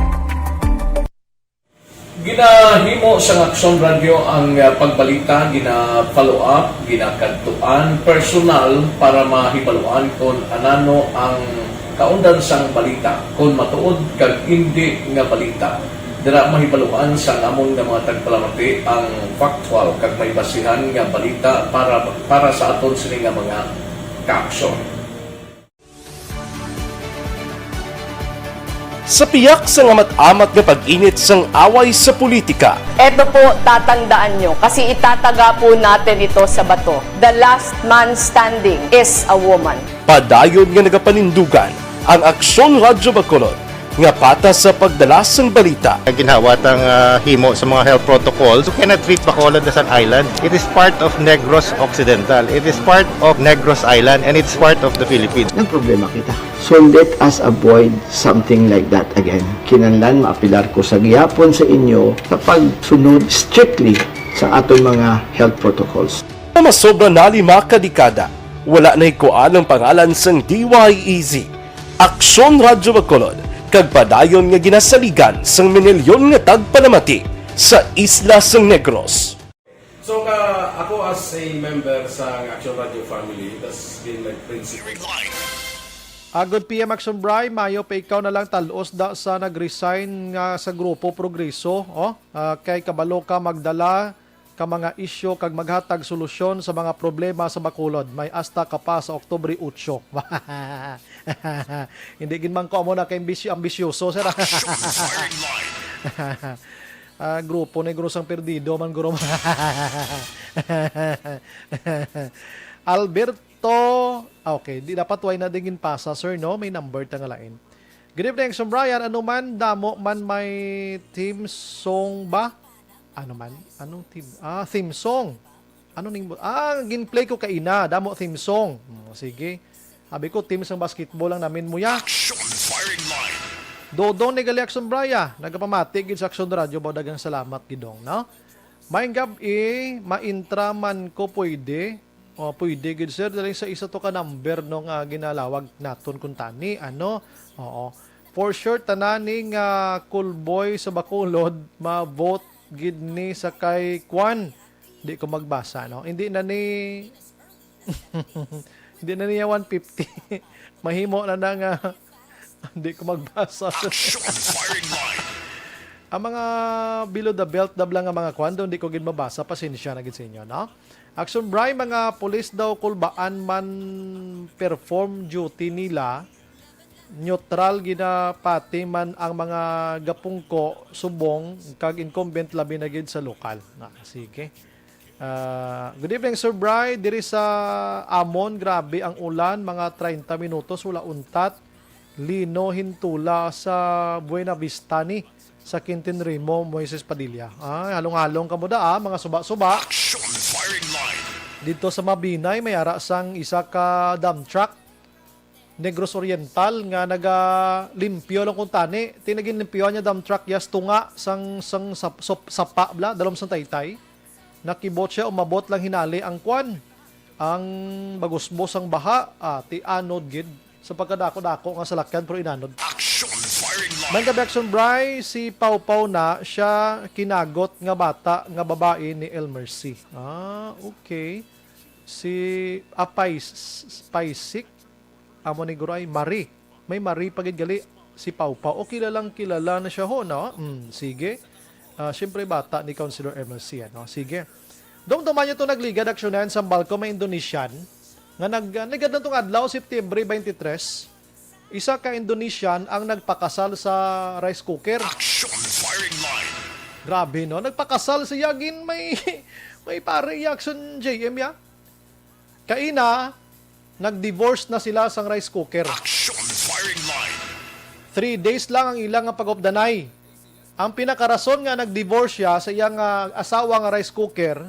Ginahimo sa Aksyon Radio ang pagbalita, gina-follow up, ginakadtuan personal para mahibaluan kung anano ang kaundan sang balita, kung matuod kag hindi nga balita. Dira mahibaluan sa among nga mga tagpalamati ang factual kag may basihan nga balita para sa aton sini nga mga kaaksyon. Sa piyak sa amat-amat nga pag-init sang away sa politika. Ito po, tatandaan nyo, kasi itataga po natin ito sa bato. The last man standing is a woman. Padayon nga nagapanindugan ang Aksyon Radyo Bacolod nga patas sa pagdalasang balita. Ginhawat ang himo sa mga health protocols. You cannot treat Bacolod as an island. It is part of Negros Occidental. It is part of Negros Island and it's part of the Philippines. Ang problema kita. So let us avoid something like that again. Kinahanglan maapilar ko sa gihapon sa inyo sa pagsunod strictly sa atong mga health protocols. Masobra na 5 kadekada, wala na ikuan ang pangalan sang DYEZ. Aksyon Radyo Bacolod, kag padayon nga ginasaligan sang minilyon nga tagpanamati sa isla sang Negros. So, ako as a member sa Action Radio family, that's been my principle. Good PM Action Bri, Mayo pa ikaw na lang talos da sa nag-resign nga sa Grupo Progreso. Kay kabalo ka magdala ka mga isyo kag maghatag solusyon sa mga problema sa Bacolod. May asta ka pa sa Oktubre 8. Hindi ginman ko amo na kay ambisyoso sir. Grupo negro sang perdido man guro. Alberto, okay, di dapat way na dingin pasa sir no, may number ta nga lain. Good evening, Sir Brian. Ano man damo man may team song ba? Ano man? Anong team? Theme song. Ano ning ginplay ko kaina, damo theme song. Sige. Sabi ko team sang basketball lang namin mo ya. Dodong ni gali Action Braya, nagapamati gid sa Action Radio ba dagang salamat gidong, no? Maing gabi, maintraman ko pwede. Pwede gid sir dali sa isa to ka number nung ginalawag naton kun tani, ano? Oo. For sure tananing cool boy sa Bacolod, ma-vote gid ni sa kay Kwan. Di ko magbasa, no? Hindi na ni hindi na niya 150. Mahimo na nga hindi ko magbasa. Ang mga below the belt dab lang ang mga Kwan doon, hindi ko gid mabasa. Pasensya na gid sa inyo, no? Action Bri, mga pulis daw kulbaan man perform duty nila. Neutral ginapati man ang mga gapungko subong kag incumbent labi na gid sa lokal. Sige. Good evening Sir Bri, diri sa Amon grabe ang ulan, mga 30 minutos wala untat. Lino hintula sa Buena Vista ni sa Quintin Remo, Moises Padilla. Halong-halong ka mo da mga suba-suba. Dito sa Mabinay may ara sang isa ka dump truck Negros Oriental nga naga-limpyo lang kung tani. Tinagin limpyo niya dump truck yas tunga sang sapa bla dalom sang taytay. Nakibot siya umabot lang hinali ang kwan. Ang bagusbos ang baha ti anod gid sa pagkadako-dako nga salakyan pero inanod. Mangabi Action Bri, si Pau Pau na siya kinagot nga bata nga babae ni Elmercy. Okay. Si Paisik amo ni Guray, Marie. May Marie pagid gali si Pau Pau. O kilalang kilala na siya ho, no? Sige. Siyempre bata ni Councilor Emercy, no? Sige. Dumduman niyo to nagligad aksyonan sa Balco may Indonesian nga nagad na tong adlaw September 23. Isa ka Indonesian ang nagpakasal sa rice cooker. Grabe, no? Nagpakasal si Yagin may pare Jackson JM ya. Kaina nag-divorce na sila sang rice cooker. 3 days lang ang ilang pag-obdanay. Ang pinakarason nga nag-divorce siya sa iyang asawa nga rice cooker,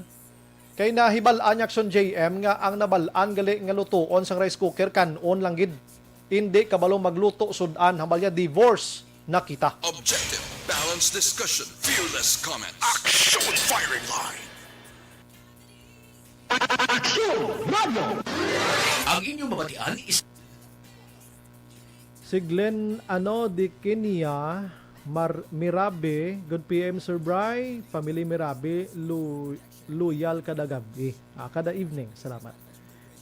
kay nahibalaan Action JM nga ang nabalaan gali nga lutuon sang rice cooker kanon lang gid. Hindi kabalo magluto sudan hambal niya divorce na kita. Objective, balanced discussion, fearless comment. Action firing line. Action Radio. Ang inyong mabatian is Si Glenn di Kenya Mirabe, good PM Sir Bri, family Mirabe, loyal kada gabi, kada evening, salamat.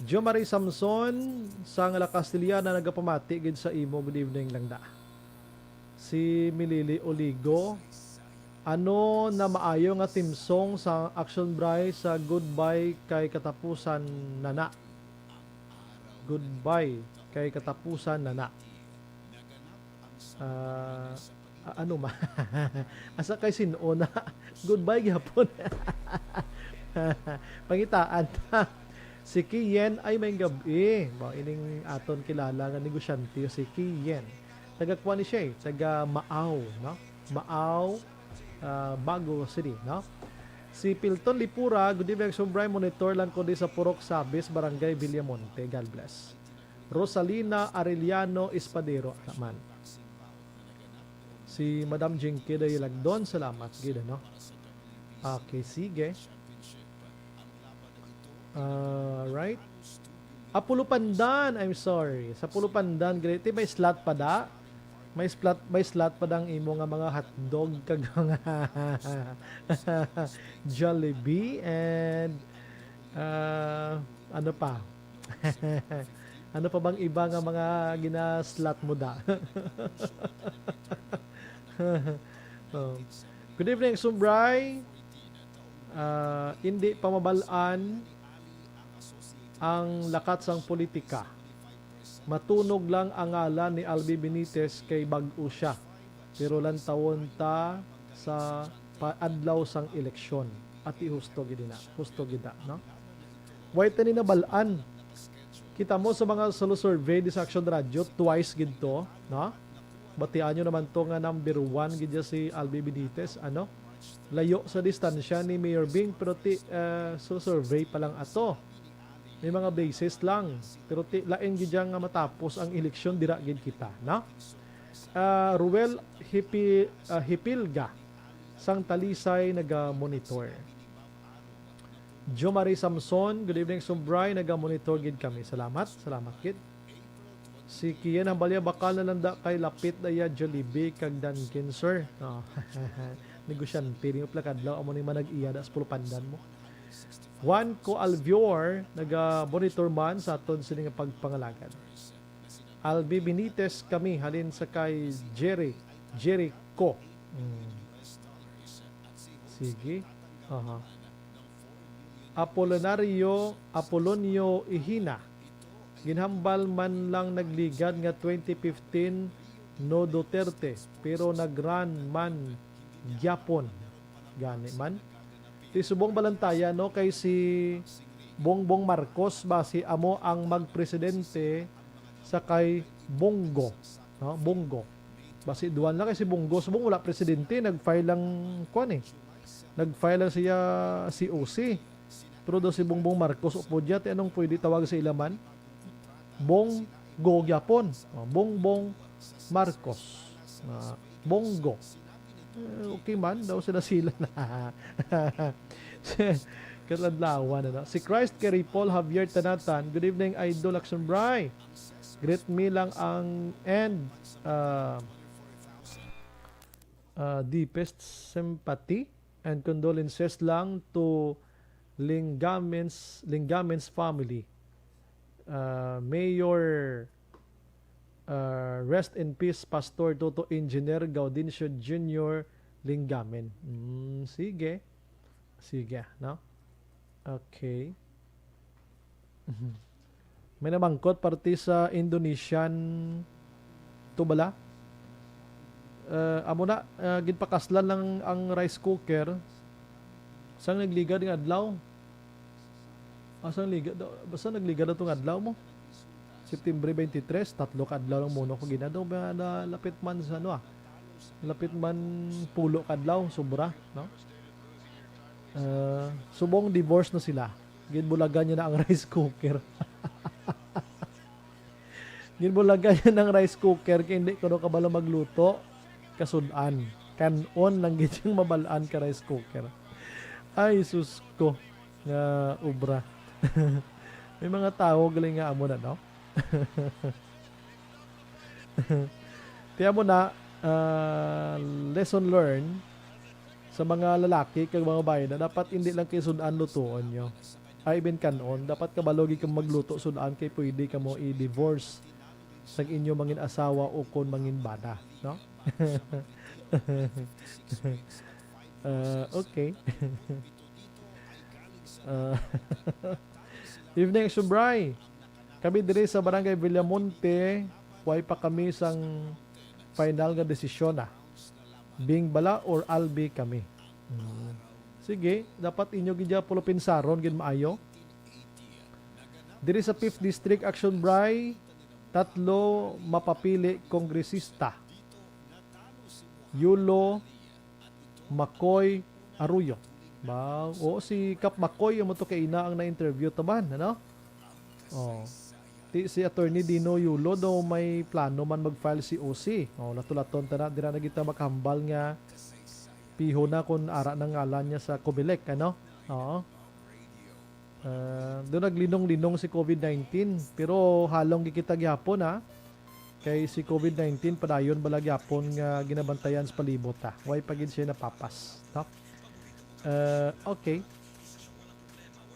Jo Marie Samson sang La Castilla na nagapamati gid sa imo, good evening lang da. Si Milili Oligo, ano na maayo nga team song sa Action Bri sa Goodbye kay Katapusan Nana. Goodbye kay Katapusan Nana. Ano ma? Asa kay sinuna? Goodbye gyapon. Pangitaan ta. Si Kiyen ay may gabi. Ba ining aton kilala nga negosyante si Kiyen. Taga kuan ni siya, taga Maaw, no? Maaw, Bago City, no? Si Pilton Lipura, good evening, Sumbray, monitor lang ko di sa Purok Sabis, Barangay Villamonte. God bless. Rosalina Arellano Espadero naman. Si Madam Jinky day Lagdon, salamat gid no. Okay, sige. Right. Apulo Pandan, I'm sorry. Sa Pulo Pandan, great may slot pa da. May slot pa dang imo nga mga hotdog kag mga Jollibee and ano pa? Ano pa bang iba nga mga gina-slot mo da? Good evening, Sumbray. Hindi pa mabalaan ang lakat sang politika. Matunog lang ang ngalan ni Albi Benitez kay bag-o siya. Pero lang tawon ta sa paadlaw sang eleksyon. At ihusto gid na. Husto gid no? Wait ni nabalaan. Kita mo sa mga solo survey di sa Action Radio twice gid to, no? Batian nyo naman to nga number 1 gid si Albi Benitez, ano? Layo sa distansya ni Mayor Bing pero so survey pa lang ato. May mga basis lang pero lain gid nga matapos ang eleksyon dira gid kita, no? Ruel Hipilga sang Talisay naga-monitor. Jo Marie Samson, good evening Sumbray, naga-monitor gid kami. Salamat gid. Si Kian Hambalya bakal na landa kay lapit daya Jollibee kag Dunkin sir. Oh. Negosyante rin plakadlaw amo ni manag-iya da sa Pulo Pandan mo. Juan Co Alvior, naga-monitor man sa aton sini nga pagpangalagan. Albi Benitez kami halin sa kay Jericho. Sige. Apolonio Ihina. Ginhambal man lang nagligad nga 2015 no Duterte pero nagrun man gyapon gani man. Ti subong balantaya no kay si Bongbong Marcos ba si amo ang magpresidente sa kay Bongo, no? Bongo. Basi duwan lang kay si Bongo, subong wala presidente, nag-file lang kuan eh. Nag-file lang siya COC. Pero daw si Bongbong Marcos upo dyan, anong pwede tawag sa ilaman? Bongo gyapon. Bongbong Marcos. Bongo. Okay man, daw sila na. Katladlawan na. Si Christ Kerry Paul Javier Tanatan. Good evening, Idol Action Bray. Greet me lang ang deepest sympathy and condolences lang to Lingamens family. Mayor rest in peace Pastor Toto Engineer Gaudencio Jr. Lingamen. Sige, no? Okay. May namangkot parti sa Indonesian tubala. Amo na ginpakaslan lang ang rice cooker. Sang nagligad ng adlaw? Asang ligad? Basta nagligad na itong adlaw mo? September 23, 3 kadlaw lang muna ko ginadaw. Lapit man sa ano lapit man pulo kadlaw, sobra, no? Subong divorce na sila. Ginbulagan niya na ang rice cooker. Ginbulagan niya ng rice cooker kaya hindi ko kabalo magluto kasudan. Kanon lang gid yung mabalaan ka rice cooker. Ay sus ko nga ubra. May mga tao galing nga amo na, no? Kaya mo na lesson learned sa mga lalaki kag mga bayan na dapat hindi lang kay sudan lutuon nyo. Ay ben kanon, dapat kabalogi kang magluto sudan kay pwede ka mo i-divorce sa inyo mangin asawa o kon mangin bada, no? Okay. Evening Subray. Kami diri sa Barangay Villamonte, way pa kami sang final nga desisyon na. Bing bala or albi kami. Sige, dapat inyo gidya pulo pinsaron gid maayo. Diri sa 5th District Action Bray, 3 mapapili kongresista. Yulo Makoy Arroyo. Ba, o si Kap Makoy yung to kay ina ang na-interview taman, ano? Oh. Si Attorney Dino Yulo daw may plano man mag-file si OC. Oh, natulaton ta na dira na kita makahambal nga piho na kung ara ng ngalan niya sa Comelec, ano? Oo. Doon naglinong-linong si COVID-19 pero halong gikita gyapon ha. Kay si COVID-19 padayon balag gyapon nga ginabantayan sa palibot ha. Way pagid siya napapas. No? Okay.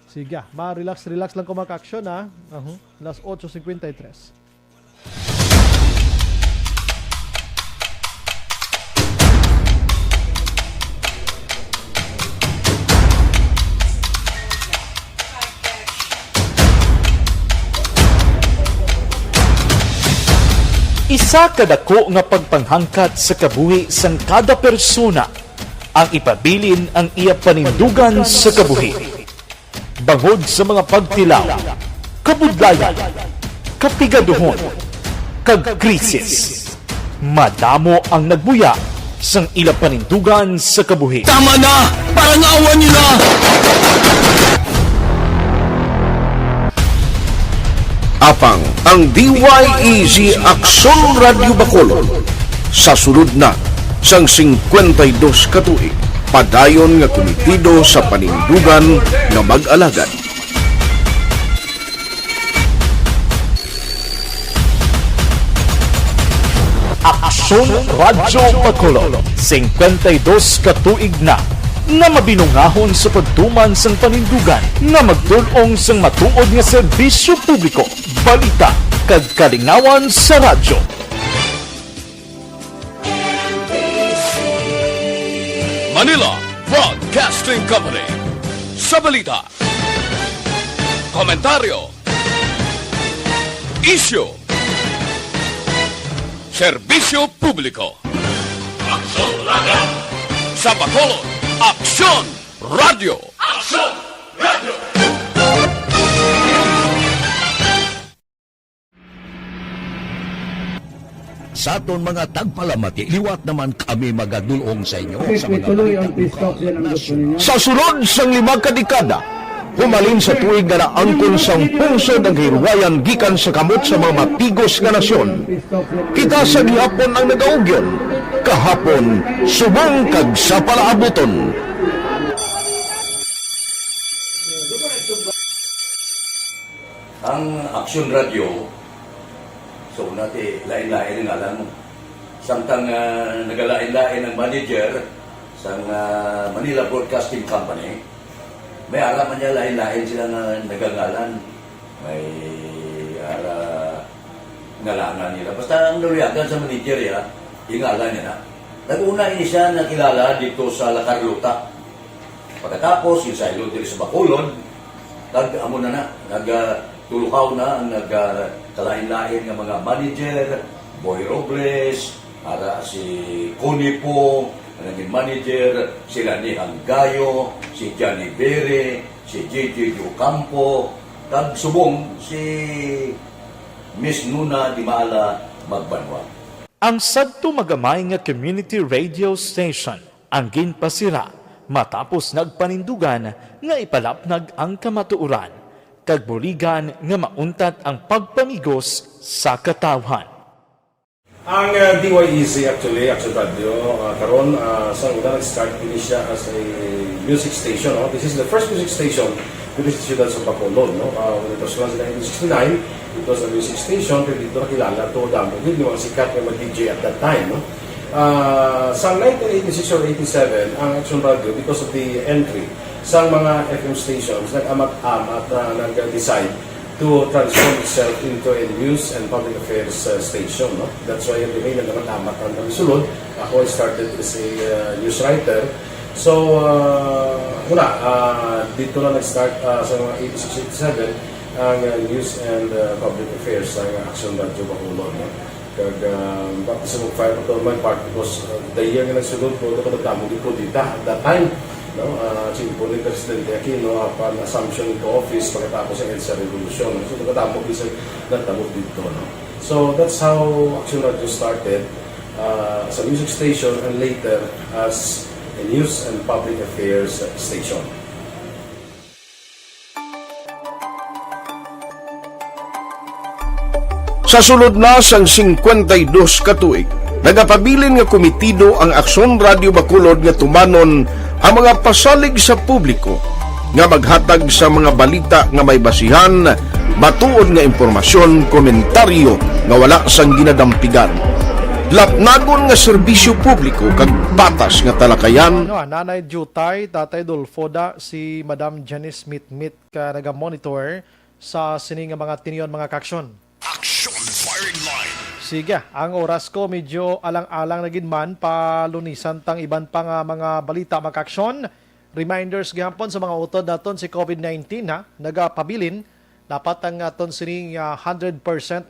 Sige, relax lang ko mag-action ha. Las 8:53. Isa kadako nga pagpanghangkat sa kabuhi sang kada persona ang ipabilin ang iya panindugan sa kabuhi. Bangod sa mga pagtilaw, kabudlayan, kapigaduhon, kagkrisis. Madamo ang nagbuya sang ila panindugan sa kabuhi. Tama na! Parang awan niyo na! Apang ang DYEZ Aksyon Radio Bacolod sa sulod na sang 52 katuig padayon nga komitido sa panindugan nga mag-alagad. Aksyon Radio Bacolod 52 katuig na nga mabinungahon sa pagtuman sang panindugan nga magdulong sang matuod nga serbisyo publiko, balita kag kalingawan sa radyo. Manila Broadcasting Company. Sa balita, komentaryo, issue, serbisyo publiko. Aksyon Radio! Sa Bacolod, Aksyon Radio! Aksyon Radio! Sa aton mga tagpalamati, liwat naman kami magadulong sa inyo sa mga Sa sulod sang 5 kadekada, humalin sa tuig nga naangkon sang pungsod ang hirwayan gikan sa kamot sa mga matigos nga nasyon. Kita sa gihapon ang nagaugyon, kahapon subong kag sa palaabuton. Ang Aksyon Radio, so nati lain-lain ang alam mo. Samtang nagalain-lain ang manager sa Manila Broadcasting Company, may araman niya lain-lain sila na nagangalan. May ngalangan nila. Basta ang naluyagan sa manager ya, yung ngalan niya na. Nag-una ini siya nakilala dito sa La Carlota. Pagkatapos, yung sa ilo dito sa Bacolod, nag-amo na nagtulukaw na ang nagkalain-lain ng mga manager, Boy Robles, si Connie po, ang naging manager, sila ni Hanggayo, si Johnny Bere, si J.J. Ocampo, kag subong si Miss Nuna Di Maala Magbanwa. Ang sadto magamay nga community radio station ang ginpasira matapos nagpanindugan nga ipalapnag ang kamatuoran kag buligan nga mauntat ang pagpamigos sa katawhan. Ang DYEZ actually, Aksyon Radio, karon sa una nag-start din siya as a music station. No? This is the first music station dito sa siyudad sa Bacolod. No? When it was launched in 1969, it was a music station, pero dito nakilala to damo. Hindi mga sikat na mag-DJ at that time. No? Sa 1986 or 87, ang Aksyon Radio, because of the entry sa mga FM stations, nag-amat-amat na nag-decide to transform itself into a news and public affairs station. No? That's why yung may nag-amat ang sulod. Ako started as a news writer. So, dito na nag-start sa mga 86-87 ang news and public affairs ng Aksyon Radio Bacolod. No? kag bakit sa mag-fire patrolman part because the year nga nagsunod po ito nagdamo din po dita at that time no po ni Presidente Aquino upon assumption into office pagkatapos ng EDSA Revolution so nagdamo din sa nagdamo dito no so that's how Action Radio started as a music station and later as a news and public affairs station. Sa sulod na sang 52 ka tuig, nagapabilin nga komitido ang Aksyon Radio Bacolod nga tumanon ang mga pasalig sa publiko nga maghatag sa mga balita nga may basihan, matuod nga impormasyon, komentaryo nga wala sang ginadampigan. Lapnagon nga serbisyo publiko kag batas nga talakayan. Nanay Jutay, Tatay Dulfoda, si Madam Janice Mitmit ka naga-monitor sa sining nga mga tiniyon mga kaksyon. Action Firing Line. Sige, ang oras ko medyo alang-alang na ginman palunisan tang iban pa nga mga balita mga kaksyon. Reminders gihapon sa mga utod naton si COVID-19 ha, nagapabilin dapat ang aton sining 100%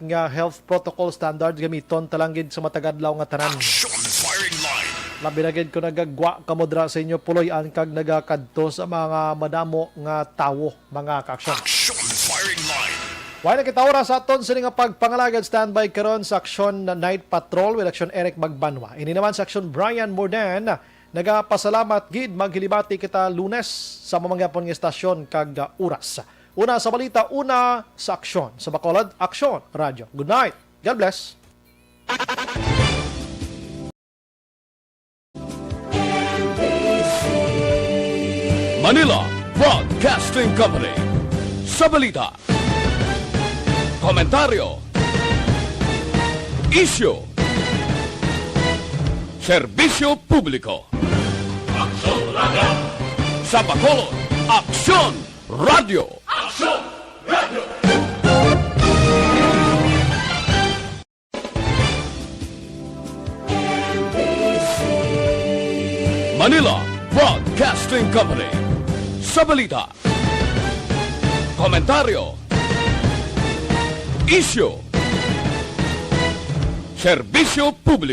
nga health protocol standards gamiton talanggid sa matagadlaw nga tanan. Action Firing Line. Labi na gid ko nagagwa kamodra sa inyo puloy-an kag nagakadto sa mga madamo nga tawo mga kaksyon. Action Firing Line. Wala kita oras sa aton sa nga pagpangalagad standby karon sa Aksyon Night Patrol with Aksyon Eric Magbanwa. Ini naman sa Aksyon Brian Mordan nagapasalamat gid maghilibati kita Lunes sa mamangyapon nga estasyon kag oras. Una sa balita, una sa Aksyon. Sa Bacolod, Aksyon Radio. Good night. God bless. Manila Broadcasting Company. Sa balita, komentaryo, isyu, serbisyo publiko. Aksyon Radio. Sa Bacolod, Aksyon Radio. Aksyon Radio. Manila Broadcasting Company. Sa balita, komentaryo, isyu, serbisyo publiko.